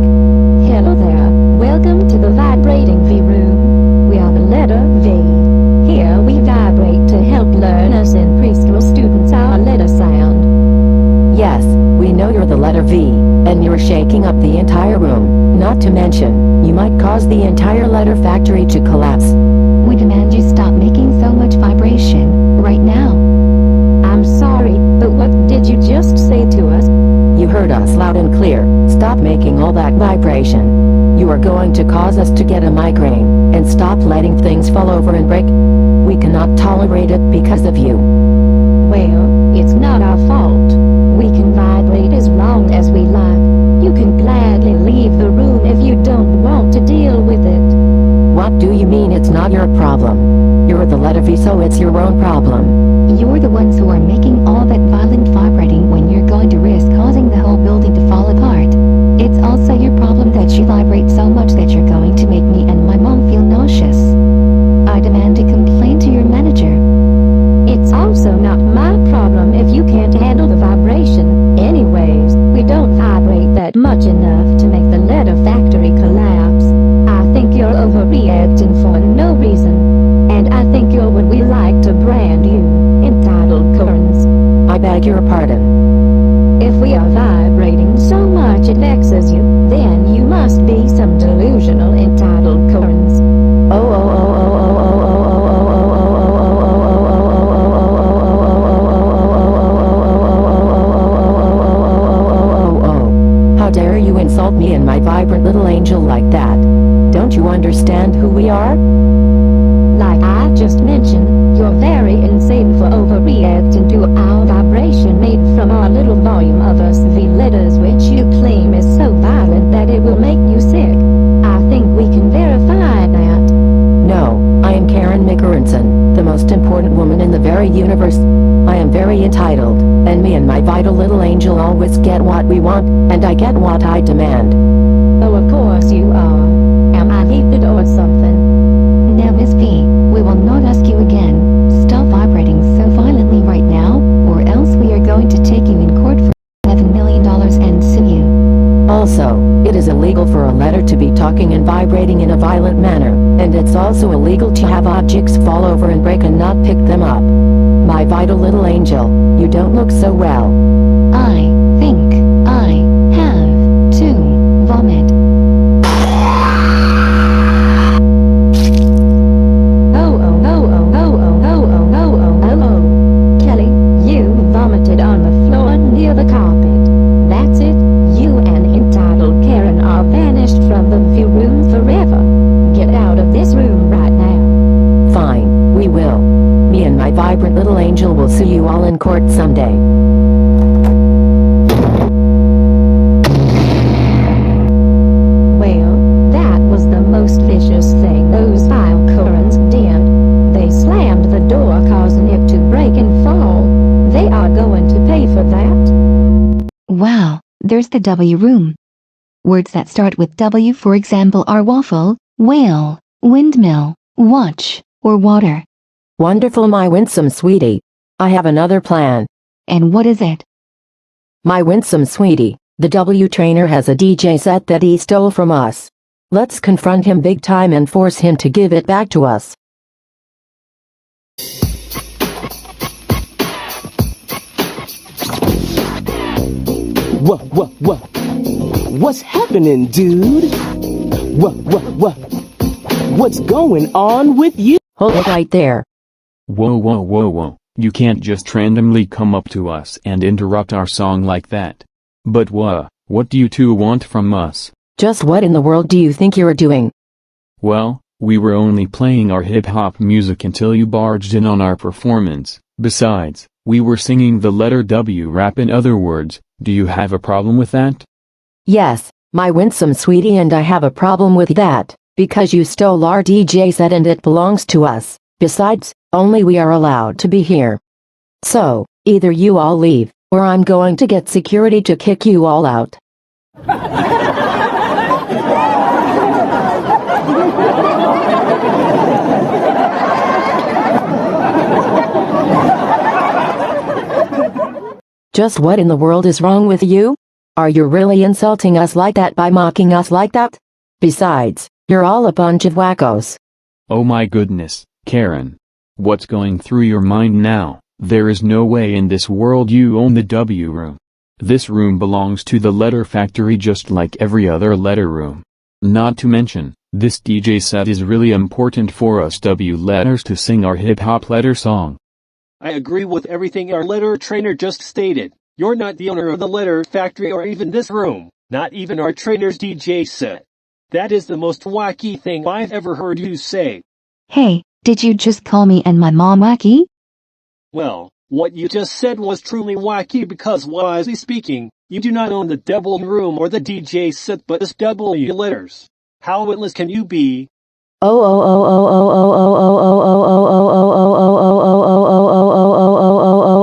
Hello there. Welcome to the vibrating V room. We are the letter V. Here we vibrate to help learners and preschool students our letter sound. Yes, we know you're the letter V, and you're shaking up the entire room. Not to mention, you might cause the entire letter factory to collapse. We demand you stop making so much vibration, right now. I'm sorry, but what did you just say to us? You heard us loud and clear. Stop making all that vibration. You are going to cause us to get a migraine, and stop letting things fall over and break. We cannot tolerate it because of you. Well, it's not our It's not your problem. You're the letter V, so it's your own problem. You're the ones who are making all that violent vibrating when you're going to risk causing the whole building to fall apart. It's also your problem that you vibrate so much that you're going to make me and my mom feel nauseous. I demand to complain to your manager. It's also not my problem if you can't handle the vibration. Anyways, we don't vibrate that much enough to make the letter factory collapse. I think you're overreacting for no reason. And I think you're what we like to brand you, entitled Karens. I beg your pardon. If we are vibrating so much it vexes you, then you must be some delusional entitled Karens. How dare you insult me and my vibrant little angel like that? Don't you understand who we are? Like I just mentioned, you're very insane for overreacting to our vibration made from our little volume of us V letters, which you claim is so violent that it will make you sick. I think we can verify that. No, I am Karen McGurrenson, the most important woman in the very universe. I am very entitled, and me and my vital little angel always get what we want, and I get what I demand. Oh, of course you are. Am I heated or something? Now Miss V, we will not ask you again. Stop vibrating so violently right now, or else we are going to take you in court for $11 million and sue you. Also, it is illegal for a letter to be talking and vibrating in a violent manner, and it's also illegal to have objects fall over and break and not pick them up. My vital little angel, you don't look so well. I think I have to vomit. Kelly, you vomited on the floor near the carpet. That's it. You and entitled Karen are banished from the view room forever. Get out of this room right now. Fine, we will. Me and my vibrant little angel will sue you all in court someday. Well, that was the most vicious thing those vile Karens did. They slammed the door causing it to break and fall. They are going to pay for that. Wow, there's the W room. Words that start with W, for example, are waffle, whale, windmill, watch, or water. Wonderful, my winsome sweetie. I have another plan. And what is it? My winsome sweetie, the W trainer has a DJ set that he stole from us. Let's confront him big time and force him to give it back to us. What's happening, dude? What's going on with you? Hold it right there. Whoa. You can't just randomly come up to us and interrupt our song like that. But what do you two want from us? Just what in the world do you think you're doing? Well, we were only playing our hip-hop music until you barged in on our performance. Besides, we were singing the letter W rap. In other words, do you have a problem with that? Yes, my winsome sweetie, and I have a problem with that, because you stole our DJ set and it belongs to us. Besides, only we are allowed to be here. So, either you all leave, or I'm going to get security to kick you all out. Just what in the world is wrong with you? Are you really insulting us like that by mocking us like that? Besides, you're all a bunch of wackos. Oh my goodness, Karen. What's going through your mind now? There is no way in this world you own the W room. This room belongs to the letter factory just like every other letter room. Not to mention, this DJ set is really important for us W letters to sing our hip-hop letter song. I agree with everything our letter trainer just stated. You're not the owner of the letter factory or even this room, not even our trainer's DJ set. That is the most wacky thing I've ever heard you say. Hey, did you just call me and my mom wacky? Well, what you just said was truly wacky because wisely speaking, you do not own the W room or the DJ set but this W letters. How witless can you be? Oh oh oh oh oh oh oh oh oh oh oh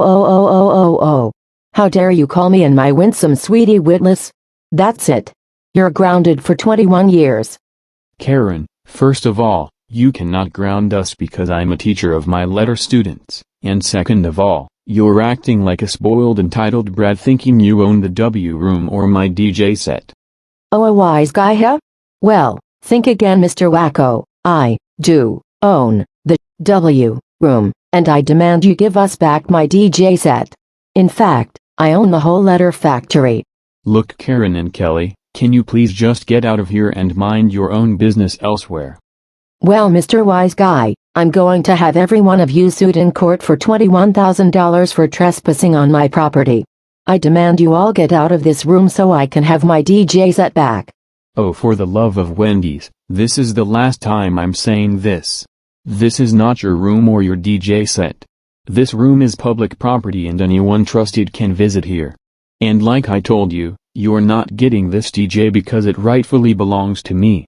oh oh oh oh. How dare you call me and my winsome sweetie witless? That's it. You're grounded for 21 years. Karen, first of all, you cannot ground us because I'm a teacher of my letter students, and second of all, you're acting like a spoiled entitled brat thinking you own the W room or my DJ set. Oh, a wise guy, huh? Well, think again, Mr. Wacko. I do own the W room, and I demand you give us back my DJ set. In fact, I own the whole letter factory. Look, Karen and Kelly, can you please just get out of here and mind your own business elsewhere? Well, Mr. Wise Guy, I'm going to have every one of you sued in court for $21,000 for trespassing on my property. I demand you all get out of this room so I can have my DJ set back. Oh, for the love of Wendy's, this is the last time I'm saying this. This is not your room or your DJ set. This room is public property and anyone trusted can visit here. And like I told you, you're not getting this DJ because it rightfully belongs to me.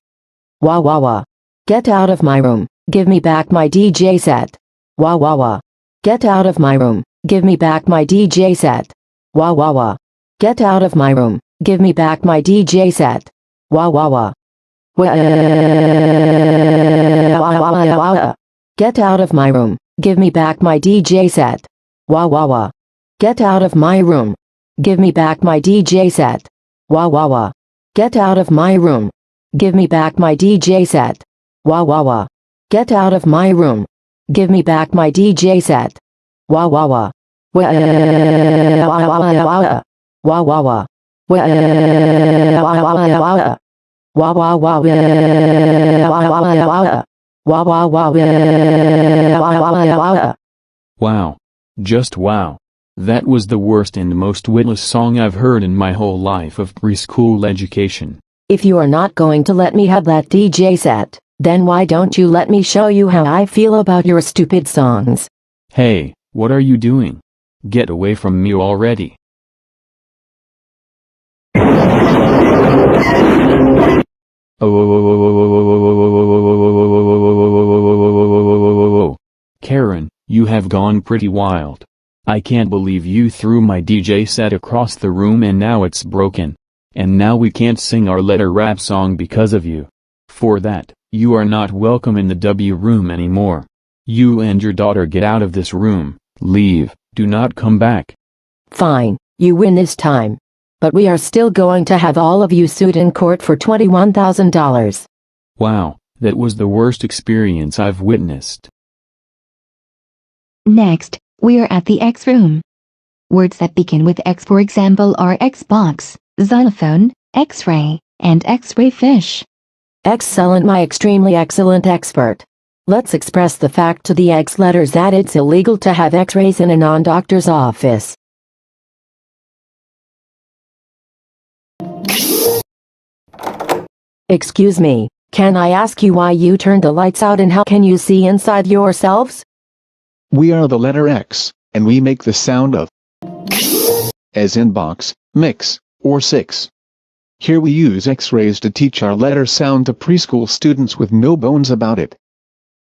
Wah wah wah. Get out of my room, give me back my DJ set. Wah wah wah. Get out of my room, give me back my DJ set. Wah wah wah. Get out of my room, give me back my DJ set. Wah wah wah. Get out of my room, give me back my DJ set. Wah wah wah. Get out of my room. Give me back my DJ set. Wah wah wah. Get out of my room. Give me back my DJ set. Wah wah wah. Get out of my room. Give me back my DJ set. Wah wah wah. Wah wah wah. Wah wah wah. Wah wah wah. Wow. Just wow. That was the worst and most witless song I've heard in my whole life of preschool education. If you are not going to let me have that DJ set, then why don't you let me show you how I feel about your stupid songs? Hey, what are you doing? Get away from me already. Karen, you have gone pretty wild. I can't believe you threw my DJ set across the room and now it's broken. And now we can't sing our letter rap song because of you. For that, you are not welcome in the W room anymore. You and your daughter get out of this room, leave, do not come back. Fine, you win this time. But we are still going to have all of you sued in court for $21,000. Wow, that was the worst experience I've witnessed. Next, we are at the X room. Words that begin with X, for example, are Xbox, xylophone, X-ray, and X-ray fish. Excellent, my extremely excellent expert. Let's express the fact to the X letters that it's illegal to have X-rays in a non-doctor's office. Excuse me, can I ask you why you turned the lights out and how can you see inside yourselves? We are the letter X, and we make the sound of as in box, mix, or 6. Here we use X-rays to teach our letter sound to preschool students with no bones about it.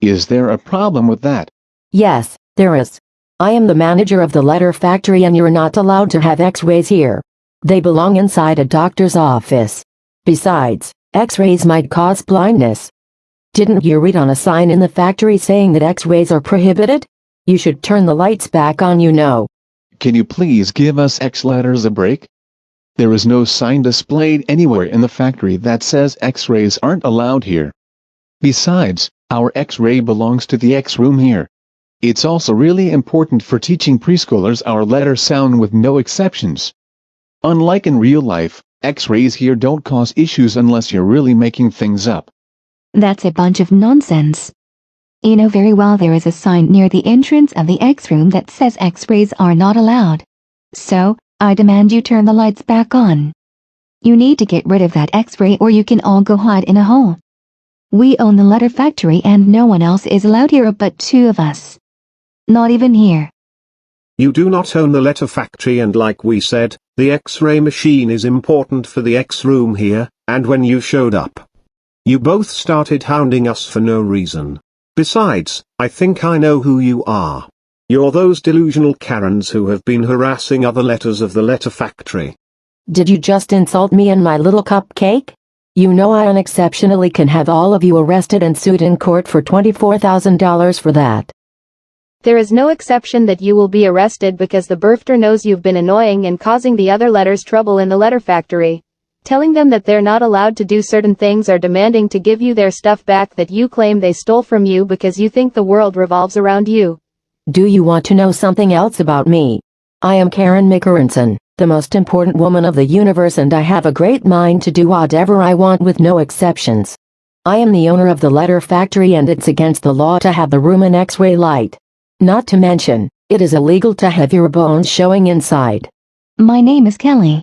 Is there a problem with that? Yes, there is. I am the manager of the letter factory and you're not allowed to have X-rays here. They belong inside a doctor's office. Besides, X-rays might cause blindness. Didn't you read on a sign in the factory saying that X-rays are prohibited? You should turn the lights back on, you know. Can you please give us X letters a break? There is no sign displayed anywhere in the factory that says X-rays aren't allowed here. Besides, our X-ray belongs to the X room here. It's also really important for teaching preschoolers our letter sound with no exceptions. Unlike in real life, X-rays here don't cause issues unless you're really making things up. That's a bunch of nonsense. You know very well there is a sign near the entrance of the X room that says X-rays are not allowed. So, I demand you turn the lights back on. You need to get rid of that X-ray or you can all go hide in a hole. We own the letter factory and no one else is allowed here but 2 of us. Not even here. You do not own the letter factory and like we said, the X-ray machine is important for the X room here, and when you showed up, You both started hounding us for no reason. Besides, I think I know who you are. You're those delusional Karens who have been harassing other letters of the letter factory. Did you just insult me and my little cupcake? You know I unexceptionally can have all of you arrested and sued in court for $24,000 for that. There is no exception that you will be arrested because the birther knows you've been annoying and causing the other letters trouble in the letter factory. Telling them that they're not allowed to do certain things or demanding to give you their stuff back that you claim they stole from you because you think the world revolves around you. Do you want to know something else about me? I am Karen McCarranson, the most important woman of the universe, and I have a great mind to do whatever I want with no exceptions. I am the owner of the letter factory and it's against the law to have the room in X-ray light. Not to mention, it is illegal to have your bones showing inside. My name is Kelly.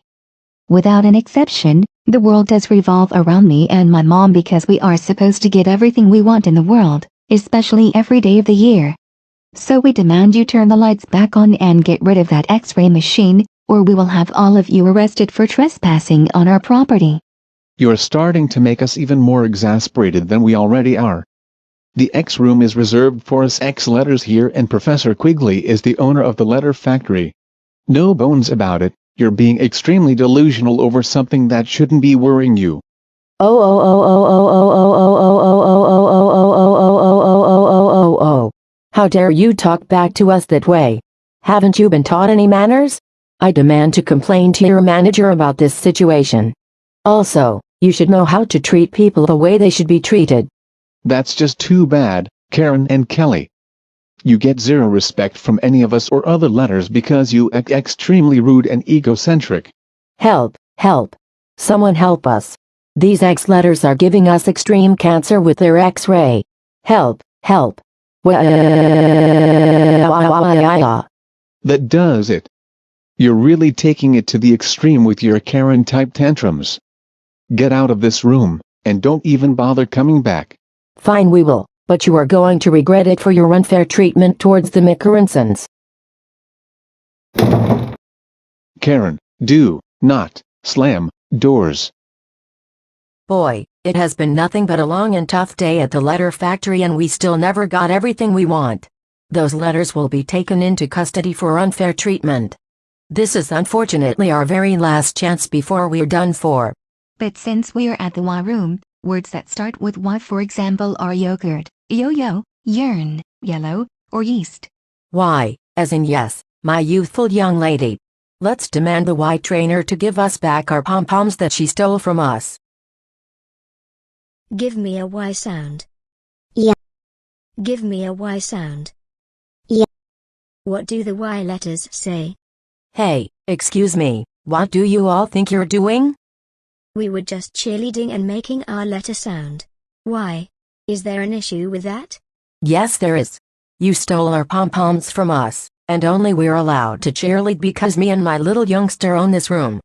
Without an exception, the world does revolve around me and my mom because we are supposed to get everything we want in the world, especially every day of the year. So we demand you turn the lights back on and get rid of that X-ray machine, or we will have all of you arrested for trespassing on our property. You're starting to make us even more exasperated than we already are. The X room is reserved for us X letters here and Professor Quigley is the owner of the letter factory. No bones about it, you're being extremely delusional over something that shouldn't be worrying you. How dare you talk back to us that way? Haven't you been taught any manners? I demand to complain to your manager about this situation. Also, you should know how to treat people the way they should be treated. That's just too bad, Karen and Kelly. You get zero respect from any of us or other letters because you act extremely rude and egocentric. Help, help. Someone help us. These X letters are giving us extreme cancer with their X-ray. Help, help. That does it. You're really taking it to the extreme with your Karen-type tantrums. Get out of this room, and don't even bother coming back. Fine, we will, but you are going to regret it for your unfair treatment towards the McCarransons. Karen, do not slam doors. Boy, it has been nothing but a long and tough day at the letter factory and we still never got everything we want. Those letters will be taken into custody for unfair treatment. This is unfortunately our very last chance before we're done for. But since we are at the Y room, words that start with Y for example are yogurt, yo-yo, yearn, yellow, or yeast. Y, as in yes, my youthful young lady. Let's demand the Y trainer to give us back our pom-poms that she stole from us. Give me a Y sound. Yeah. Give me a Y sound. Yeah. What do the Y letters say? Hey, excuse me, what do you all think you're doing? We were just cheerleading and making our letter sound. Why? Is there an issue with that? Yes, there is. You stole our pom-poms from us, and only we're allowed to cheerlead because me and my little youngster own this room.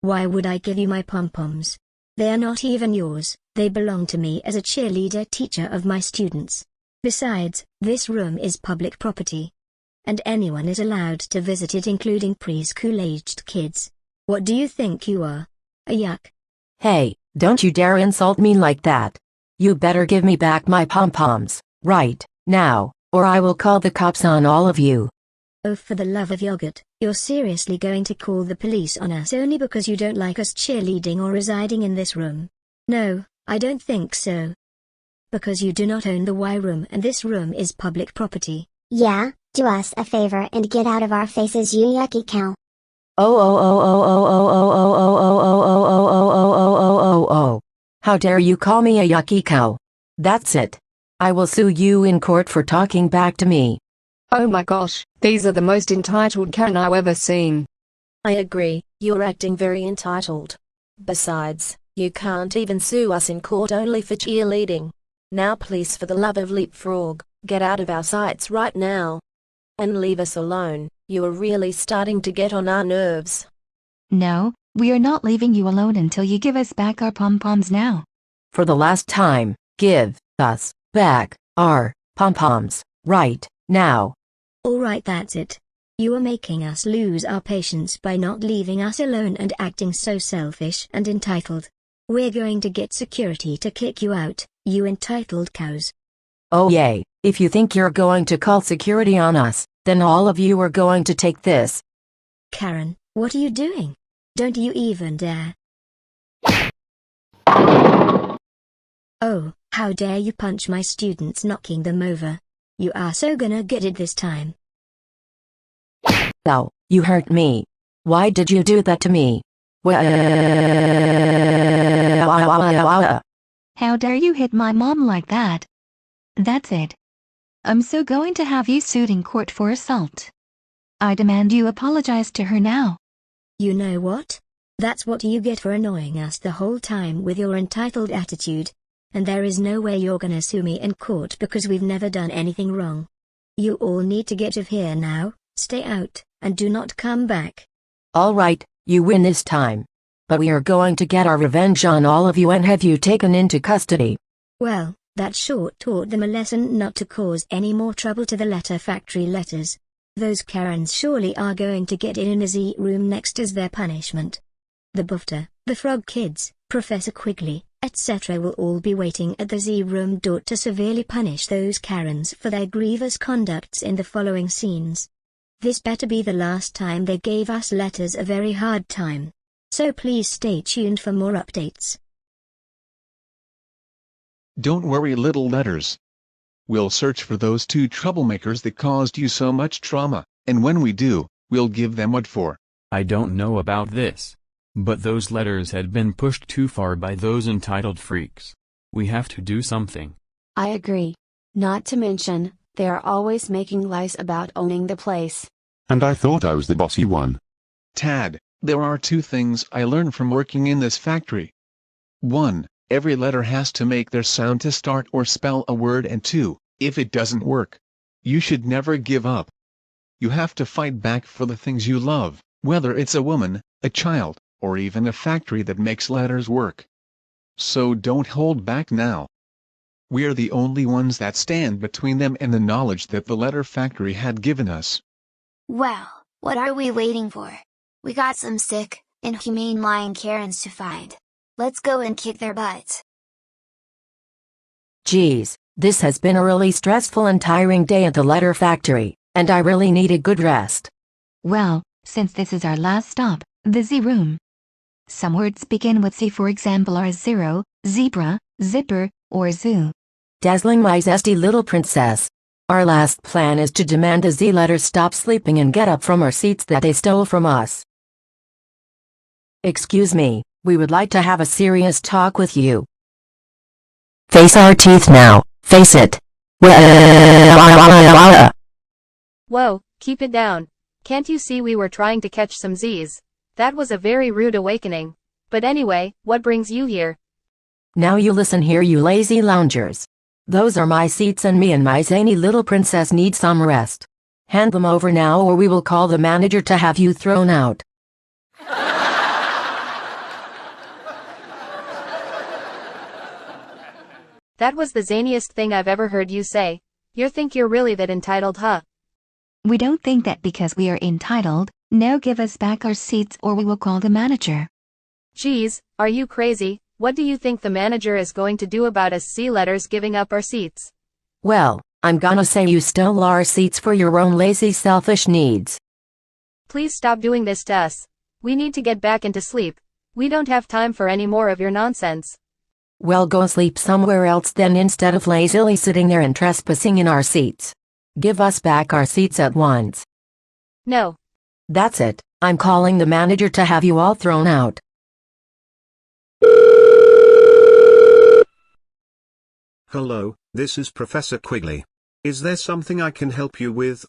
Why would I give you my pom-poms? They are not even yours, they belong to me as a cheerleader teacher of my students. Besides, this room is public property. And anyone is allowed to visit it including preschool-aged kids. What do you think you are? A yuck. Hey, don't you dare insult me like that. You better give me back my pom-poms, right, now, or I will call the cops on all of you. Oh, for the love of yogurt, you're seriously going to call the police on us only because you don't like us cheerleading or residing in this room? No, I don't think so. Because you do not own the Y room and this room is public property. Yeah, do us a favor and get out of our faces, you yucky cow. How dare you call me a yucky cow? That's it. I will sue you in court for talking back to me. Oh my gosh, these are the most entitled Karen I've ever seen. I agree, you're acting very entitled. Besides, you can't even sue us in court only for cheerleading. Now please, for the love of leapfrog, get out of our sights right now. And leave us alone, you are really starting to get on our nerves. No, we are not leaving you alone until you give us back our pom-poms now. For the last time, give us back our pom-poms, right now. Alright, that's it. You are making us lose our patience by not leaving us alone and acting so selfish and entitled. We're going to get security to kick you out, you entitled cows. Oh yay, if you think you're going to call security on us, then all of you are going to take this. Karen, what are you doing? Don't you even dare. Oh, how dare you punch my students, knocking them over. You are so gonna get it this time. Ow, you hurt me. Why did you do that to me? How dare you hit my mom like that? That's it. I'm so going to have you sued in court for assault. I demand you apologize to her now. You know what? That's what you get for annoying us the whole time with your entitled attitude. And there is no way you're gonna sue me in court because we've never done anything wrong. You all need to get out of here now, stay out, and do not come back. Alright, you win this time. But we are going to get our revenge on all of you and have you taken into custody. Well, that sure taught them a lesson not to cause any more trouble to the letter factory letters. Those Karens surely are going to get in a Z room next as their punishment. The Bufter, the Frog Kids, Professor Quigley, etc. will all be waiting at the Z room door to severely punish those Karens for their grievous conducts in the following scenes. This better be the last time they gave us letters a very hard time. So please stay tuned for more updates. Don't worry, little letters. We'll search for those two troublemakers that caused you so much trauma, and when we do, we'll give them what for. I don't know about this. But those letters had been pushed too far by those entitled freaks. We have to do something. I agree. Not to mention, they are always making lies about owning the place. And I thought I was the bossy one. Tad, there are two things I learned from working in this factory. 1. Every letter has to make their sound to start or spell a word, and 2. If it doesn't work, you should never give up. You have to fight back for the things you love, whether it's a woman, a child, or even a factory that makes letters work. So don't hold back now. We are the only ones that stand between them and the knowledge that the letter factory had given us. Well, what are we waiting for? We got some sick, inhumane lying Karens to find. Let's go and kick their butts. Geez, this has been a really stressful and tiring day at the letter factory, and I really need a good rest. Well, since this is our last stop, the Z room. Some words begin with Z, for example, are zero, zebra, zipper, or zoo. Dazzling my zesty little princess. Our last plan is to demand the Z letters stop sleeping and get up from our seats that they stole from us. Excuse me, we would like to have a serious talk with you. Face our teeth now, face it. Whoa, keep it down. Can't you see we were trying to catch some Z's? That was a very rude awakening. But anyway, what brings you here? Now you listen here, you lazy loungers. Those are my seats and me and my zany little princess need some rest. Hand them over now or we will call the manager to have you thrown out. That was the zaniest thing I've ever heard you say. You think you're really that entitled, huh? We don't think that because we are entitled. Now give us back our seats or we will call the manager. Geez, are you crazy? What do you think the manager is going to do about us C letters giving up our seats? Well, I'm gonna say you stole our seats for your own lazy selfish needs. Please stop doing this to us. We need to get back into sleep. We don't have time for any more of your nonsense. Well, go sleep somewhere else then instead of lazily sitting there and trespassing in our seats. Give us back our seats at once. No. That's it, I'm calling the manager to have you all thrown out. Hello, this is Professor Quigley. Is there something I can help you with?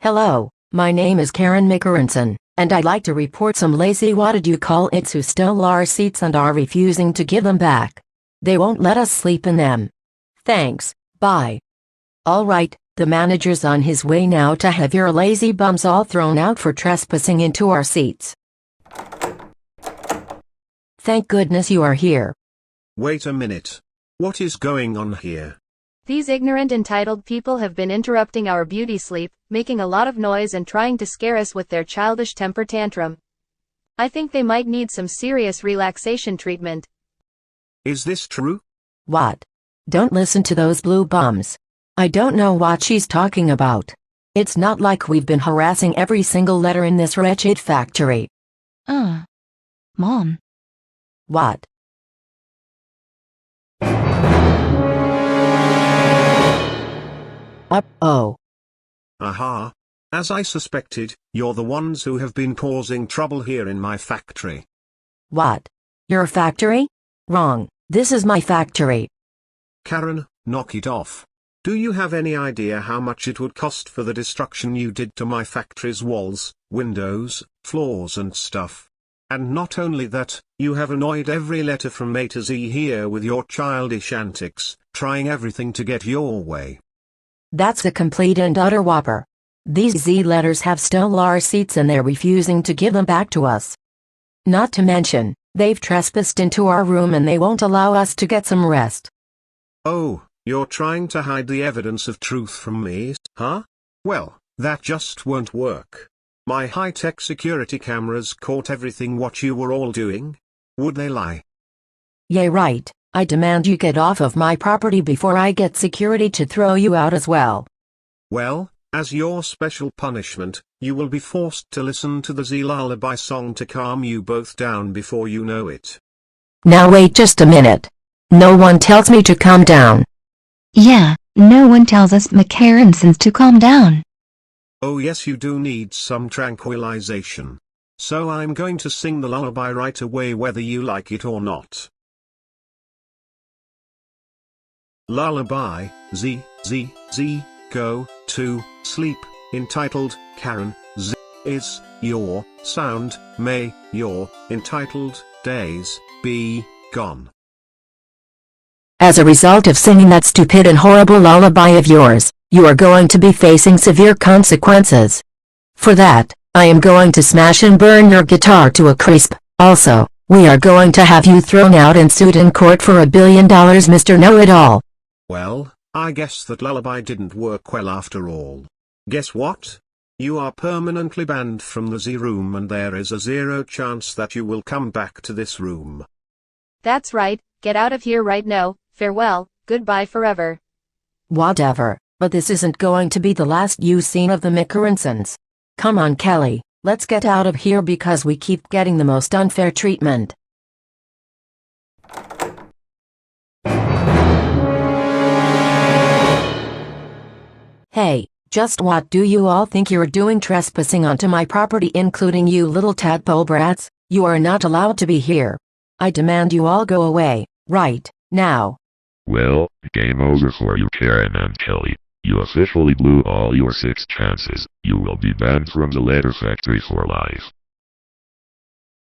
Hello, my name is Karen Mickerenson, and I'd like to report some lazy what-did-you-call-its who stole our seats and are refusing to give them back. They won't let us sleep in them. Thanks, bye. Alright, the manager's on his way now to have your lazy bums all thrown out for trespassing into our seats. Thank goodness you are here. Wait a minute. What is going on here? These ignorant entitled people have been interrupting our beauty sleep, making a lot of noise and trying to scare us with their childish temper tantrum. I think they might need some serious relaxation treatment. Is this true? What? Don't listen to those blue bums. I don't know what she's talking about. It's not like we've been harassing every single letter in this wretched factory. Mom. What? Oh. Aha. As I suspected, you're the ones who have been causing trouble here in my factory. What? Your factory? Wrong. This is my factory. Karen, knock it off. Do you have any idea how much it would cost for the destruction you did to my factory's walls, windows, floors and stuff? And not only that, you have annoyed every letter from A to Z here with your childish antics, trying everything to get your way. That's a complete and utter whopper. These Z letters have stole our seats and they're refusing to give them back to us. Not to mention, they've trespassed into our room and they won't allow us to get some rest. Oh, you're trying to hide the evidence of truth from me, huh? Well, that just won't work. My high-tech security cameras caught everything what you were all doing. Would they lie? Yeah, right. I demand you get off of my property before I get security to throw you out as well. Well, as your special punishment, you will be forced to listen to the Z lullaby song to calm you both down before you know it. Now wait just a minute. No one tells me to calm down. Yeah, no one tells us McCarransons to calm down. Oh yes, you do need some tranquilization. So I'm going to sing the lullaby right away whether you like it or not. Lullaby, Z, Z, Z, go, to, sleep, entitled, Karen, Z, is, your, sound, may, your, entitled, days, be, gone. As a result of singing that stupid and horrible lullaby of yours, you are going to be facing severe consequences. For that, I am going to smash and burn your guitar to a crisp. Also, we are going to have you thrown out and sued in court for $1 billion, Mr. Know-It-All. Well, I guess that lullaby didn't work well after all. Guess what? You are permanently banned from the Z room and there is a 0 chance that you will come back to this room. That's right, get out of here right now, farewell, goodbye forever. Whatever, but this isn't going to be the last you've seen of the McCarransons. Come on, Kelly, let's get out of here because we keep getting the most unfair treatment. Hey, just what do you all think you're doing trespassing onto my property, including you little tadpole brats? You are not allowed to be here. I demand you all go away, right, now. Well, game over for you, Karen and Kelly. You officially blew all your 6 chances. You will be banned from the letter factory for life.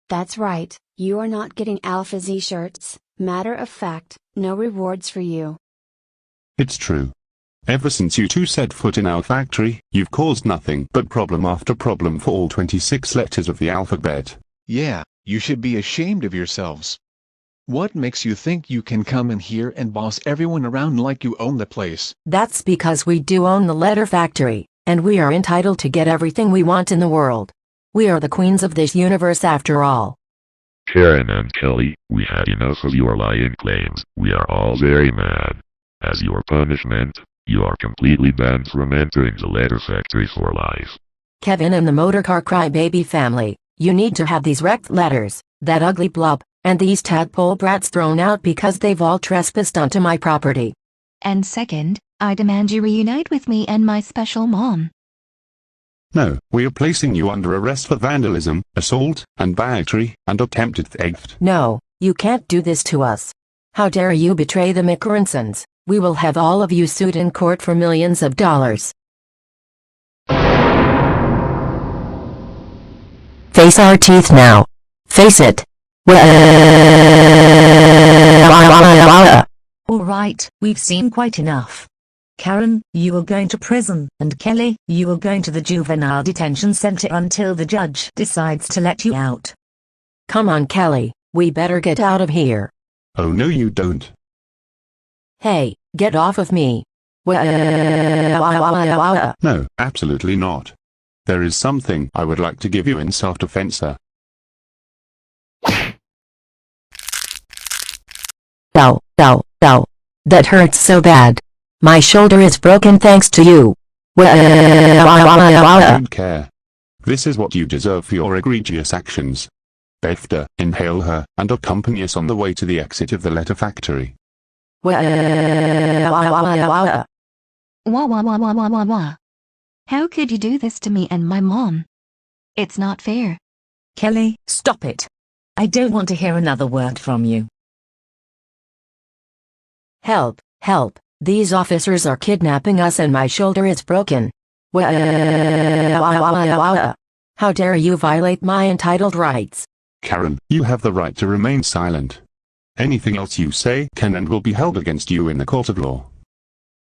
That's right, you are not getting Alpha Z shirts. Matter of fact, no rewards for you. It's true. Ever since you two set foot in our factory, you've caused nothing but problem after problem for all 26 letters of the alphabet. Yeah, you should be ashamed of yourselves. What makes you think you can come in here and boss everyone around like you own the place? That's because we do own the letter factory, and we are entitled to get everything we want in the world. We are the queens of this universe after all. Karen and Kelly, we had enough of your lying claims. We are all very mad. As your punishment, you are completely banned from entering the letter factory for life. Kevin and the motorcar crybaby family, you need to have these wrecked letters, that ugly blob, and these tadpole brats thrown out because they've all trespassed onto my property. And second, I demand you reunite with me and my special mom. No, we are placing you under arrest for vandalism, assault, and battery, and attempted theft. No, you can't do this to us. How dare you betray the McCarransons? We will have all of you sued in court for millions of dollars. Face our teeth now. Face it. Alright, we've seen quite enough. Karen, you are going to prison, and Kelly, you are going to the juvenile detention center until the judge decides to let you out. Come on, Kelly, we better get out of here. Oh no you don't. Hey, get off of me. No, absolutely not. There is something I would like to give you in self-defense, sir. Ow, ow, ow. That hurts so bad. My shoulder is broken thanks to you. Don't care. This is what you deserve for your egregious actions. Bethta, inhale her, and accompany us on the way to the exit of the letter factory. Wah wah wah wah wah wah wah. How could you do this to me and my mom? It's not fair. Kelly, stop it. I don't want to hear another word from you. Help, help. These officers are kidnapping us and my shoulder is broken. How dare you violate my entitled rights? Karen, you have the right to remain silent. Anything else you say can and will be held against you in the court of law.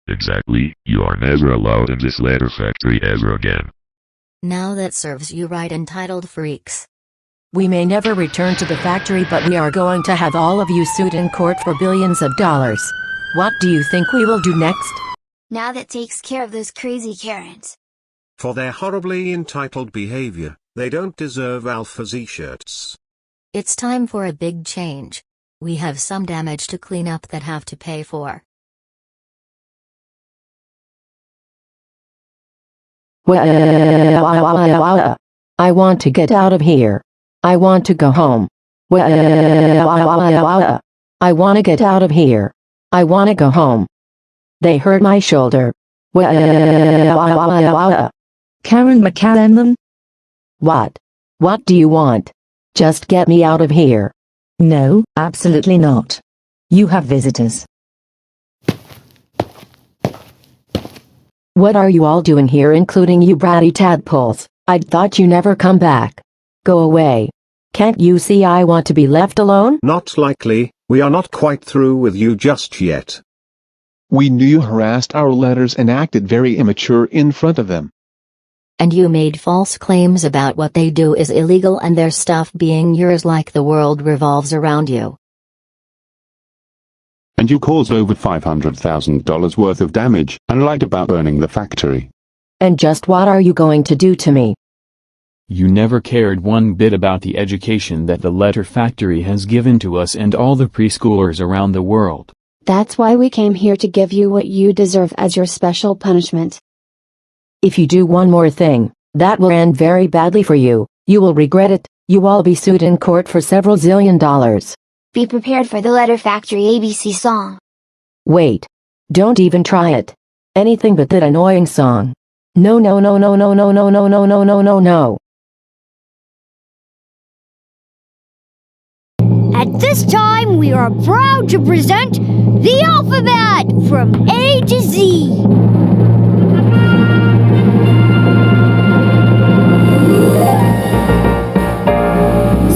Exactly, you are never allowed in this letter factory ever again. Now that serves you right, entitled freaks. We may never return to the factory, but we are going to have all of you sued in court for billions of dollars. What do you think we will do next? Now that takes care of those crazy Karens. For their horribly entitled behavior, they don't deserve Alpha Z shirts. It's time for a big change. We have some damage to clean up that have to pay for. I want to get out of here. I want to go home. I want to get out of here. I want to go home. They hurt my shoulder. Karen McCallum? What? What do you want? Just get me out of here. No, absolutely not. You have visitors. What are you all doing here, including you bratty tadpoles? I'd thought you never come back. Go away. Can't you see I want to be left alone? Not likely, we are not quite through with you just yet. We knew you harassed our letters and acted very immature in front of them. And you made false claims about what they do is illegal and their stuff being yours, like the world revolves around you. And you caused over $500,000 worth of damage, and lied about burning the factory. And just what are you going to do to me? You never cared one bit about the education that the letter factory has given to us and all the preschoolers around the world. That's why we came here to give you what you deserve as your special punishment. If you do one more thing, that will end very badly for you. You will regret it. You all be sued in court for several zillion dollars. Be prepared for the Letter Factory ABC song. Wait. Don't even try it. Anything but that annoying song. No no no no no no no no no no no no no. At this time, we are proud to present the alphabet from A to Z.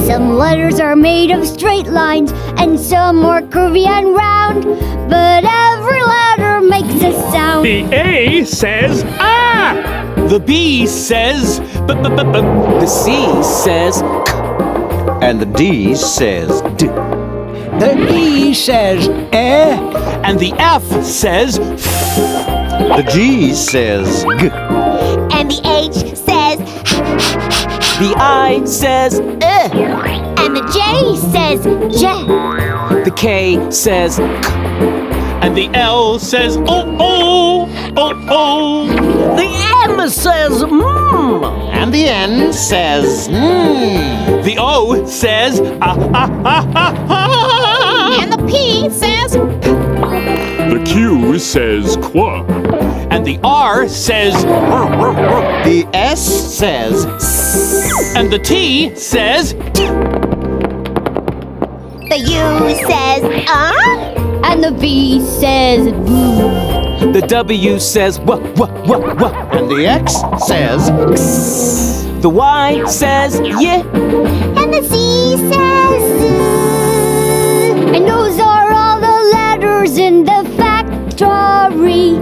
Some letters are made of straight lines, and some are curvy and round, but every letter makes a sound. The A says ah! The B says b. The C says k. And the D says d. The E says eh. And the F says f. The G says g. And the H says The I says and the J says J. The K says k. And the L says oh. The M says and the N says The O says And the P says The Q says qua. And the R says The S says and the T says t. The U says and the V says boo. The W says what. And the X says x. The Y says yeah. And the Z says and those are all the letters in the factory.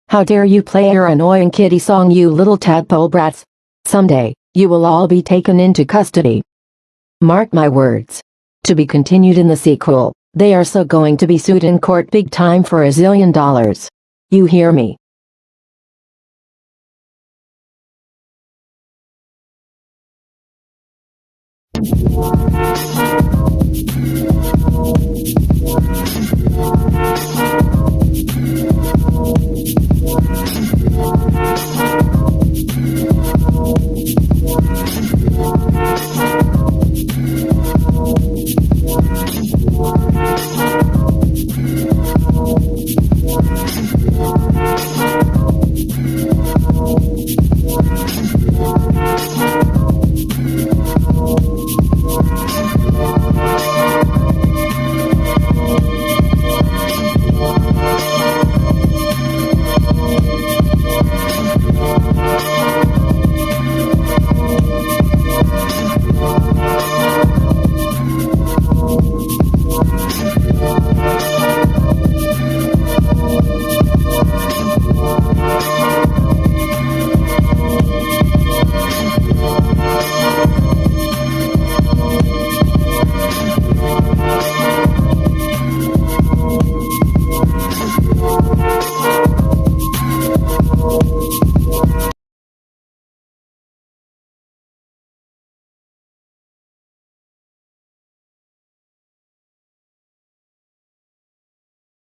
How dare you play your annoying kitty song, you little tadpole brats. Someday, you will all be taken into custody. Mark my words. To be continued in the sequel. They are so going to be sued in court big time for $1 zillion. You hear me?